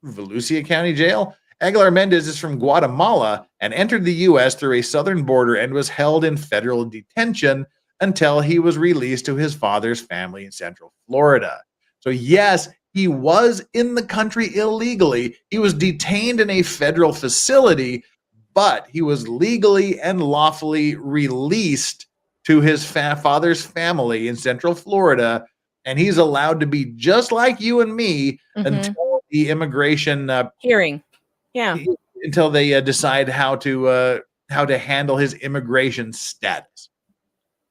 Volusia County Jail. Aguilar-Mendez is from Guatemala and entered the U.S. through a southern border and was held in federal detention until he was released to his father's family in Central Florida. So yes, he was in the country illegally. He was detained in a federal facility, but he was legally and lawfully released to his father's family in Central Florida, and he's allowed to be just like you and me until the immigration hearing. Yeah. Until they decide how to handle his immigration status.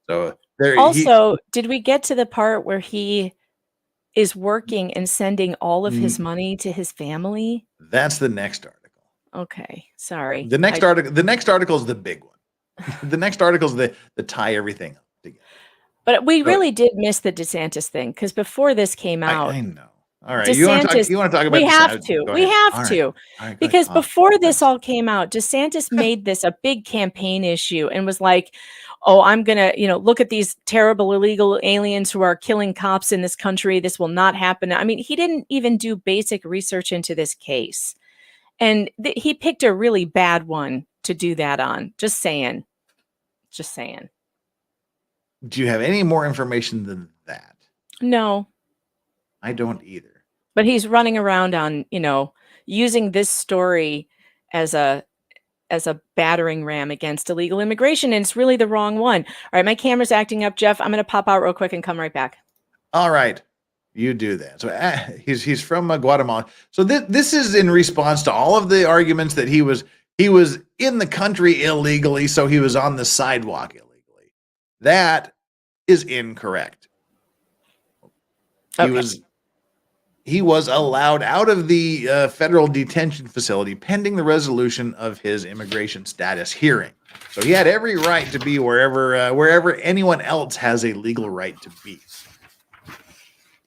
So there. Also, did we get to the part where he is working and sending all of his money to his family? That's the next article. Okay, sorry. The next article is the big one. The next article is the tie everything up together. But we really did miss the DeSantis thing because before this came out, I know. All right, DeSantis, you want to talk about? We have DeSantis? to. Go We ahead. have All to. right. All right, Because before this all came out, DeSantis made this a big campaign issue and was like, oh, I'm going to, look at these terrible illegal aliens who are killing cops in this country. This will not happen. I mean, he didn't even do basic research into this case. And he picked a really bad one to do that on. Just saying. Just saying. Do you have any more information than that? No. I don't either. But he's running around on, using this story as a battering ram against illegal immigration, and it's really the wrong one. All right, my camera's acting up, Jeff. I'm going to pop out real quick and come right back. All right, you do that. So he's from Guatemala. So this is in response to all of the arguments that he was in the country illegally, so he was on the sidewalk illegally. That is incorrect. Okay. He was allowed out of the federal detention facility pending the resolution of his immigration status hearing. So he had every right to be wherever anyone else has a legal right to be.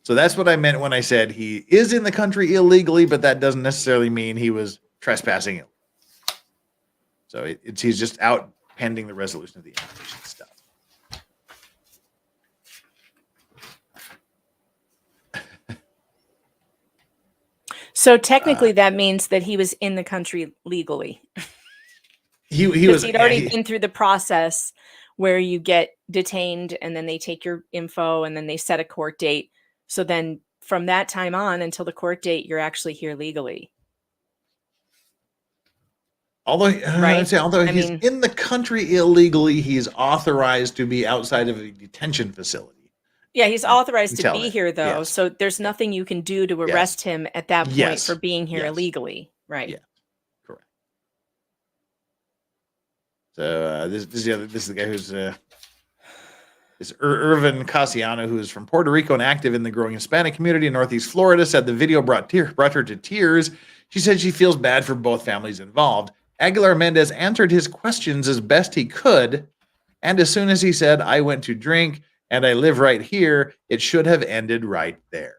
So that's what I meant when I said he is in the country illegally, but that doesn't necessarily mean he was trespassing it. So he's just out pending the resolution of the immigration stuff. So technically, that means that he was in the country legally. He'd already been through the process where you get detained and then they take your info and then they set a court date. So then from that time on until the court date, you're actually here legally. Although he's in the country illegally, he's authorized to be outside of a detention facility. Yeah, he's authorized to Until be then, here, though. yes. So there's nothing you can do to arrest him at that point Yes. for being here Yes. illegally. Right. Yeah. Correct. So this is the guy who's is Irvin Casiano, who is from Puerto Rico and active in the growing Hispanic community in Northeast Florida, said the video brought her to tears. She said she feels bad for both families involved. Aguilar-Mendez answered his questions as best he could, and as soon as he said, "I went to drink and I live right here," it should have ended right there.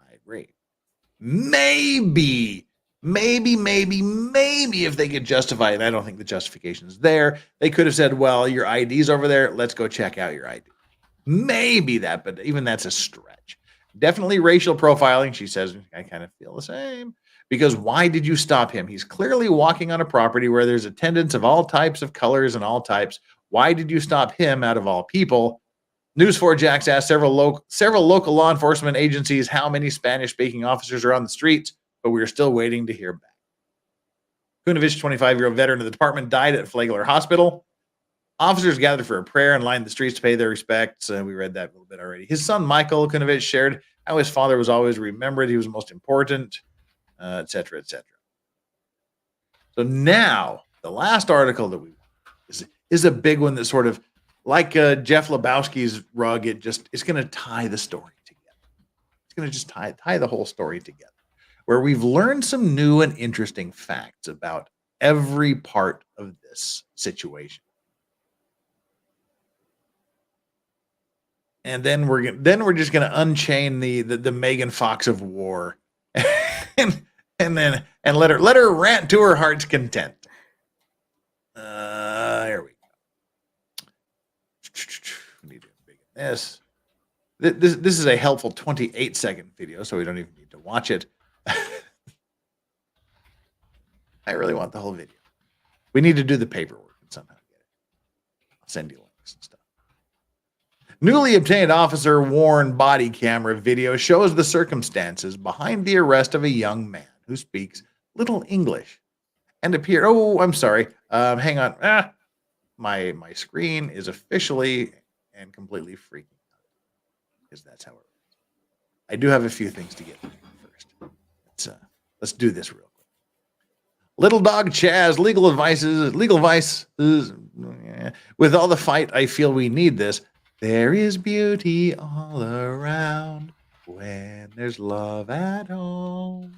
I agree. Maybe if they could justify it, I don't think the justification is there. They could have said, well, your ID's over there. Let's go check out your ID. Maybe that, but even that's a stretch. Definitely racial profiling. She says, I kind of feel the same. Because why did you stop him? He's clearly walking on a property where there's attendants of all types of colors and all types. Why did you stop him out of all people? News4Jax asked several local law enforcement agencies how many Spanish-speaking officers are on the streets, but we are still waiting to hear back. Kunovich, 25-year-old veteran of the department, died at Flagler Hospital. Officers gathered for a prayer and lined the streets to pay their respects. We read that a little bit already. His son, Michael Kunovich, shared how his father was always remembered. He was most important, et cetera, et cetera. So now, the last article that we is a big one that sort of, like Jeff Lebowski's rug, it's going to tie the story together. It's going to just tie the whole story together, where we've learned some new and interesting facts about every part of this situation. And then we're just going to unchain the Megan Fox of war, and let her rant to her heart's content. Here we go. We need to begin this. This is a helpful 28-second video, so we don't even need to watch it. I really want the whole video. We need to do the paperwork and somehow get it. I'll send you links and stuff. Newly obtained officer worn body camera video shows the circumstances behind the arrest of a young man who speaks little English and appeared. Oh, I'm sorry. Hang on. My screen is officially and completely freaking out because that's how it works. I do have a few things to get first. Let's do this real quick. Little dog Chaz, legal advice. With all the fight, I feel we need this. There is beauty all around when there's love at home.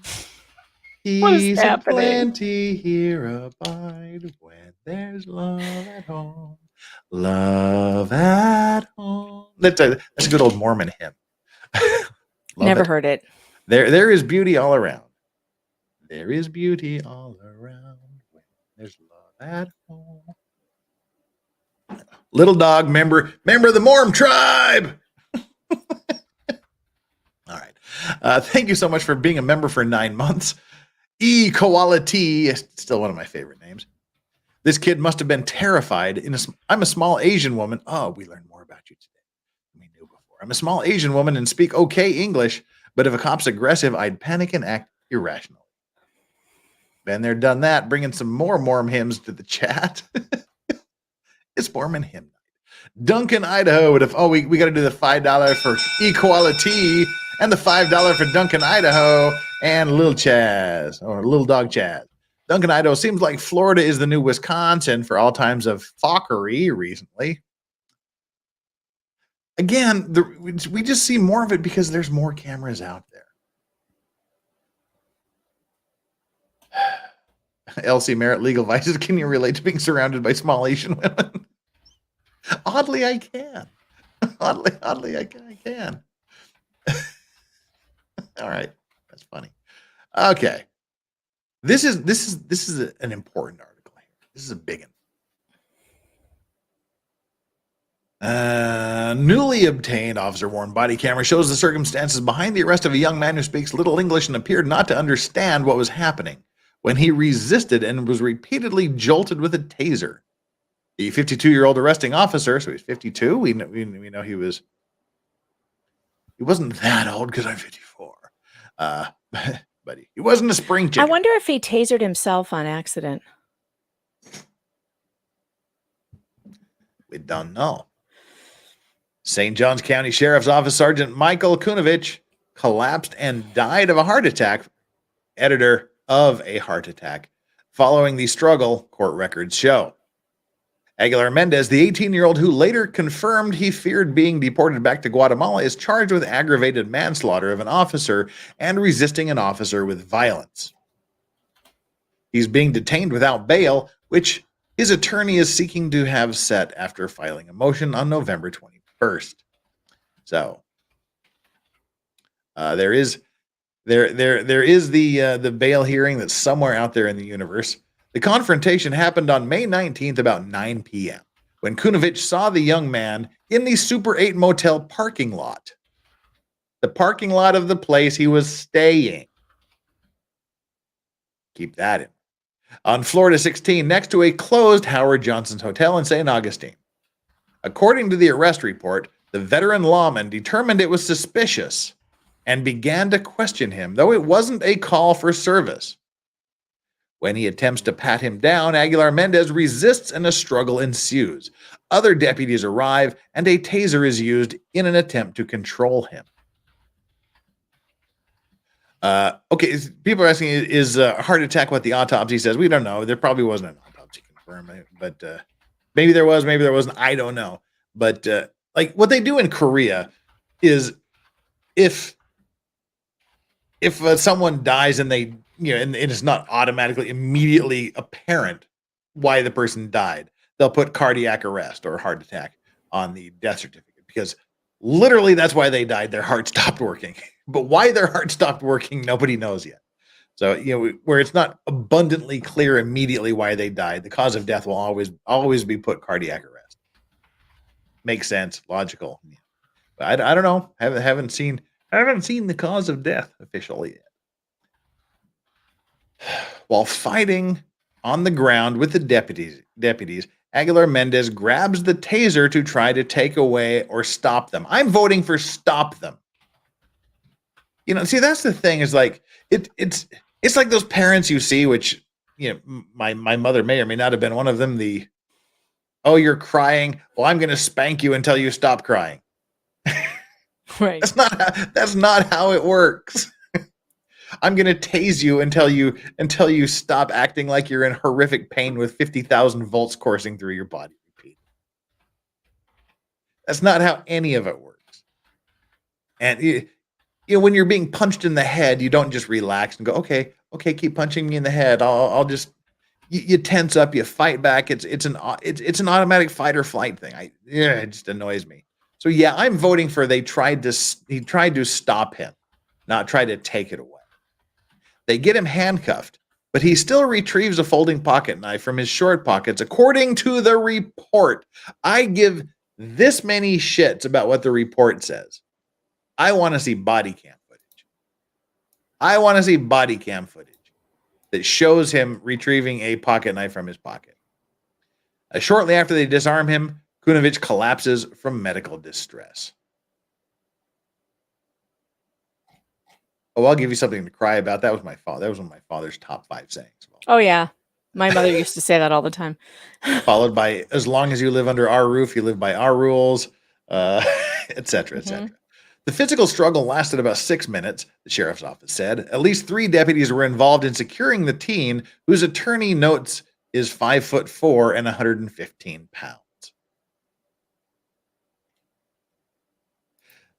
Peace and plenty here abide when there's love at home. Love at home. That's a good old Mormon hymn. Never heard it. There is beauty all around. There is beauty all around when there's love at home. Little dog, member of the Mormon tribe. All right. Thank you so much for being a member for 9 months. Equality, still one of my favorite names. This kid must have been terrified. I'm a small Asian woman. Oh, we learned more about you today than we knew before. I'm a small Asian woman and speak okay English, but if a cop's aggressive, I'd panic and act irrationally. Been there, done that. Bringing some more Mormon hymns to the chat. It's Mormon hymn night. Duncan, Idaho would have. Oh, we got to do the $5 for equality and the $5 for Duncan, Idaho, and Little Chaz or Little Dog Chaz. Duncan, Idaho seems like Florida is the new Wisconsin for all times of fawkery recently. Again, we just see more of it because there's more cameras out there. Elsie Merritt, legal vices. Can you relate to being surrounded by small Asian women? Oddly, I can. Oddly, I can. All right, that's funny. Okay, this is an important article here. This is a big one. Newly obtained officer-worn body camera shows the circumstances behind the arrest of a young man who speaks little English and appeared not to understand what was happening when he resisted and was repeatedly jolted with a taser. The 52-year-old arresting officer, so he's 52. We know he wasn't that old because I'm 54. But he wasn't a spring chicken. I wonder if he tasered himself on accident. We don't know. St. Johns County Sheriff's Office Sergeant Michael Kunovich collapsed and died of a heart attack. Editor of a heart attack following the struggle, court records show. Aguilar-Mendez, the 18-year-old who later confirmed he feared being deported back to Guatemala, is charged with aggravated manslaughter of an officer and resisting an officer with violence. He's being detained without bail, which his attorney is seeking to have set after filing a motion on November 21st. So there is the bail hearing that's somewhere out there in the universe. The confrontation happened on May 19th about 9 p.m. when Kunovich saw the young man in the Super 8 motel parking lot. The parking lot of the place he was staying. Keep that in. On Florida 16, next to a closed Howard Johnson's Hotel in St. Augustine. According to the arrest report, the veteran lawman determined it was suspicious and began to question him, though it wasn't a call for service. When he attempts to pat him down, Aguilar-Mendez resists and a struggle ensues. Other deputies arrive and a taser is used in an attempt to control him. Okay, people are asking, is heart attack what the autopsy says? We don't know. There probably wasn't an autopsy confirmed, but maybe there was, maybe there wasn't. I don't know. But like what they do in Korea is if someone dies and they, and it's not automatically immediately apparent why the person died, they'll put cardiac arrest or heart attack on the death certificate because literally that's why they died. Their heart stopped working. But why their heart stopped working, nobody knows yet. So, where it's not abundantly clear immediately why they died, the cause of death will always be put cardiac arrest. Makes sense, logical. But I don't know. Haven't seen the cause of death officially yet. While fighting on the ground with the deputies, Aguilar-Mendez grabs the taser to try to take away or stop them. I'm voting for stop them. See, that's the thing is like, it's like those parents you see, which, my mother may or may not have been one of them. Oh, you're crying. Well, I'm going to spank you until you stop crying. Right. That's not how it works. I'm going to tase you until you stop acting like you're in horrific pain with 50,000 volts coursing through your body. Repeat. That's not how any of it works. And when you're being punched in the head, you don't just relax and go, okay, keep punching me in the head. I'll just, you tense up, you fight back. It's an automatic fight or flight thing. It just annoys me. So yeah, I'm voting for he tried to stop him, not try to take it away. They get him handcuffed, but he still retrieves a folding pocket knife from his short pockets, according to the report. I give this many shits about what the report says. I want to see body cam footage. I want to see body cam footage that shows him retrieving a pocket knife from his pocket. Shortly after they disarm him, Kunovich collapses from medical distress. Oh, I'll give you something to cry about. That was my father. That was one of my father's top 5 sayings. Oh yeah, my mother used to say that all the time. Followed by, as long as you live under our roof, you live by our rules, etc., etc. The physical struggle lasted about 6 minutes, the sheriff's office said. At least 3 deputies were involved in securing the teen, whose attorney notes is 5'4" and 115 pounds.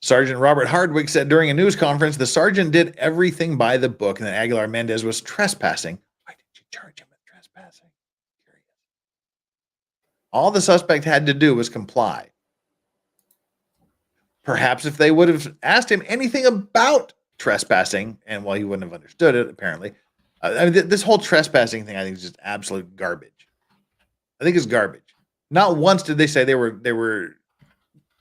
Sergeant Robert Hardwick said during a news conference, the sergeant did everything by the book and that Aguilar-Mendez was trespassing. Why did you charge him with trespassing? Curious. All the suspect had to do was comply. Perhaps if they would have asked him anything about trespassing, and he wouldn't have understood it, apparently. This whole trespassing thing, I think, is just absolute garbage. I think it's garbage. Not once did they say they were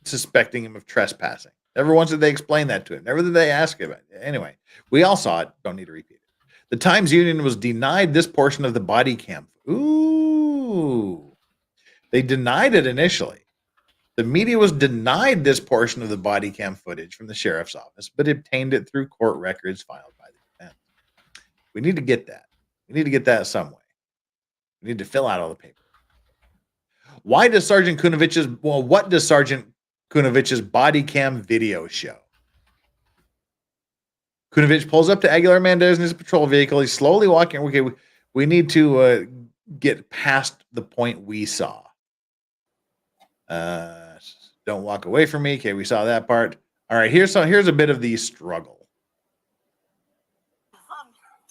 suspecting him of trespassing. Never once did they explain that to him. Never did they ask him about it. Anyway, we all saw it. Don't need to repeat it. The Times Union was denied this portion of the body cam. Ooh. They denied it initially. The media was denied this portion of the body cam footage from the sheriff's office, but obtained it through court records filed by the defense. We need to get that. We need to get that some way. We need to fill out all the paper. What does Sergeant Kunovich's body cam video show? Kunovich pulls up to Aguilar-Mendez in his patrol vehicle. He's slowly walking. Okay, we need to get past the point we saw. Don't walk away from me. Okay, we saw that part. All right, here's a bit of the struggle.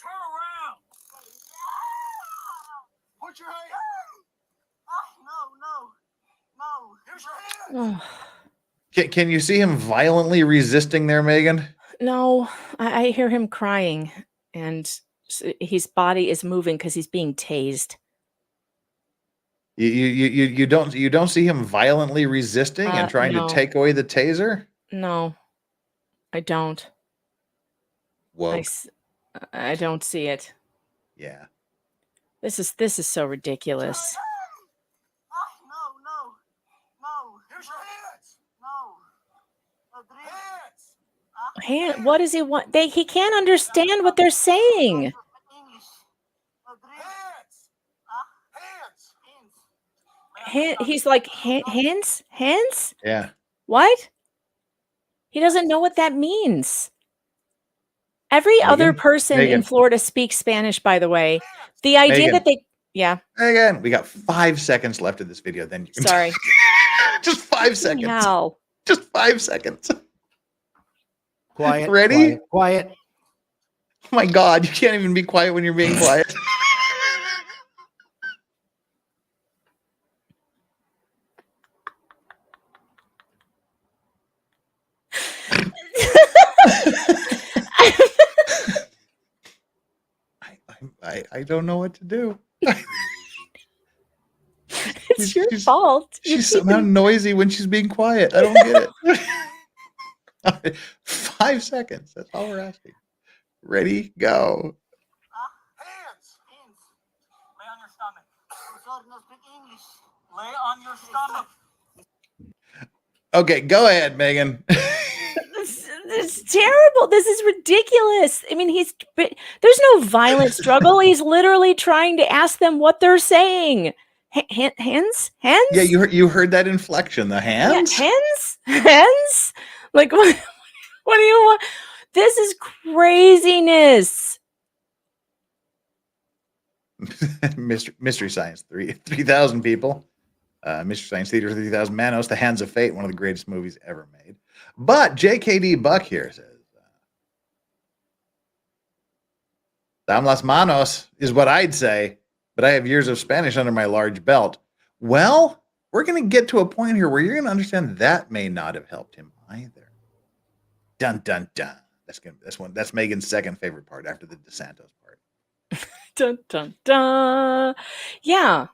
Turn around. Put your hand. No. Here's your hand. Can you see him violently resisting there, Megan? No, I hear him crying, and his body is moving because he's being tased. You don't see him violently resisting and trying to take away the taser? No, I don't. Whoa. I don't see it. Yeah. This is so ridiculous. No. Here's your hands. No. What does he want? He can't understand what they're saying. He's like, hands? Yeah. What? He doesn't know what that means. Every other person in Florida speaks Spanish, by the way. The idea that they, yeah. Megan, we got 5 seconds left of this video. Then you can Sorry. Just 5 seconds. Hell. Just 5 seconds. Quiet. Ready? Quiet. Oh my God, you can't even be quiet when you're being quiet. I don't know what to do. It's your fault. She's somehow noisy when she's being quiet. I don't get it. 5 seconds. That's all we're asking. Ready? Go. Hands. Lay on your stomach. Sorry, no speak English. Lay on your stomach. Okay, go ahead, Megan. It's terrible. This is ridiculous. I mean, there's no violent struggle. He's literally trying to ask them what they're saying. Hands? Yeah, you heard that inflection. The hands? Yeah, hands? Like, what do you want? This is craziness. Mystery Science 3,000 people. Mystery Science Theater 3,000 Manos, The Hands of Fate, one of the greatest movies ever made. But JKD Buck here says, Dam las manos is what I'd say, but I have years of Spanish under my large belt. Well, we're going to get to a point here where you're going to understand that may not have helped him either. Dun, dun, dun. That's Megan's second favorite part after the DeSantos part. Dun, dun, dun. Yeah.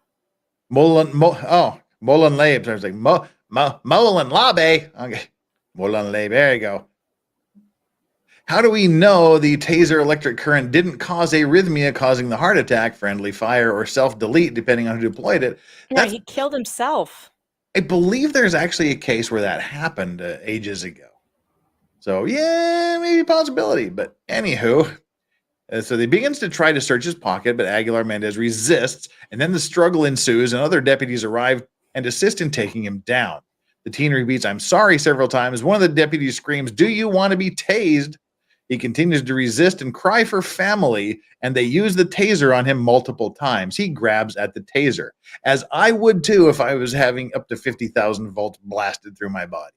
Molan Labes. I was like, Molan Labe. Okay. Molan Labe. There you go. How do we know the taser electric current didn't cause arrhythmia, causing the heart attack, friendly fire, or self-delete, depending on who deployed it? No, he killed himself. I believe there's actually a case where that happened ages ago. So, yeah, maybe a possibility. But anywho, so he begins to try to search his pocket, but Aguilar-Mendez resists, and then the struggle ensues, and other deputies arrive and assist in taking him down. The teen repeats, "I'm sorry," several times. One of the deputies screams, "Do you want to be tased?" He continues to resist and cry for family, and they use the taser on him multiple times. He grabs at the taser, as I would too if I was having up to 50,000 volts blasted through my body.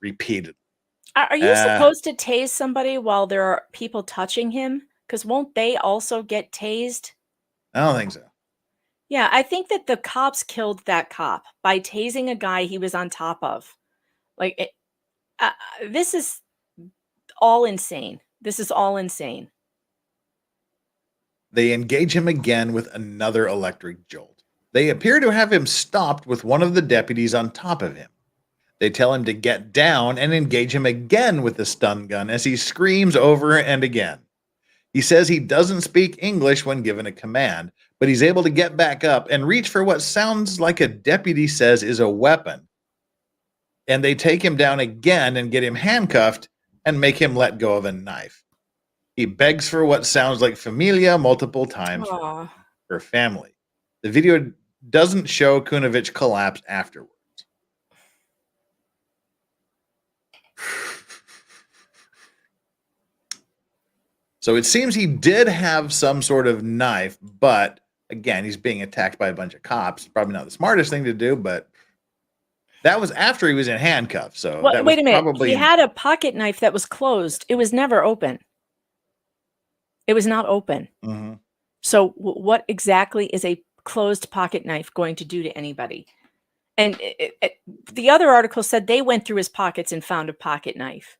Repeatedly. Are you supposed to tase somebody while there are people touching him? Because won't they also get tased? I don't think so. Yeah, I think that the cops killed that cop by tasing a guy he was on top of. Like, this is all insane. This is all insane. They engage him again with another electric jolt. They appear to have him stopped with one of the deputies on top of him. They tell him to get down and engage him again with the stun gun as he screams over and again. He says he doesn't speak English when given a command, but he's able to get back up and reach for what sounds like a deputy says is a weapon. And they take him down again and get him handcuffed and make him let go of a knife. He begs for what sounds like familia multiple times for family. The video doesn't show Kunovich collapse afterwards. So it seems he did have some sort of knife, but again, he's being attacked by a bunch of cops. Probably not the smartest thing to do, but that was after he was in handcuffs. So Well, that wait a was minute. probably He had a pocket knife that was closed. It was never open. It was not open. Mm-hmm. So what exactly is a closed pocket knife going to do to anybody? And the other article said they went through his pockets and found a pocket knife.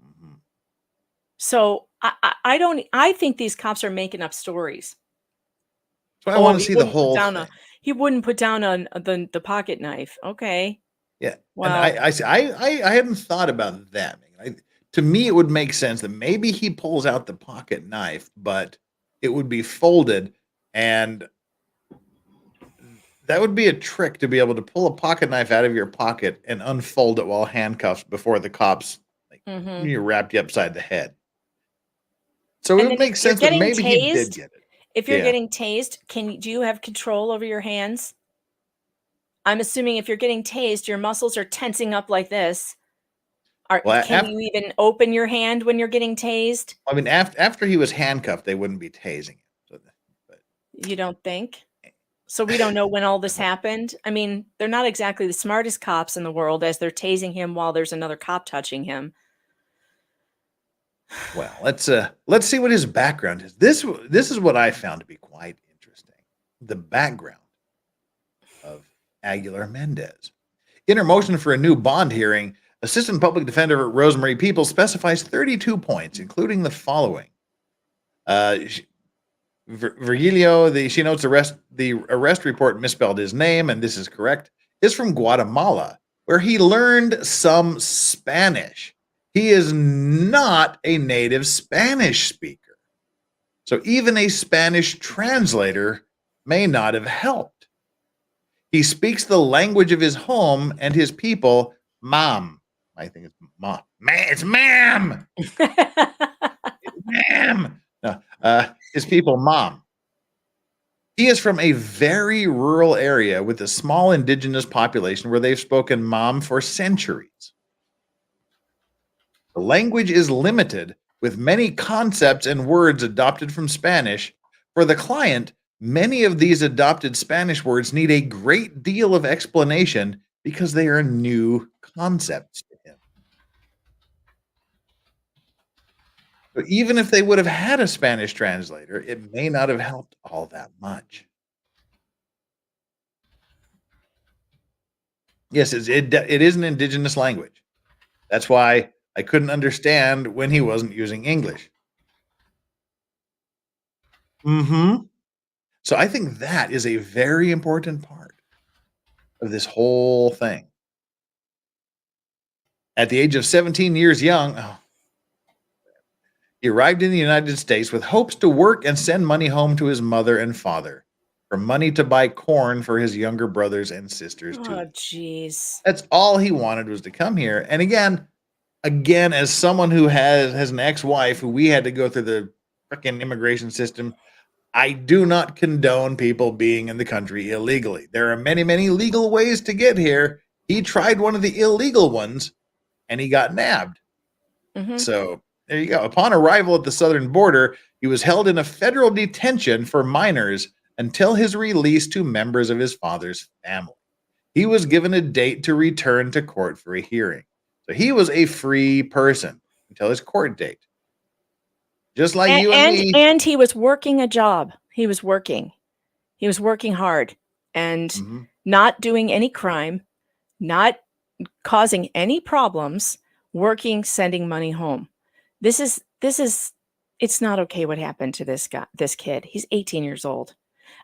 Mm-hmm. So I think these cops are making up stories. So I want to see the whole thing. He wouldn't put down the pocket knife. Okay. Yeah. Well, and I hadn't thought about that. To me, it would make sense that maybe he pulls out the pocket knife, but it would be folded, and that would be a trick to be able to pull a pocket knife out of your pocket and unfold it while handcuffed before the cops you wrapped you upside the head. So it would make sense that maybe he did get it. If you're getting tased, do you have control over your hands? I'm assuming if you're getting tased, your muscles are tensing up like this. Well, Can you even open your hand when you're getting tased? I mean, after he was handcuffed, they wouldn't be tasing him. So, You don't think? So we don't know when all this happened. I mean, they're not exactly the smartest cops in the world as they're tasing him while there's another cop touching him. well, let's see what his background is. This is what I found to be quite interesting. The background of Aguilar-Mendez. In her motion for a new bond hearing, Assistant Public Defender Rosemary People specifies 32 points, including the following. Virgilio, she notes the arrest report misspelled his name, and this is correct, is from Guatemala, where he learned some Spanish. He is not a native Spanish speaker. So even a Spanish translator may not have helped. He speaks the language of his home and his people, mom. I think it's mom. It's ma'am. Ma'am. No, his people, mom. He is from a very rural area with a small indigenous population where they've spoken mom for centuries. The language is limited, with many concepts and words adopted from Spanish. For the client, many of these adopted Spanish words need a great deal of explanation because they are new concepts to him. So even if they would have had a Spanish translator, it may not have helped all that much. Yes, it is an indigenous language. That's why I couldn't understand when he wasn't using English. So I think that is a very important part of this whole thing. At the age of 17 years young, he arrived in the United States with hopes to work and send money home to his mother and father, for money to buy corn for his younger brothers and sisters too. Oh, jeez. That's all he wanted, was to come here. And again, as someone who has an ex-wife who we had to go through the freaking immigration system, I do not condone people being in the country illegally. There are many, many legal ways to get here. He tried one of the illegal ones, and he got nabbed. So there you go. Upon arrival at the southern border, he was held in a federal detention for minors until his release to members of his father's family. He was given a date to return to court for a hearing. So he was a free person until his court date. Just like you and me. And he was working a job. He was working hard and not doing any crime, not causing any problems, working, sending money home. It's not okay what happened to this kid. He's 18 years old.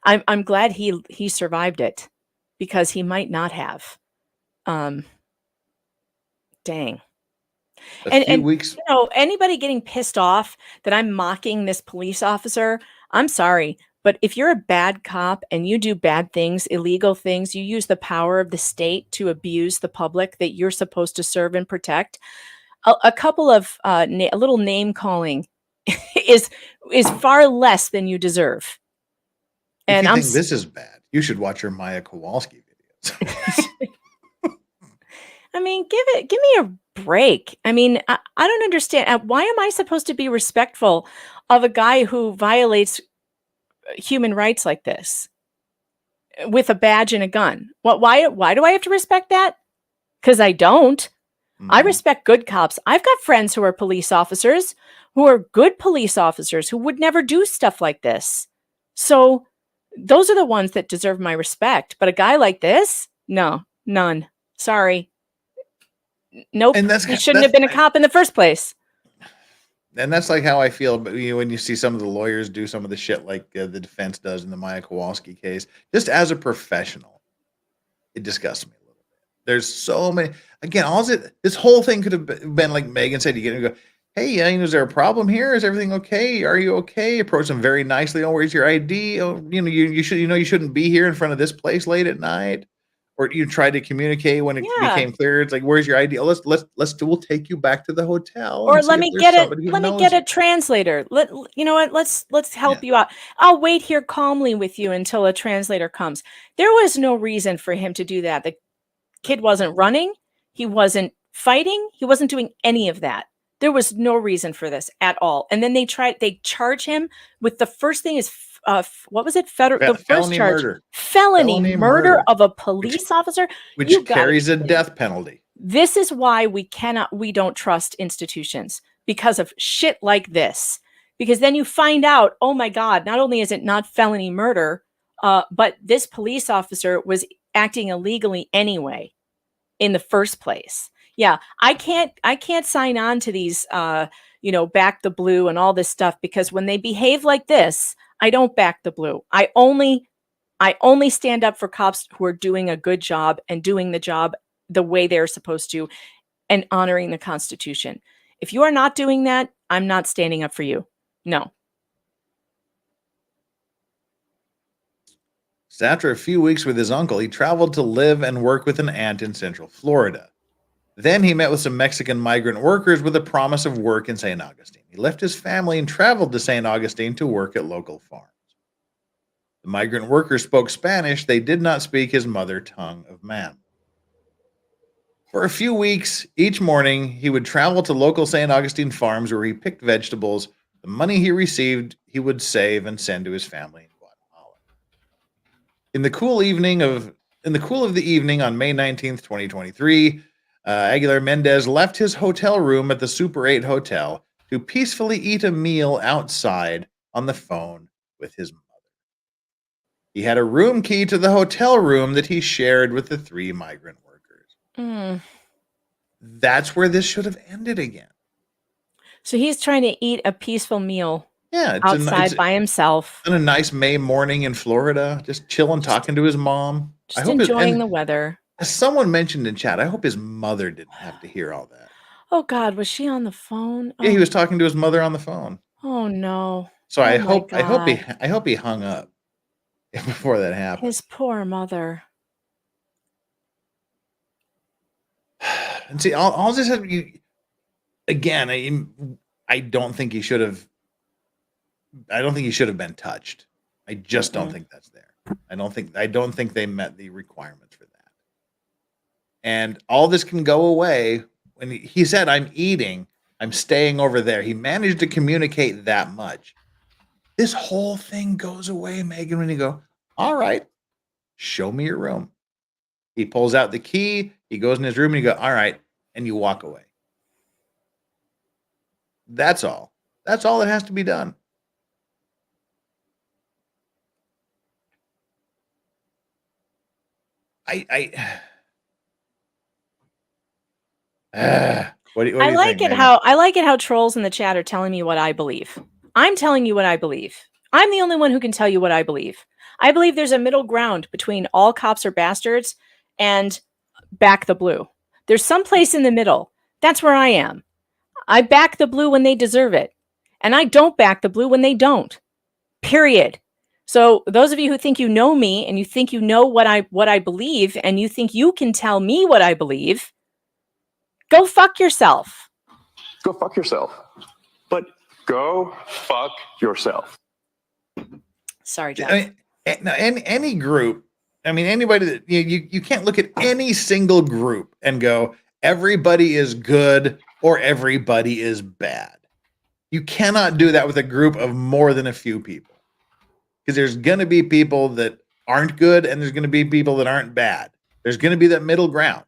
I'm glad he survived it, because he might not have. Dang. And weeks. You know, anybody getting pissed off that I'm mocking this police officer, I'm sorry, but if you're a bad cop and you do bad things, illegal things, you use the power of the state to abuse the public that you're supposed to serve and protect, a couple of a little name calling is far less than you deserve. And if you think this is bad, you should watch your Maya Kowalski videos. I mean, give me a break. I mean, I don't understand. Why am I supposed to be respectful of a guy who violates human rights like this with a badge and a gun? Why do I have to respect that? Because I don't. I respect good cops. I've got friends who are police officers, who are good police officers, who would never do stuff like this. So those are the ones that deserve my respect. But a guy like this, no, none. Sorry. Nope. And he shouldn't have been a cop in the first place. And that's like how I feel when you see some of the lawyers do some of the shit like the defense does in the Maya Kowalski case. Just as a professional, it disgusts me a little bit. There's so many. Again, this whole thing could have been like Megan said. You get to go, hey, is there a problem here? Is everything okay? Are you okay? Approach them very nicely. Oh, where's your ID? Oh, you shouldn't be here in front of this place late at night. or you tried to communicate when it Yeah. became clear. It's like, where's your idea? We'll take you back to the hotel. Or and see let if me there's get somebody who let me knows get you. a translator. You know what? Let's help you out. I'll wait here calmly with you until a translator comes. There was no reason for him to do that. The kid wasn't running. He wasn't fighting. He wasn't doing any of that. There was no reason for this at all. And then they charge him with the first thing is what was it? The first Felony charge, murder. felony Felony murder murder. of a police officer. Which You gotta carries be a kidding. death penalty. This is why we don't trust institutions, because of shit like this. Because then you find out, oh my God, not only is it not felony murder, but this police officer was acting illegally anyway in the first place. Yeah, I can't sign on to these back the blue and all this stuff, because when they behave like this, I don't back the blue. I only stand up for cops who are doing a good job and doing the job the way they're supposed to and honoring the Constitution. If you are not doing that, I'm not standing up for you. No. So after a few weeks with his uncle, he traveled to live and work with an aunt in Central Florida. Then he met with some Mexican migrant workers with a promise of work in St. Augustine. He left his family and traveled to St. Augustine to work at local farms. The migrant workers spoke Spanish. They did not speak his mother tongue of man. For a few weeks, each morning, he would travel to local St. Augustine farms where he picked vegetables. The money he received, he would save and send to his family in Guatemala. In the cool of the evening on May 19th, 2023, Aguilar-Mendez left his hotel room at the Super 8 Hotel to peacefully eat a meal outside on the phone with his mother. He had a room key to the hotel room that he shared with the 3 migrant workers. That's where this should have ended again. So he's trying to eat a peaceful meal outside by himself. On a nice May morning in Florida, just chilling, talking to his mom. Just enjoying the weather. As someone mentioned in chat, I hope his mother didn't have to hear all that. Oh God, was she on the phone? Yeah, he was talking to his mother on the phone. Oh no. So I my hope he hung up before that happened. His poor mother. And see, all this have you again. I don't think he should have. I don't think he should have been touched. I just don't think that's there. I don't think they met the requirements for that. And all this can go away when he said, "I'm eating. I'm staying over there." He managed to communicate that much. This whole thing goes away, Megan, when you go, "All right, show me your room." He pulls out the key. He goes in his room and you go, "All right," and you walk away. That's all. That's all that has to be done. I like it how trolls in the chat are telling me what I believe. I'm telling you what I believe. I'm the only one who can tell you what I believe. I believe there's a middle ground between all cops are bastards and back the blue. There's some place in the middle. That's where I am. I back the blue when they deserve it. And I don't back the blue when they don't. Period. So those of you who think you know me and you think you know what I believe and you think you can tell me what I believe, go fuck yourself. Go fuck yourself. But go fuck yourself. Sorry, Jeff. I mean, any group, I mean, anybody that you can't look at any single group and go, everybody is good or everybody is bad. You cannot do that with a group of more than a few people. Because there's going to be people that aren't good and there's going to be people that aren't bad. There's going to be that middle ground.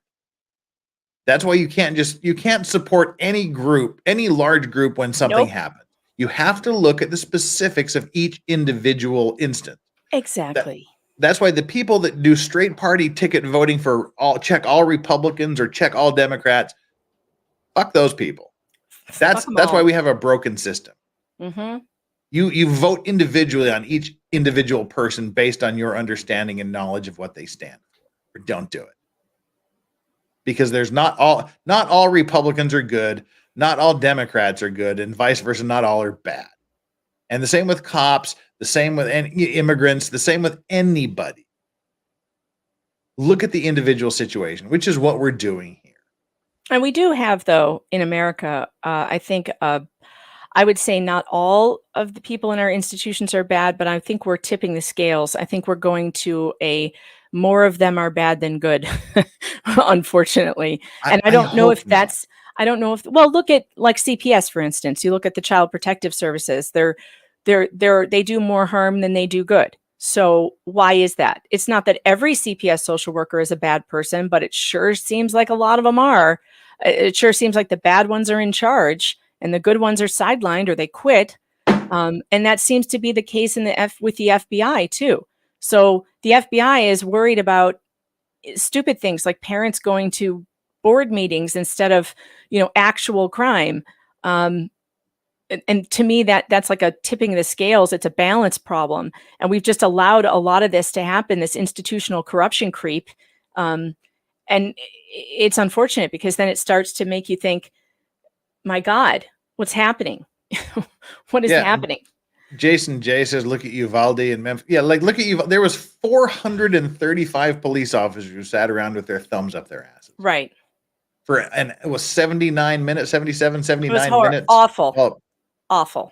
That's why you can't support any group, any large group when something happens. You have to look at the specifics of each individual instance. Exactly. That's why the people that do straight party ticket voting for check all Republicans or check all Democrats, fuck those people. That's why we have a broken system. Mm-hmm. You vote individually on each individual person based on your understanding and knowledge of what they stand for. Or don't do it. Because there's not all Republicans are good, not all Democrats are good, and vice versa, not all are bad. And the same with cops, the same with immigrants, the same with anybody. look at the individual situation, which is what we're doing here. And we do have, though, in America, I think, I would say not all of the people in our institutions are bad, but I think we're tipping the scales. I think we're going to more of them are bad than good, unfortunately. And I don't know if that's, I don't know if, well, look at like CPS, for instance. You look at the Child Protective Services, they do more harm than they do good. So why is that? It's not that every CPS social worker is a bad person, but it sure seems like a lot of them are. It sure seems like the bad ones are in charge and the good ones are sidelined or they quit. And that seems to be the case with the FBI too. So the FBI is worried about stupid things like parents going to board meetings instead of, actual crime. And to me, that's like a tipping the scales. It's a balance problem. And we've just allowed a lot of this to happen, this institutional corruption creep. And it's unfortunate because then it starts to make you think, my God, what's happening? What is happening? Jason J says, look at Uvalde and Memphis. Yeah, like look at Uvalde. There was 435 police officers who sat around with their thumbs up their asses. Right. And it was 79 minutes, 77, 79 minutes. Awful. Oh. Awful.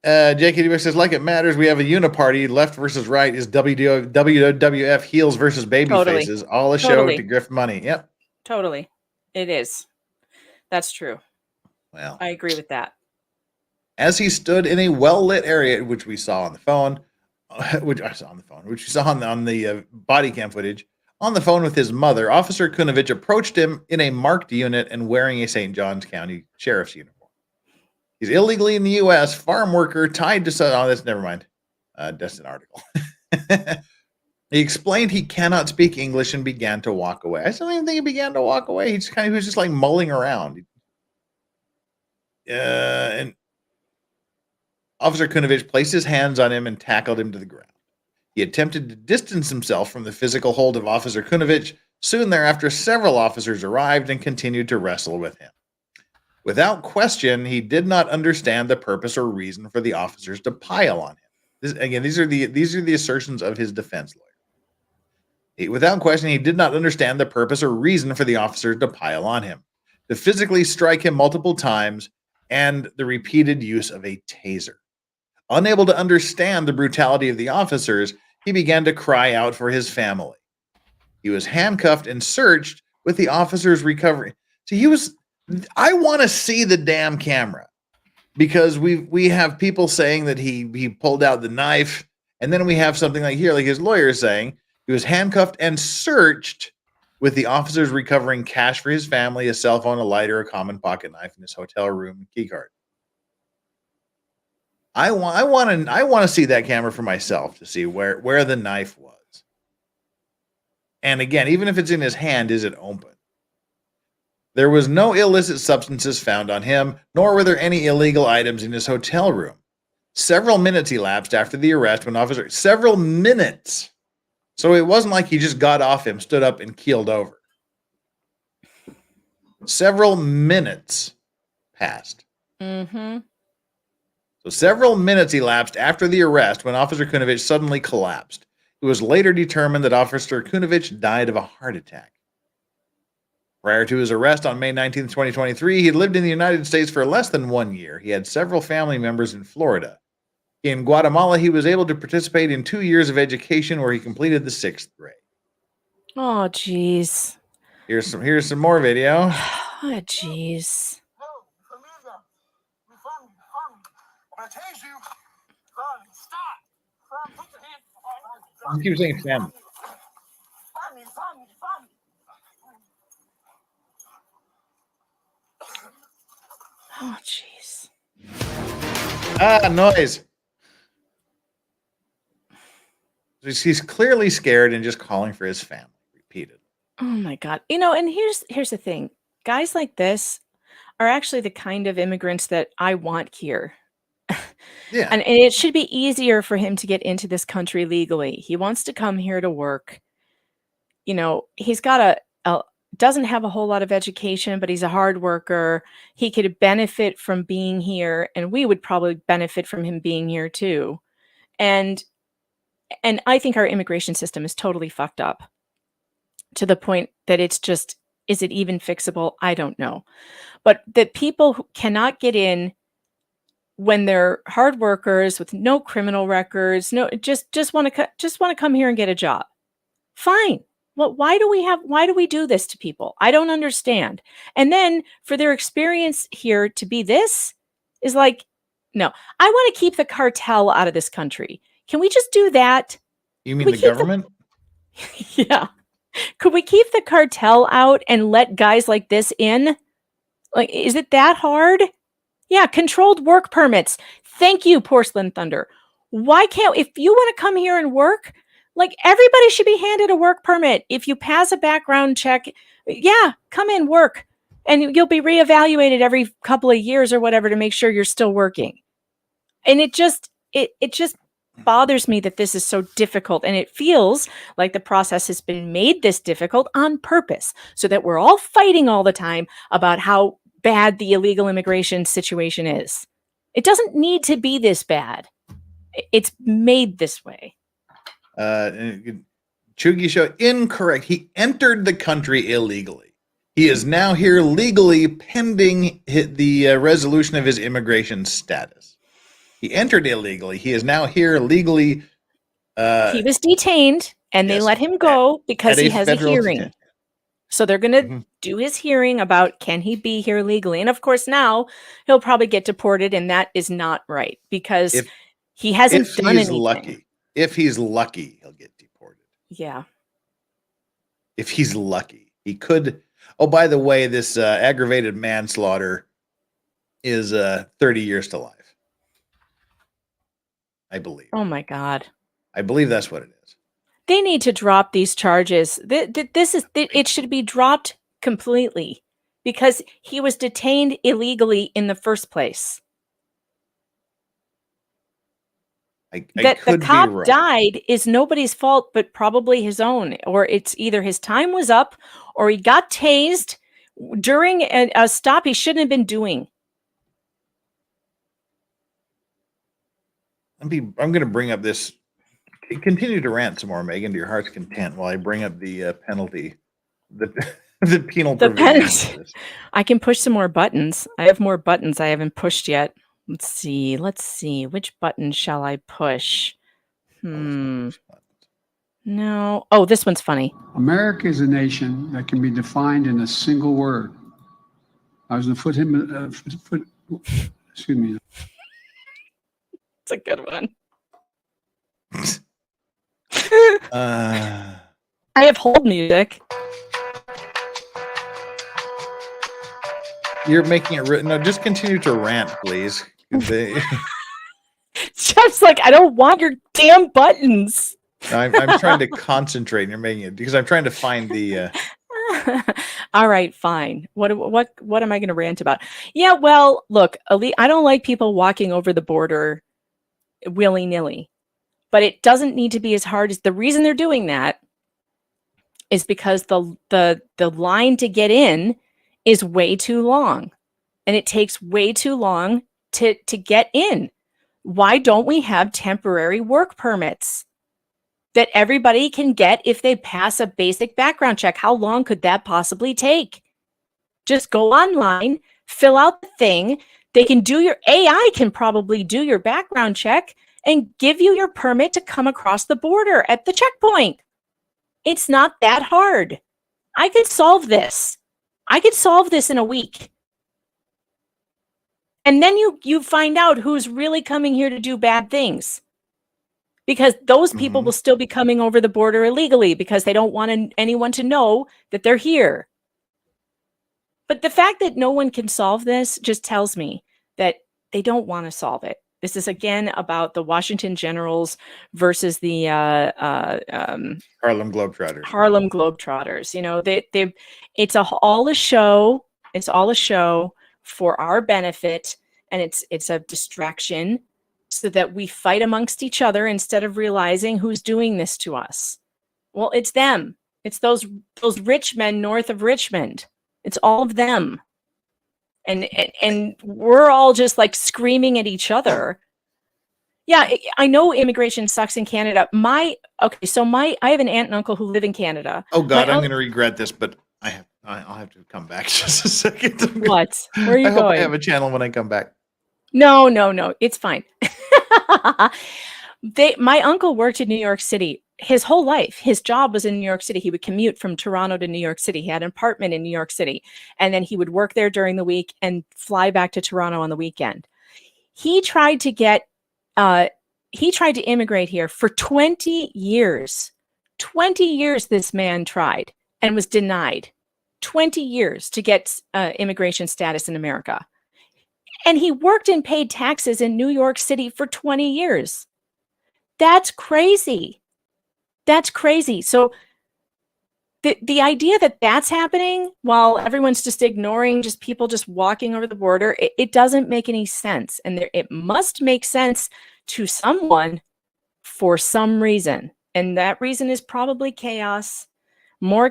JKD says, like it matters. We have a uniparty. Left versus right is WWF heels versus baby faces. All a show to grift money. Yep. Totally. It is. That's true. Well, I agree with that. As he stood in a well-lit area, which we saw on the phone, which we saw on the body cam footage, on the phone with his mother, Officer Kunovich approached him in a marked unit and wearing a St. Johns County Sheriff's uniform. He's illegally in the U.S., farm worker, tied to some... Oh, that's never mind. That's an article. He explained he cannot speak English and began to walk away. I don't even think he began to walk away. He was just like mulling around. And Officer Kunovich placed his hands on him and tackled him to the ground. He attempted to distance himself from the physical hold of Officer Kunovich. Soon thereafter, several officers arrived and continued to wrestle with him. Without question, he did not understand the purpose or reason for the officers to pile on him. These are the assertions of his defense lawyer. Without question, he did not understand the purpose or reason for the officers to pile on him, to physically strike him multiple times, and the repeated use of a taser. Unable to understand the brutality of the officers, he began to cry out for his family. He was handcuffed and searched with the officers recovering. So I want to see the damn camera because we have people saying that he pulled out the knife, and then we have something like here, like his lawyer is saying, he was handcuffed and searched with the officers recovering cash for his family, a cell phone, a lighter, a common pocket knife in his hotel room, key card. I want to see that camera for myself to see where the knife was. And again, even if it's in his hand, is it open? There was no illicit substances found on him, nor were there any illegal items in his hotel room. Several minutes elapsed after the arrest several minutes. So it wasn't like he just got off him, stood up, and keeled over. Several minutes passed. Mm-hmm. So several minutes elapsed after the arrest when Officer Kunovich suddenly collapsed. It was later determined that Officer Kunovich died of a heart attack. Prior to his arrest on May 19, 2023, he lived in the United States for less than 1 year. He had several family members in Florida. In Guatemala, he was able to participate in 2 years of education where he completed the 6th grade. Oh, jeez. Here's some more video. Oh, jeez. I'm gonna tase you. Stop. Put your hands. I keep saying family. Oh, jeez. Noise. He's clearly scared and just calling for his family repeatedly. Oh my God. And here's the thing. Guys like this are actually the kind of immigrants that I want here. Yeah. And it should be easier for him to get into this country legally. He wants to come here to work. He's got doesn't have a whole lot of education, but he's a hard worker. He could benefit from being here, and we would probably benefit from him being here too. And I think our immigration system is totally fucked up. to the point that it's just, is it even fixable? I don't know. But that people who cannot get in when they're hard workers with no criminal records, no, just want to come here and get a job. Fine. Well, why do we do this to people? I don't understand. And then for their experience here to be this is like, no, I want to keep the cartel out of this country. Can we just do that? You mean the government? Yeah. Could we keep the cartel out and let guys like this in? Like, is it that hard? Yeah, controlled work permits. Thank you, Porcelain Thunder. Why can't, if you want to come here and work, like everybody should be handed a work permit. If you pass a background check, yeah, come in, work. And you'll be reevaluated every couple of years or whatever to make sure you're still working. And it just bothers me that this is so difficult. And it feels like the process has been made this difficult on purpose so that we're all fighting all the time about how bad the illegal immigration situation is. It doesn't need to be this bad. It's made this way. Chugi Show, incorrect. He entered the country illegally. He is now here legally pending the resolution of his immigration status. He entered illegally. He is now here legally. He was detained and they let him go because he has a hearing. Detention. So they're going to do his hearing about can he be here legally? And of course, now he'll probably get deported, and that is not right because he hasn't done anything. If he's lucky, he'll get deported. Yeah. If he's lucky, he could. Oh, by the way, this aggravated manslaughter is 30 years to life. I believe. Oh my God. I believe that's what it is. They need to drop these charges. It should be dropped completely because he was detained illegally in the first place. That the cop died is nobody's fault, but probably his own. Or it's either his time was up or he got tased during a stop he shouldn't have been doing. I'm going to bring up this. Continue to rant some more, Megan, to your heart's content, while I bring up the penalty, the penal provisions. I can push some more buttons. I have more buttons I haven't pushed yet. Let's see. Which button shall I push? No. Oh, this one's funny. America is a nation that can be defined in a single word. I was excuse me. It's a good one. I have hold music. You're making it written. No, just continue to rant, please. Jeff's like, I don't want your damn buttons. I'm trying to concentrate, and you're making it because I'm trying to find the. All right, fine. What am I going to rant about? Yeah, well, look, I don't like people walking over the border willy-nilly. But it doesn't need to be as hard as the reason they're doing that is because the line to get in is way too long and it takes way too long to get in. Why don't we have temporary work permits that everybody can get if they pass a basic background check? How long could that possibly take? Just go online, fill out the thing. They can do your AI can probably do your background check and give you your permit to come across the border at the checkpoint. It's not that hard. I could solve this. I could solve this in a week. And then you find out who's really coming here to do bad things. Because those people will still be coming over the border illegally because they don't want anyone to know that they're here. But the fact that no one can solve this just tells me that they don't want to solve it. This is again about the Washington Generals versus the Harlem Globetrotters. Harlem Globetrotters. You know, it's all a show. It's all a show for our benefit, and it's a distraction so that we fight amongst each other instead of realizing who's doing this to us. Well, it's them. It's those rich men north of Richmond. It's all of them. And we're all just like screaming at each other Yeah, I know immigration sucks in Canada. I have an aunt and uncle who live in Canada. Oh God, My I'm unc- going to regret this, but I'll have to come back just a second. What? Where are you I hope I going? have a channel when I come back. No, it's fine. My uncle worked in New York City his whole life. His job was in New York City. He would commute from Toronto to New York City. He had an apartment in New York City, and then he would work there during the week and fly back to Toronto on the weekend. He tried to immigrate here for 20 years. 20 years this man tried and was denied. 20 years to get immigration status in America. And he worked and paid taxes in New York City for 20 years. That's crazy. That's crazy. So the idea that that's happening while everyone's just ignoring just people just walking over the border, it doesn't make any sense. And it must make sense to someone for some reason. And that reason is probably chaos, more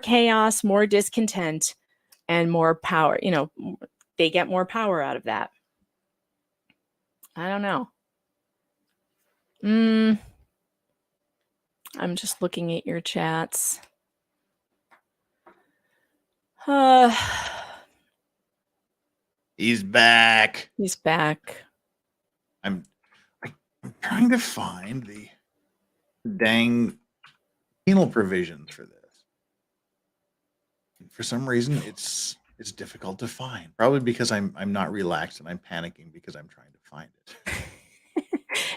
discontent, and more power. They get more power out of that. I don't know. I'm just looking at your chats. He's back. He's back. I'm trying to find the dang penal provisions for this. For some reason, it's difficult to find. Probably because I'm not relaxed and I'm panicking because I'm trying to find it.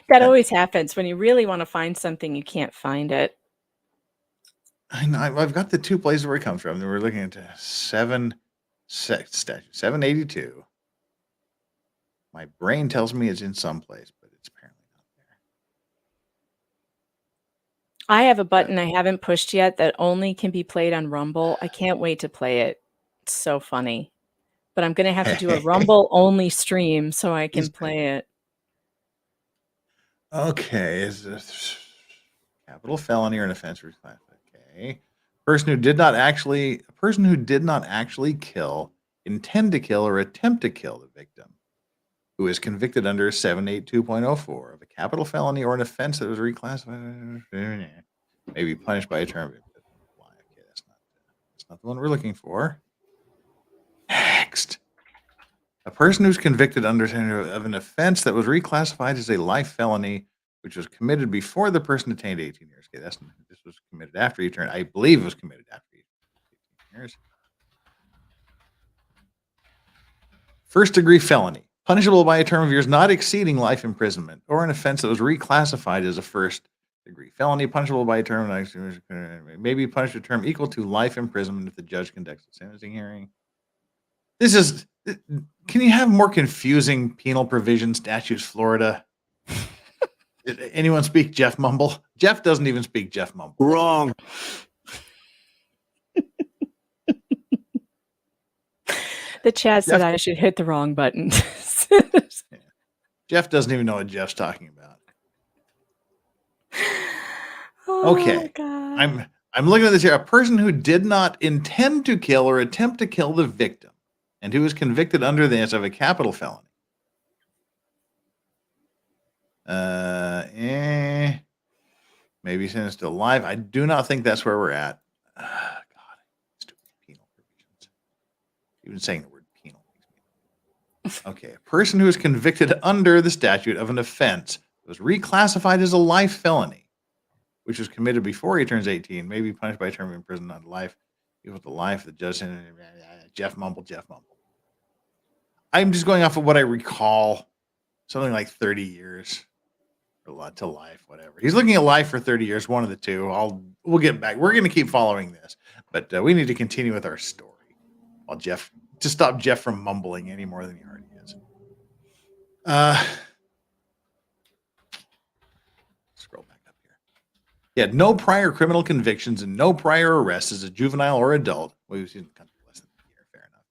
That always happens when you really want to find something, you can't find it. I know. I've got the two places where it comes from. We're looking at 782. My brain tells me it's in some place, but it's apparently not there. I have a button I haven't pushed yet that only can be played on Rumble. I can't wait to play it. It's so funny. But I'm going to have to do a Rumble only stream so I can play it. Okay, is this capital felony or an offense reclassified? Okay. A person who did not actually kill, intend to kill, or attempt to kill the victim, who is convicted under 782.04 of a capital felony or an offense that was reclassified, may be punished by a term of imprisonment. Okay, that's not the one we're looking for. Next. A person who's convicted under of an offense that was reclassified as a life felony, which was committed before the person attained 18 years. Okay, this was committed after he turned. I believe it was committed after he turned 18 years. First degree felony, punishable by a term of years not exceeding life imprisonment, or an offense that was reclassified as a first degree felony, punishable by a term may be punished with a term equal to life imprisonment if the judge conducts a sentencing hearing. Can you have more confusing penal provision statutes, Florida? Did anyone speak Jeff Mumble? Jeff doesn't even speak Jeff Mumble. Wrong. The chat said I should hit the wrong button. Jeff doesn't even know what Jeff's talking about. Oh, okay. God. I'm looking at this here. A person who did not intend to kill or attempt to kill the victim and who was convicted under this of a capital felony. Maybe sentenced to life. I do not think that's where we're at. God, stupid penal provisions. Even saying the word penal makes me. Okay, a person who is convicted under the statute of an offense that was reclassified as a life felony, which was committed before he turns 18, may be punished by a term of imprisonment on life. Equal to life. The judge. Jeff Mumble. I'm just going off of what I recall. Something like 30 years. To life, whatever. He's looking at life for 30 years, one of the two. We'll get back. We're going to keep following this, but we need to continue with our story. While to stop Jeff from mumbling any more than he already is. Scroll back up here. He had no prior criminal convictions and no prior arrests as a juvenile or adult. We've seen less than a year. Fair enough.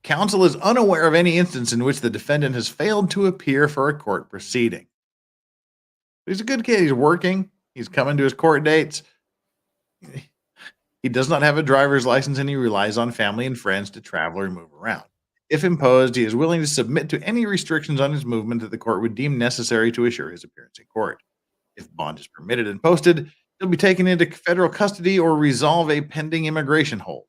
Counsel is unaware of any instance in which the defendant has failed to appear for a court proceeding. He's a good kid. He's working. He's coming to his court dates. He does not have a driver's license and he relies on family and friends to travel or move around. If imposed, he is willing to submit to any restrictions on his movement that the court would deem necessary to assure his appearance in court. If bond is permitted and posted, he'll be taken into federal custody or resolve a pending immigration hold.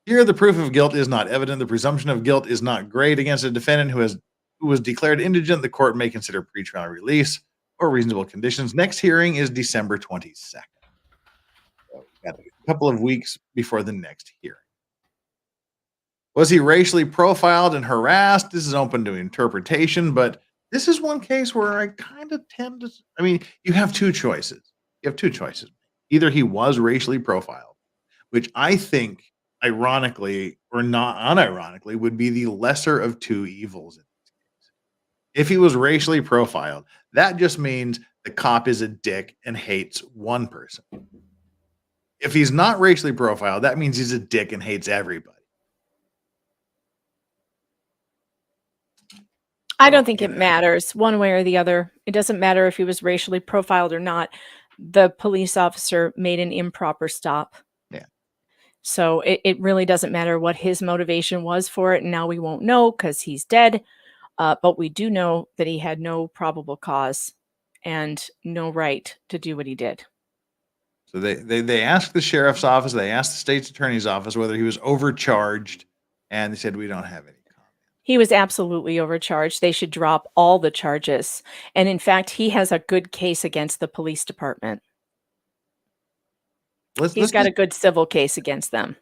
Here, the proof of guilt is not evident. The presumption of guilt is not great against a defendant who was declared indigent. The court may consider pretrial release or reasonable conditions. Next hearing is December 22nd. So we've got a couple of weeks before the next hearing. Was he racially profiled and harassed? This is open to interpretation, but this is one case where I kind of tend to, I mean, you have two choices. You have two choices. Either he was racially profiled, which I think, ironically or not unironically, would be the lesser of two evils in this case. If he was racially profiled, that just means the cop is a dick and hates one person. If he's not racially profiled, that means he's a dick and hates everybody. I don't think it matters one way or the other. It doesn't matter if he was racially profiled or not. The police officer made an improper stop. Yeah. So it really doesn't matter what his motivation was for it. And now we won't know because he's dead. But we do know that he had no probable cause and no right to do what he did. So they asked the sheriff's office, they asked the state's attorney's office whether he was overcharged, and they said, we don't have any. He was absolutely overcharged. They should drop all the charges. And in fact, he has a good case against the police department. He's got a good civil case against them.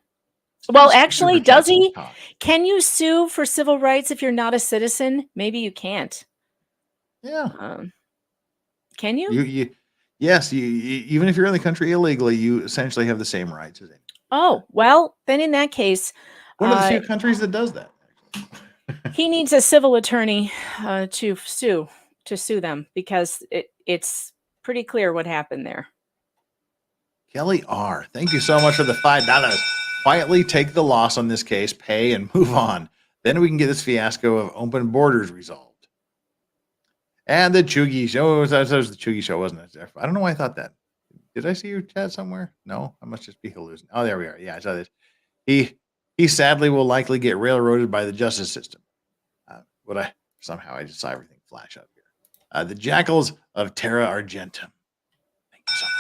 Well, actually, does he? Can you sue for civil rights if you're not a citizen? Maybe you can't. Yeah. Can you? Yes. Even if you're in the country illegally, you essentially have the same rights as anyone. Oh, well, then in that case, one of the few countries that does that. He needs a civil attorney to sue them because it's pretty clear what happened there. Kelly R., thank you so much for the $5. Quietly take the loss on this case, pay, and move on. Then we can get this fiasco of open borders resolved. And the Chugi show, that was the Chugi show, wasn't it? I don't know why I thought that. Did I see your chat somewhere? No, I must just be hallucinating. Oh, there we are. Yeah, I saw this. He sadly will likely get railroaded by the justice system. Somehow I just saw everything flash up here. The Jackals of Terra Argentum. Thank you so much.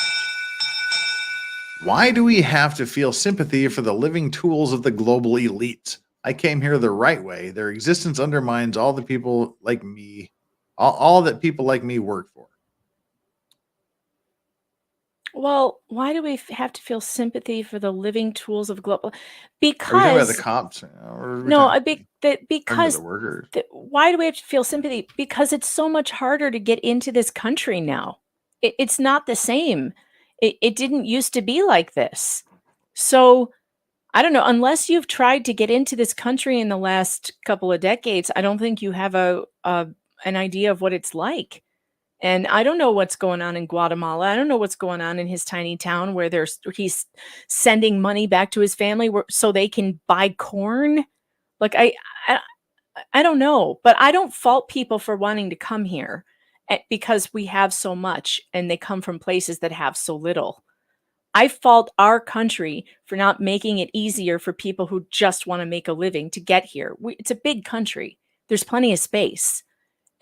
Why do we have to feel sympathy for the living tools of the global elites? I came here the right way. Their existence undermines all the people like me, all that people like me work for. Well, why do we have to feel sympathy for the living tools of global? Because are we talking about the cops? No, because the workers. Why do we have to feel sympathy? Because it's so much harder to get into this country now. It's not the same. It didn't used to be like this. So I don't know. Unless you've tried to get into this country in the last couple of decades, I don't think you have an idea of what it's like. And I don't know what's going on in Guatemala. I don't know what's going on in his tiny town where he's sending money back to his family so they can buy corn. Like I don't know, but I don't fault people for wanting to come here because we have so much and they come from places that have so little. I fault our country for not making it easier for people who just want to make a living to get here. It's a big country. There's plenty of space.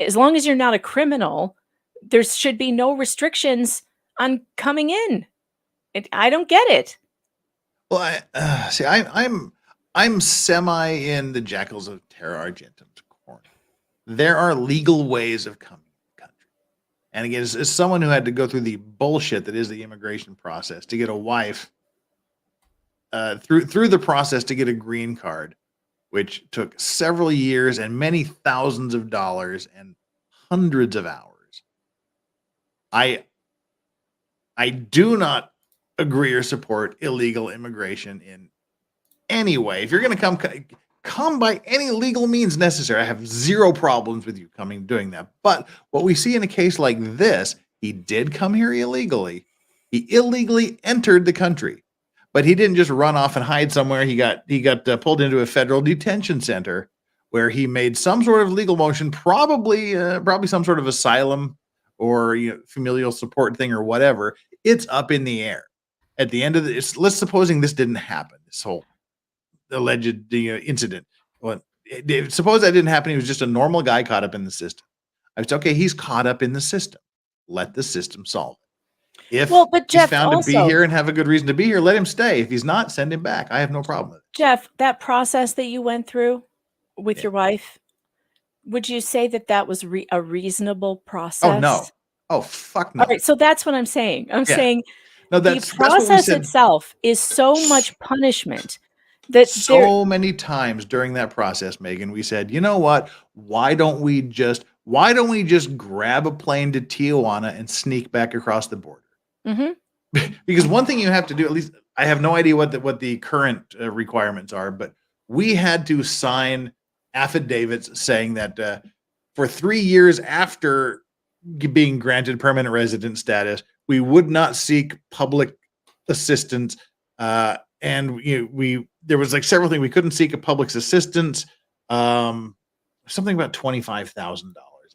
As long as you're not a criminal, there should be no restrictions on coming in. I don't get it. Well, I'm semi in the Jackals of Terra Argentum's corner. There are legal ways of coming to the country. And again, as someone who had to go through the bullshit that is the immigration process to get a wife, through the process to get a green card, which took several years and many thousands of dollars and hundreds of hours. I do not agree or support illegal immigration in any way. If you're going to come by any legal means necessary, I have zero problems with you doing that. But what we see in a case like this, he did come here illegally. He illegally entered the country, but he didn't just run off and hide somewhere. He got pulled into a federal detention center where he made some sort of legal motion, probably some sort of asylum or familial support thing or whatever. It's up in the air. At the end of this, let's supposing this didn't happen, this whole alleged incident. Well, suppose that didn't happen. He was just a normal guy caught up in the system. I was okay. He's caught up in the system. Let the system solve it. If but Jeff, he's found to be also, here and have a good reason to be here, let him stay. If he's not, send him back. I have no problem with it. Jeff, that process that you went through with your wife, would you say that that was a reasonable process? Oh, no. Oh, fuck no. All right, so that's what I'm saying. I'm saying no, the process itself is so much punishment that so many times during that process, Megan, we said, you know what? Why don't we just grab a plane to Tijuana and sneak back across the border? Because one thing you have to do, at least I have no idea what the current requirements are, but we had to sign affidavits saying that for 3 years after being granted permanent resident status, we would not seek public assistance. And there was like several things. We couldn't seek a public's assistance. Something about $25,000. I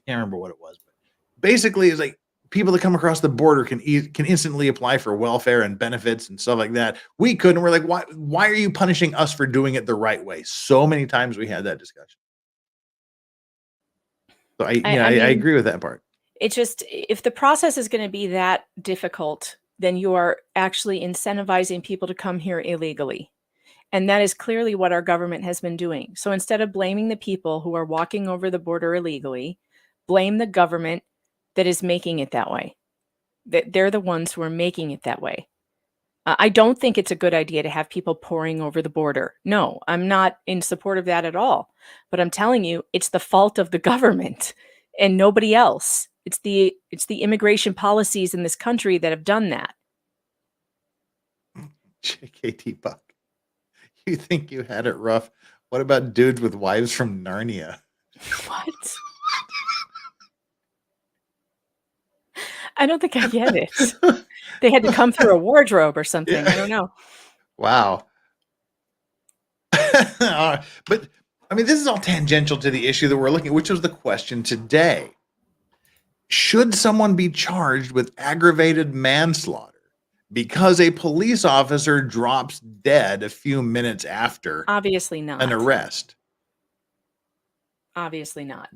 can't remember what it was, but basically it's like people that come across the border can instantly apply for welfare and benefits and stuff like that. We couldn't. We're like, why are you punishing us for doing it the right way? So many times we had that discussion. So I agree with that part. It's just, if the process is going to be that difficult, then you are actually incentivizing people to come here illegally. And that is clearly what our government has been doing. So instead of blaming the people who are walking over the border illegally, blame the government that is making it that way. That they're the ones who are making it that way. I don't think it's a good idea to have people pouring over the border. No, I'm not in support of that at all. But I'm telling you, it's the fault of the government and nobody else. It's the immigration policies in this country that have done that. JKT Buck, you think you had it rough? What about dudes with wives from Narnia? What? I don't think I get it. They had to come through a wardrobe or something. I don't know. Wow. But I mean, this is all tangential to the issue that we're looking at, which was the question today. Should someone be charged with aggravated manslaughter because a police officer drops dead a few minutes after Obviously not. an arrest? Obviously not.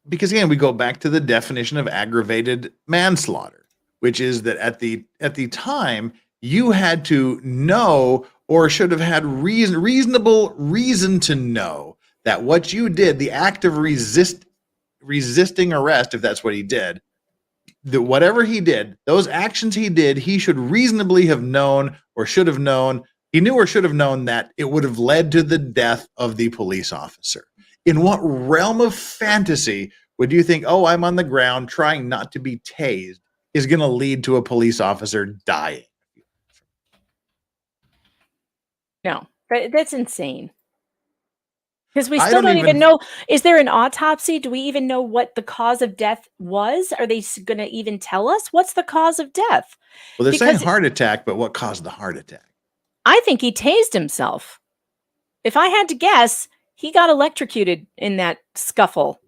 Because again, we go back to the definition of aggravated manslaughter, which is that at the time you had to know or should have had reasonable reason to know that what you did, the act of resisting arrest, if that's what he did, that whatever he did, those actions he did, he should reasonably have known or should have known. He knew or should have known that it would have led to the death of the police officer. In what realm of fantasy would you think, oh, I'm on the ground trying not to be tased, is going to lead to a police officer dying? No, that's insane. Because we still don't even know, is there an autopsy? Do we even know what the cause of death was? Are they going to even tell us? What's the cause of death? Well, they're saying heart attack, but what caused the heart attack? I think he tased himself. If I had to guess, he got electrocuted in that tussle.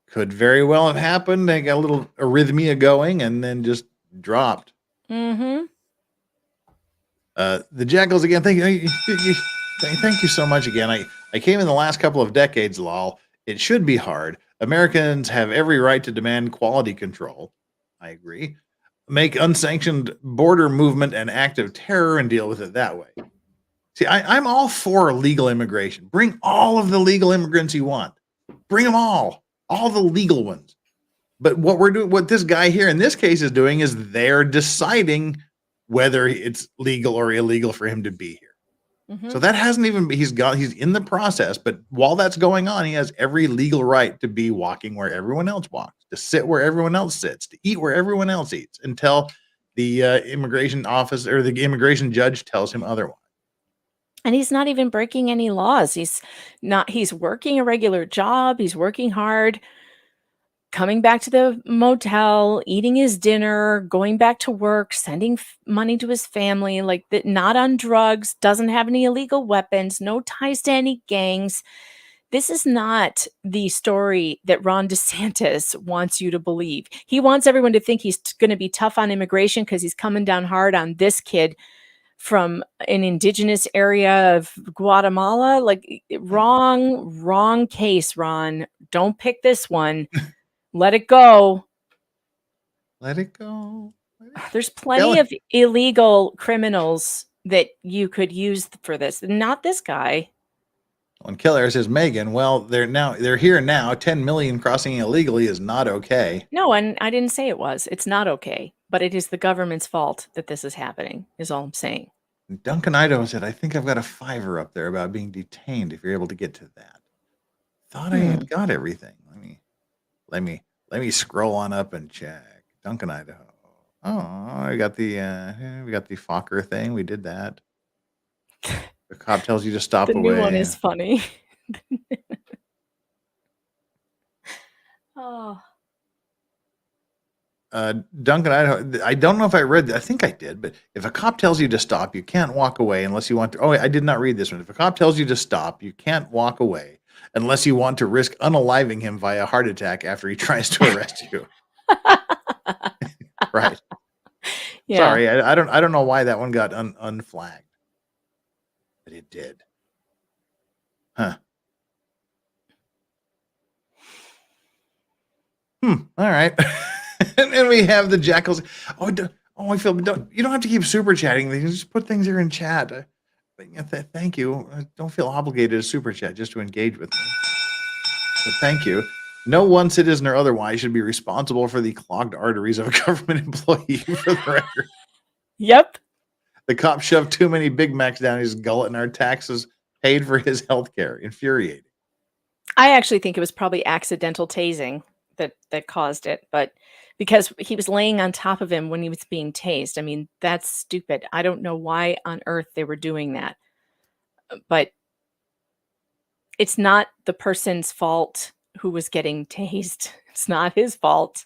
Could very well have happened. They got a little arrhythmia going and then just dropped. Mm-hmm. The Jackals again, thank you so much again. I came in the last couple of decades, lol. It should be hard. Americans have every right to demand quality control. I agree. Make unsanctioned border movement an act of terror and deal with it that way. See, I'm all for legal immigration. Bring all of the legal immigrants you want. Bring them all the legal ones. But what this guy here in this case is doing is they're deciding whether it's legal or illegal for him to be here. Mm-hmm. So that hasn't even, he's in the process, but while that's going on, he has every legal right to be walking where everyone else walks, to sit where everyone else sits, to eat where everyone else eats until the immigration office or the immigration judge tells him otherwise. And he's not even breaking any laws. He's working a regular job. He's working hard, coming back to the motel, eating his dinner, going back to work, sending money to his family, like that, not on drugs, doesn't have any illegal weapons, no ties to any gangs. This is not the story that Ron DeSantis wants you to believe. He wants everyone to think he's going to be tough on immigration because he's coming down hard on this kid from an indigenous area of Guatemala. Like, wrong case, Ron. Don't pick this one. Let it go. Let it go. There's plenty of illegal criminals that you could use for this. Not this guy. When Killer says, Megan, well, they're here now. 10 million crossing illegally is not okay. No, and I didn't say it was. It's not okay. But it is the government's fault that this is happening, is all I'm saying. Duncan Idaho said, I think I've got a $5 up there about being detained if you're able to get to that. Thought I had got everything. Let me scroll on up and check. Duncan Idaho. Oh, I got we got the Fokker thing. We did that. The cop tells you to stop The away. new one is funny. Oh. Duncan Idaho. I don't know if I read that. I think I did, but if a cop tells you to stop, you can't walk away unless you want to. Oh, I did not read this one. If a cop tells you to stop, you can't walk away unless you want to risk unaliving him via heart attack after he tries to arrest you. Right. Yeah. Sorry, I don't know why that one got unflagged, but it did. Huh. All right. And then we have the jackals. I feel you don't have to keep super chatting. They just put things here in chat. Thank you. I don't feel obligated to super chat just to engage with me. But thank you. No one citizen or otherwise should be responsible for the clogged arteries of a government employee, for the record. Yep. The cop shoved too many Big Macs down his gullet and our taxes paid for his health care. Infuriating. I actually think it was probably accidental tasing that caused it, but because he was laying on top of him when he was being tased. I mean, that's stupid. I don't know why on earth they were doing that. But it's not the person's fault who was getting tased. It's not his fault.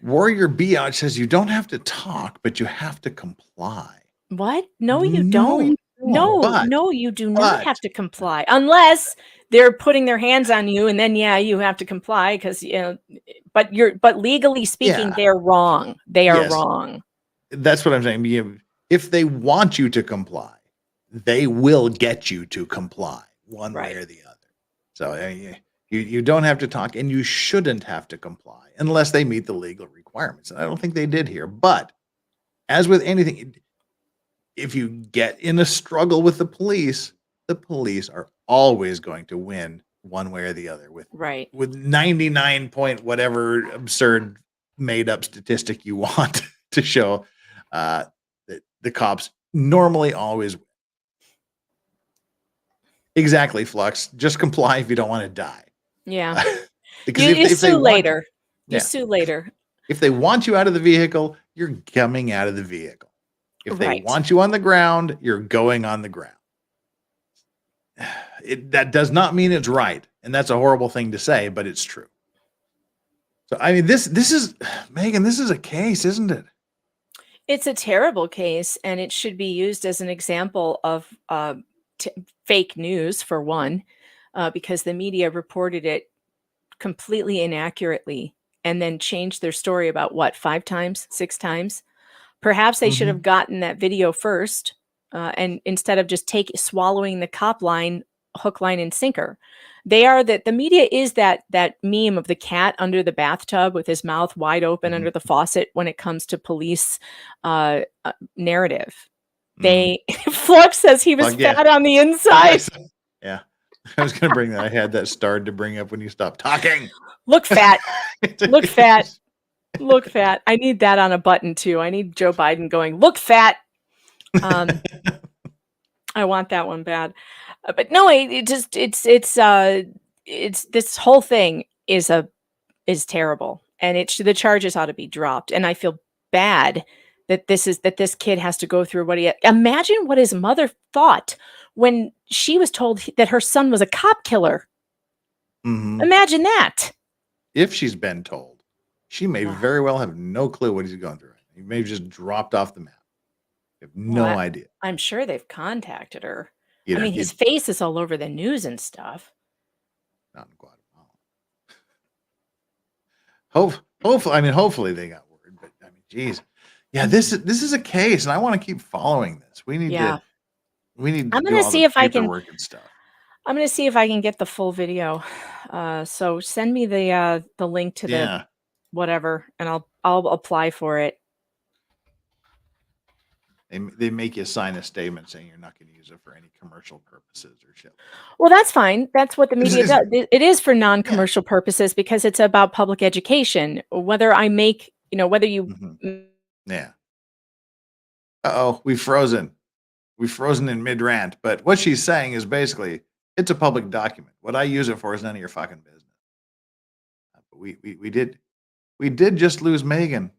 Warrior Biatch says you don't have to talk, but you have to comply. What? No, you don't. No, you do not have to comply unless they're putting their hands on you, and then you have to comply because but legally speaking, they're wrong. They are wrong. That's what I'm saying. If they want you to comply, they will get you to comply one way or the other. So you don't have to talk, and you shouldn't have to comply unless they meet the legal requirements. And I don't think they did here. But as with anything, if you get in a struggle with the police are always going to win one way or the other with 99 point whatever absurd made up statistic you want to show that the cops normally always win. Exactly, Flux. Just comply if you don't want to die. Yeah. Because you sue later. You sue later. If they want you out of the vehicle, you're coming out of the vehicle. If they want you on the ground, you're going on the ground. That does not mean it's right. And that's a horrible thing to say, but it's true. So, I mean, this is, Megan, this is a case, isn't it? It's a terrible case, and it should be used as an example of fake news, for one, because the media reported it completely inaccurately and then changed their story about 5 times, 6 times. Perhaps they should have gotten that video first, and instead of just swallowing the cop line, hook, line, and sinker. The media is that meme of the cat under the bathtub with his mouth wide open under the faucet when it comes to police narrative. Flux says he was fat on the inside. Yeah. I was going to bring that. I had that starred to bring up when you stopped talking. Look fat. Look fat. Look fat. I need that on a button too. I need Joe Biden going, look fat. I want that one bad. But no, it's this whole thing is terrible, and the charges ought to be dropped. And I feel bad that this kid has to go through what imagine what his mother thought when she was told that her son was a cop killer. Imagine that. If she's been told, she may very well have no clue what he's going through. He may have just dropped off the map. You have no idea. I'm sure they've contacted her. His face is all over the news and stuff. Not in Guatemala. Hopefully they got word, but geez. Yeah, this is a case, and I want to keep following this. We need Yeah. to I'm do gonna all see the if I can. paperwork and stuff. I'm gonna see if I can get the full video. So send me the link to the Yeah. whatever, and I'll apply for it. They make you sign a statement saying you're not going to use it for any commercial purposes or shit. Well, that's fine. That's what the media It's- does. It is for non-commercial purposes because it's about public education. Whether I make, whether you. Yeah. Uh-oh, we've frozen. We've frozen in mid-rant. But what she's saying is basically, it's a public document. What I use it for is none of your fucking business. But we did just lose Megan.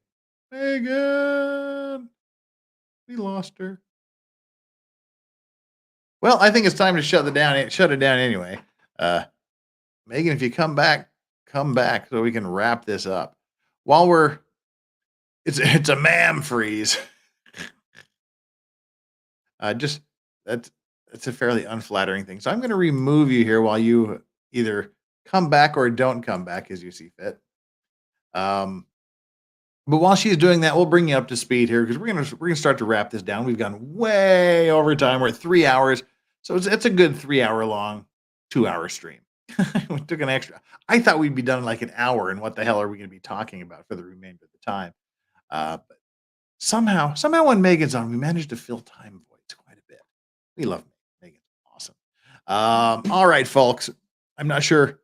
Megan! We lost her. Well, I think it's time to shut it down anyway. Megan, if you come back so we can wrap this up. While it's a ma'am freeze. That's a fairly unflattering thing. So I'm going to remove you here while you either come back or don't come back as you see fit. But while she's doing that, we'll bring you up to speed here because we're gonna start to wrap this down. We've gone way over time. We're at 3 hours, so it's a good 3 hour long, 2 hour stream. We took an extra. I thought we'd be done in like an hour, and what the hell are we going to be talking about for the remainder of the time? But somehow when Megan's on, we managed to fill time voids quite a bit. We love Megan. Megan's awesome. All right, folks. I'm not sure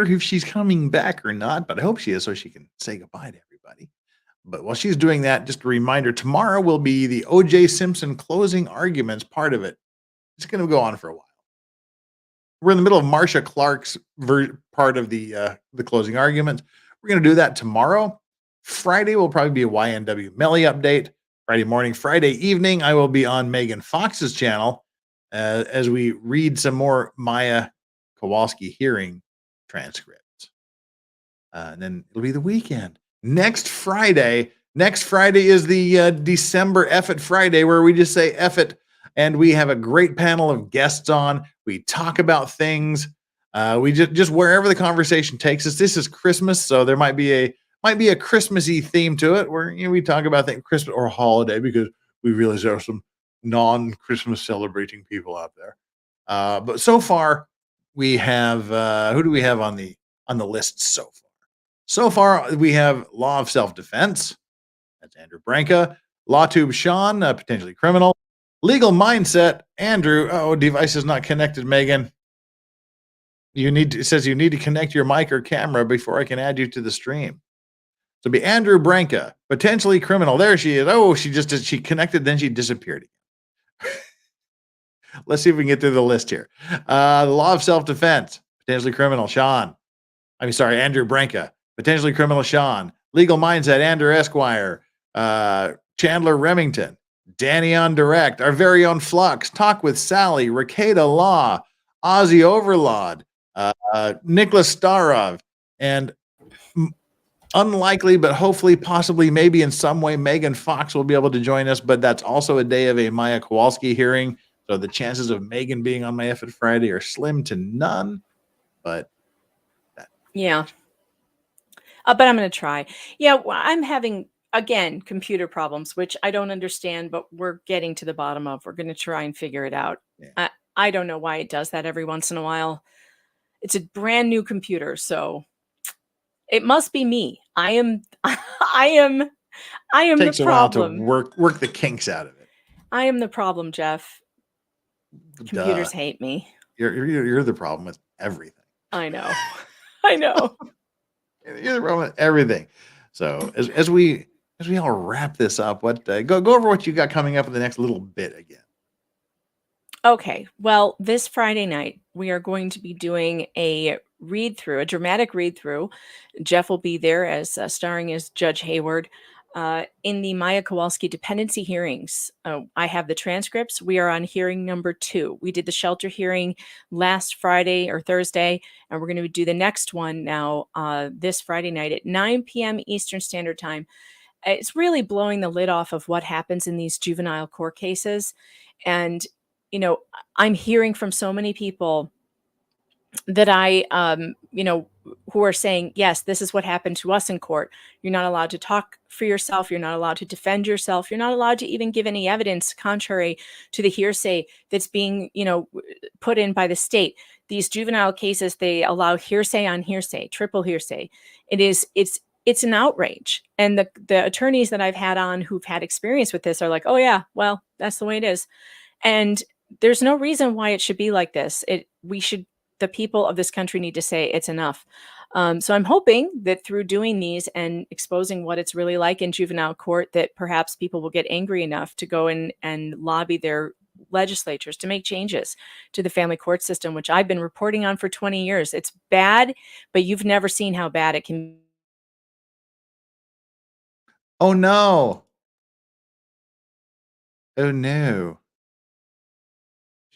if she's coming back or not, but I hope she is so she can say goodbye to everybody. But while she's doing that, just a reminder, tomorrow will be the O.J. Simpson closing arguments part of it. It's going to go on for a while. We're in the middle of Marsha Clark's part of the closing arguments. We're going to do that tomorrow. Friday will probably be a YNW Melly update. Friday morning, Friday evening, I will be on Megan Fox's channel as we read some more Maya Kowalski hearing transcripts. And then it'll be the weekend. Next Friday is the December F it Friday, where we just say F it, and we have a great panel of guests on. We talk about things. We just wherever the conversation takes us. This is Christmas, so there might be a Christmassy theme to it, where we talk about things, Christmas or holiday, because we realize there are some non-Christmas celebrating people out there. But so far, we have who do we have on the list so far? So far, we have Law of Self-Defense. That's Andrew Branca. LawTube Sean, potentially criminal. Legal Mindset, Andrew. Oh, device is not connected, Megan. It says you need to connect your mic or camera before I can add you to the stream. So it'll be Andrew Branca, potentially criminal. There she is. Oh, she connected, then she disappeared. Let's see if we can get through the list here. The Law of Self-Defense, potentially criminal, Sean. Andrew Branca, potentially criminal, Sean. Legal Mindset, Andrew Esquire. Chandler Remington. Danny on Direct. Our very own Flux. Talk with Sally. Ricada Law. Ozzy Overlord. Nicholas Starov. And unlikely, but hopefully, possibly, maybe in some way, Megan Fox will be able to join us. But that's also a day of a Maya Kowalski hearing. So the chances of Megan being on my F it Friday are slim to none. But yeah. But I'm going to try. Yeah, I'm having, again, computer problems, which I don't understand, but we're getting to the bottom of. We're going to try and figure it out. Yeah. I don't know why it does that every once in a while. It's a brand new computer, so it must be me. I am the problem. Takes a while to work the kinks out of it. I am the problem, Jeff. Computers hate me. You're the problem with everything. I know. I know. You're the problem with everything. So as we all wrap this up, what go over what you got coming up in the next little bit again. Okay. Well, this Friday night we are going to be doing a dramatic read-through. Jeff will be there as starring as Judge Hayward. In the Maya Kowalski dependency hearings. I have the transcripts. We are on hearing number 2. We did the shelter hearing last Friday or Thursday, and we're going to do the next one now this Friday night at 9 p.m. Eastern Standard Time. It's really blowing the lid off of what happens in these juvenile court cases. And, I'm hearing from so many people that who are saying, yes, this is what happened to us in court. You're not allowed to talk for yourself. You're not allowed to defend yourself. You're not allowed to even give any evidence contrary to the hearsay that's being, put in by the state. These juvenile cases, they allow hearsay on hearsay, triple hearsay. It's an outrage. And the attorneys that I've had on who've had experience with this are like, oh yeah, well, that's the way it is. And there's no reason why it should be like this. The people of this country need to say it's enough. So I'm hoping that through doing these and exposing what it's really like in juvenile court, that perhaps people will get angry enough to go in and lobby their legislatures to make changes to the family court system, which I've been reporting on for 20 years. It's bad, but you've never seen how bad it can be. Oh no. Oh no.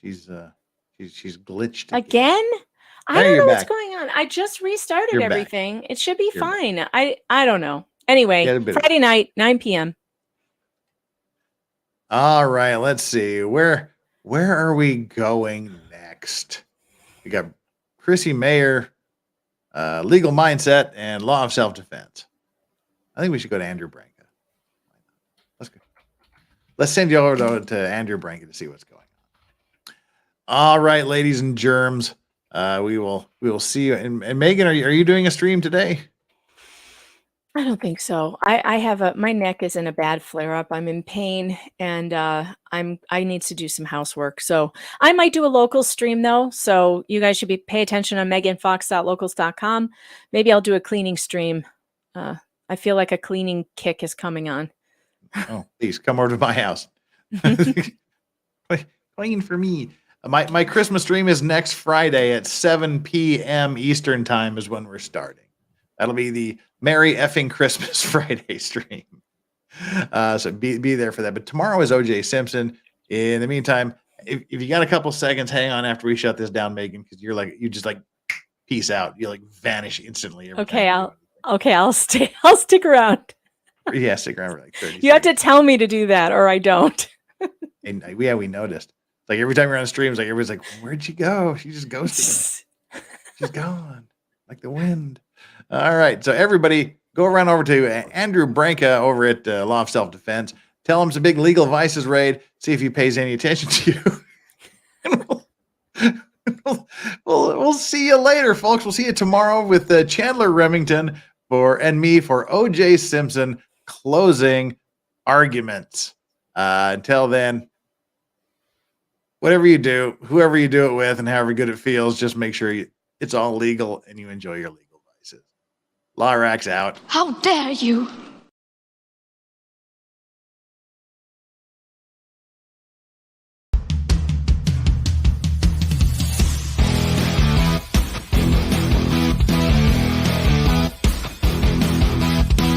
She's glitched Again? I There, don't you're know what's back. going on. I just restarted You're back. everything. It should be You're back. fine. I don't know. Anyway, Get a bit of- Friday night, 9 p.m. All right, let's see. Where are we going next? We got Chrissy Mayer, legal mindset and law of self-defense. I think we should go to Andrew Branca. Let's go. Let's send you over to Andrew Branca to see what's going on. All right, ladies and germs. We will see you. And Megan, are you doing a stream today? I don't think so. I have my neck is in a bad flare up. I'm in pain and I need to do some housework. So I might do a local stream though. So you guys should pay attention on meganfox.locals.com. Maybe I'll do a cleaning stream. I feel like a cleaning kick is coming on. Oh, please come over to my house. Clean for me. My Christmas stream is next Friday at 7 p.m. Eastern time is when we're starting. That'll be the Merry Effing Christmas Friday stream. So be there for that. But tomorrow is O.J. Simpson. In the meantime, if you got a couple seconds, hang on after we shut this down, Megan, because you just peace out. You vanish instantly. Okay, I'll stay. I'll stick around. Yeah, stick around for 30 You have to tell me to do that or I don't. And we noticed. Every time you're on streams, everybody's like, where'd you go? She just ghosted me. She's gone. Like the wind. All right. So everybody go around over to Andrew Branca over at Law of Self-Defense. Tell him it's a big legal vices raid. See if he pays any attention to you. We'll see you later, folks. We'll see you tomorrow with Chandler Remington and me for O.J. Simpson closing arguments. Until then, whatever you do, whoever you do it with, and however good it feels, just make sure it's all legal and you enjoy your legal vices. Law Racks out. How dare you!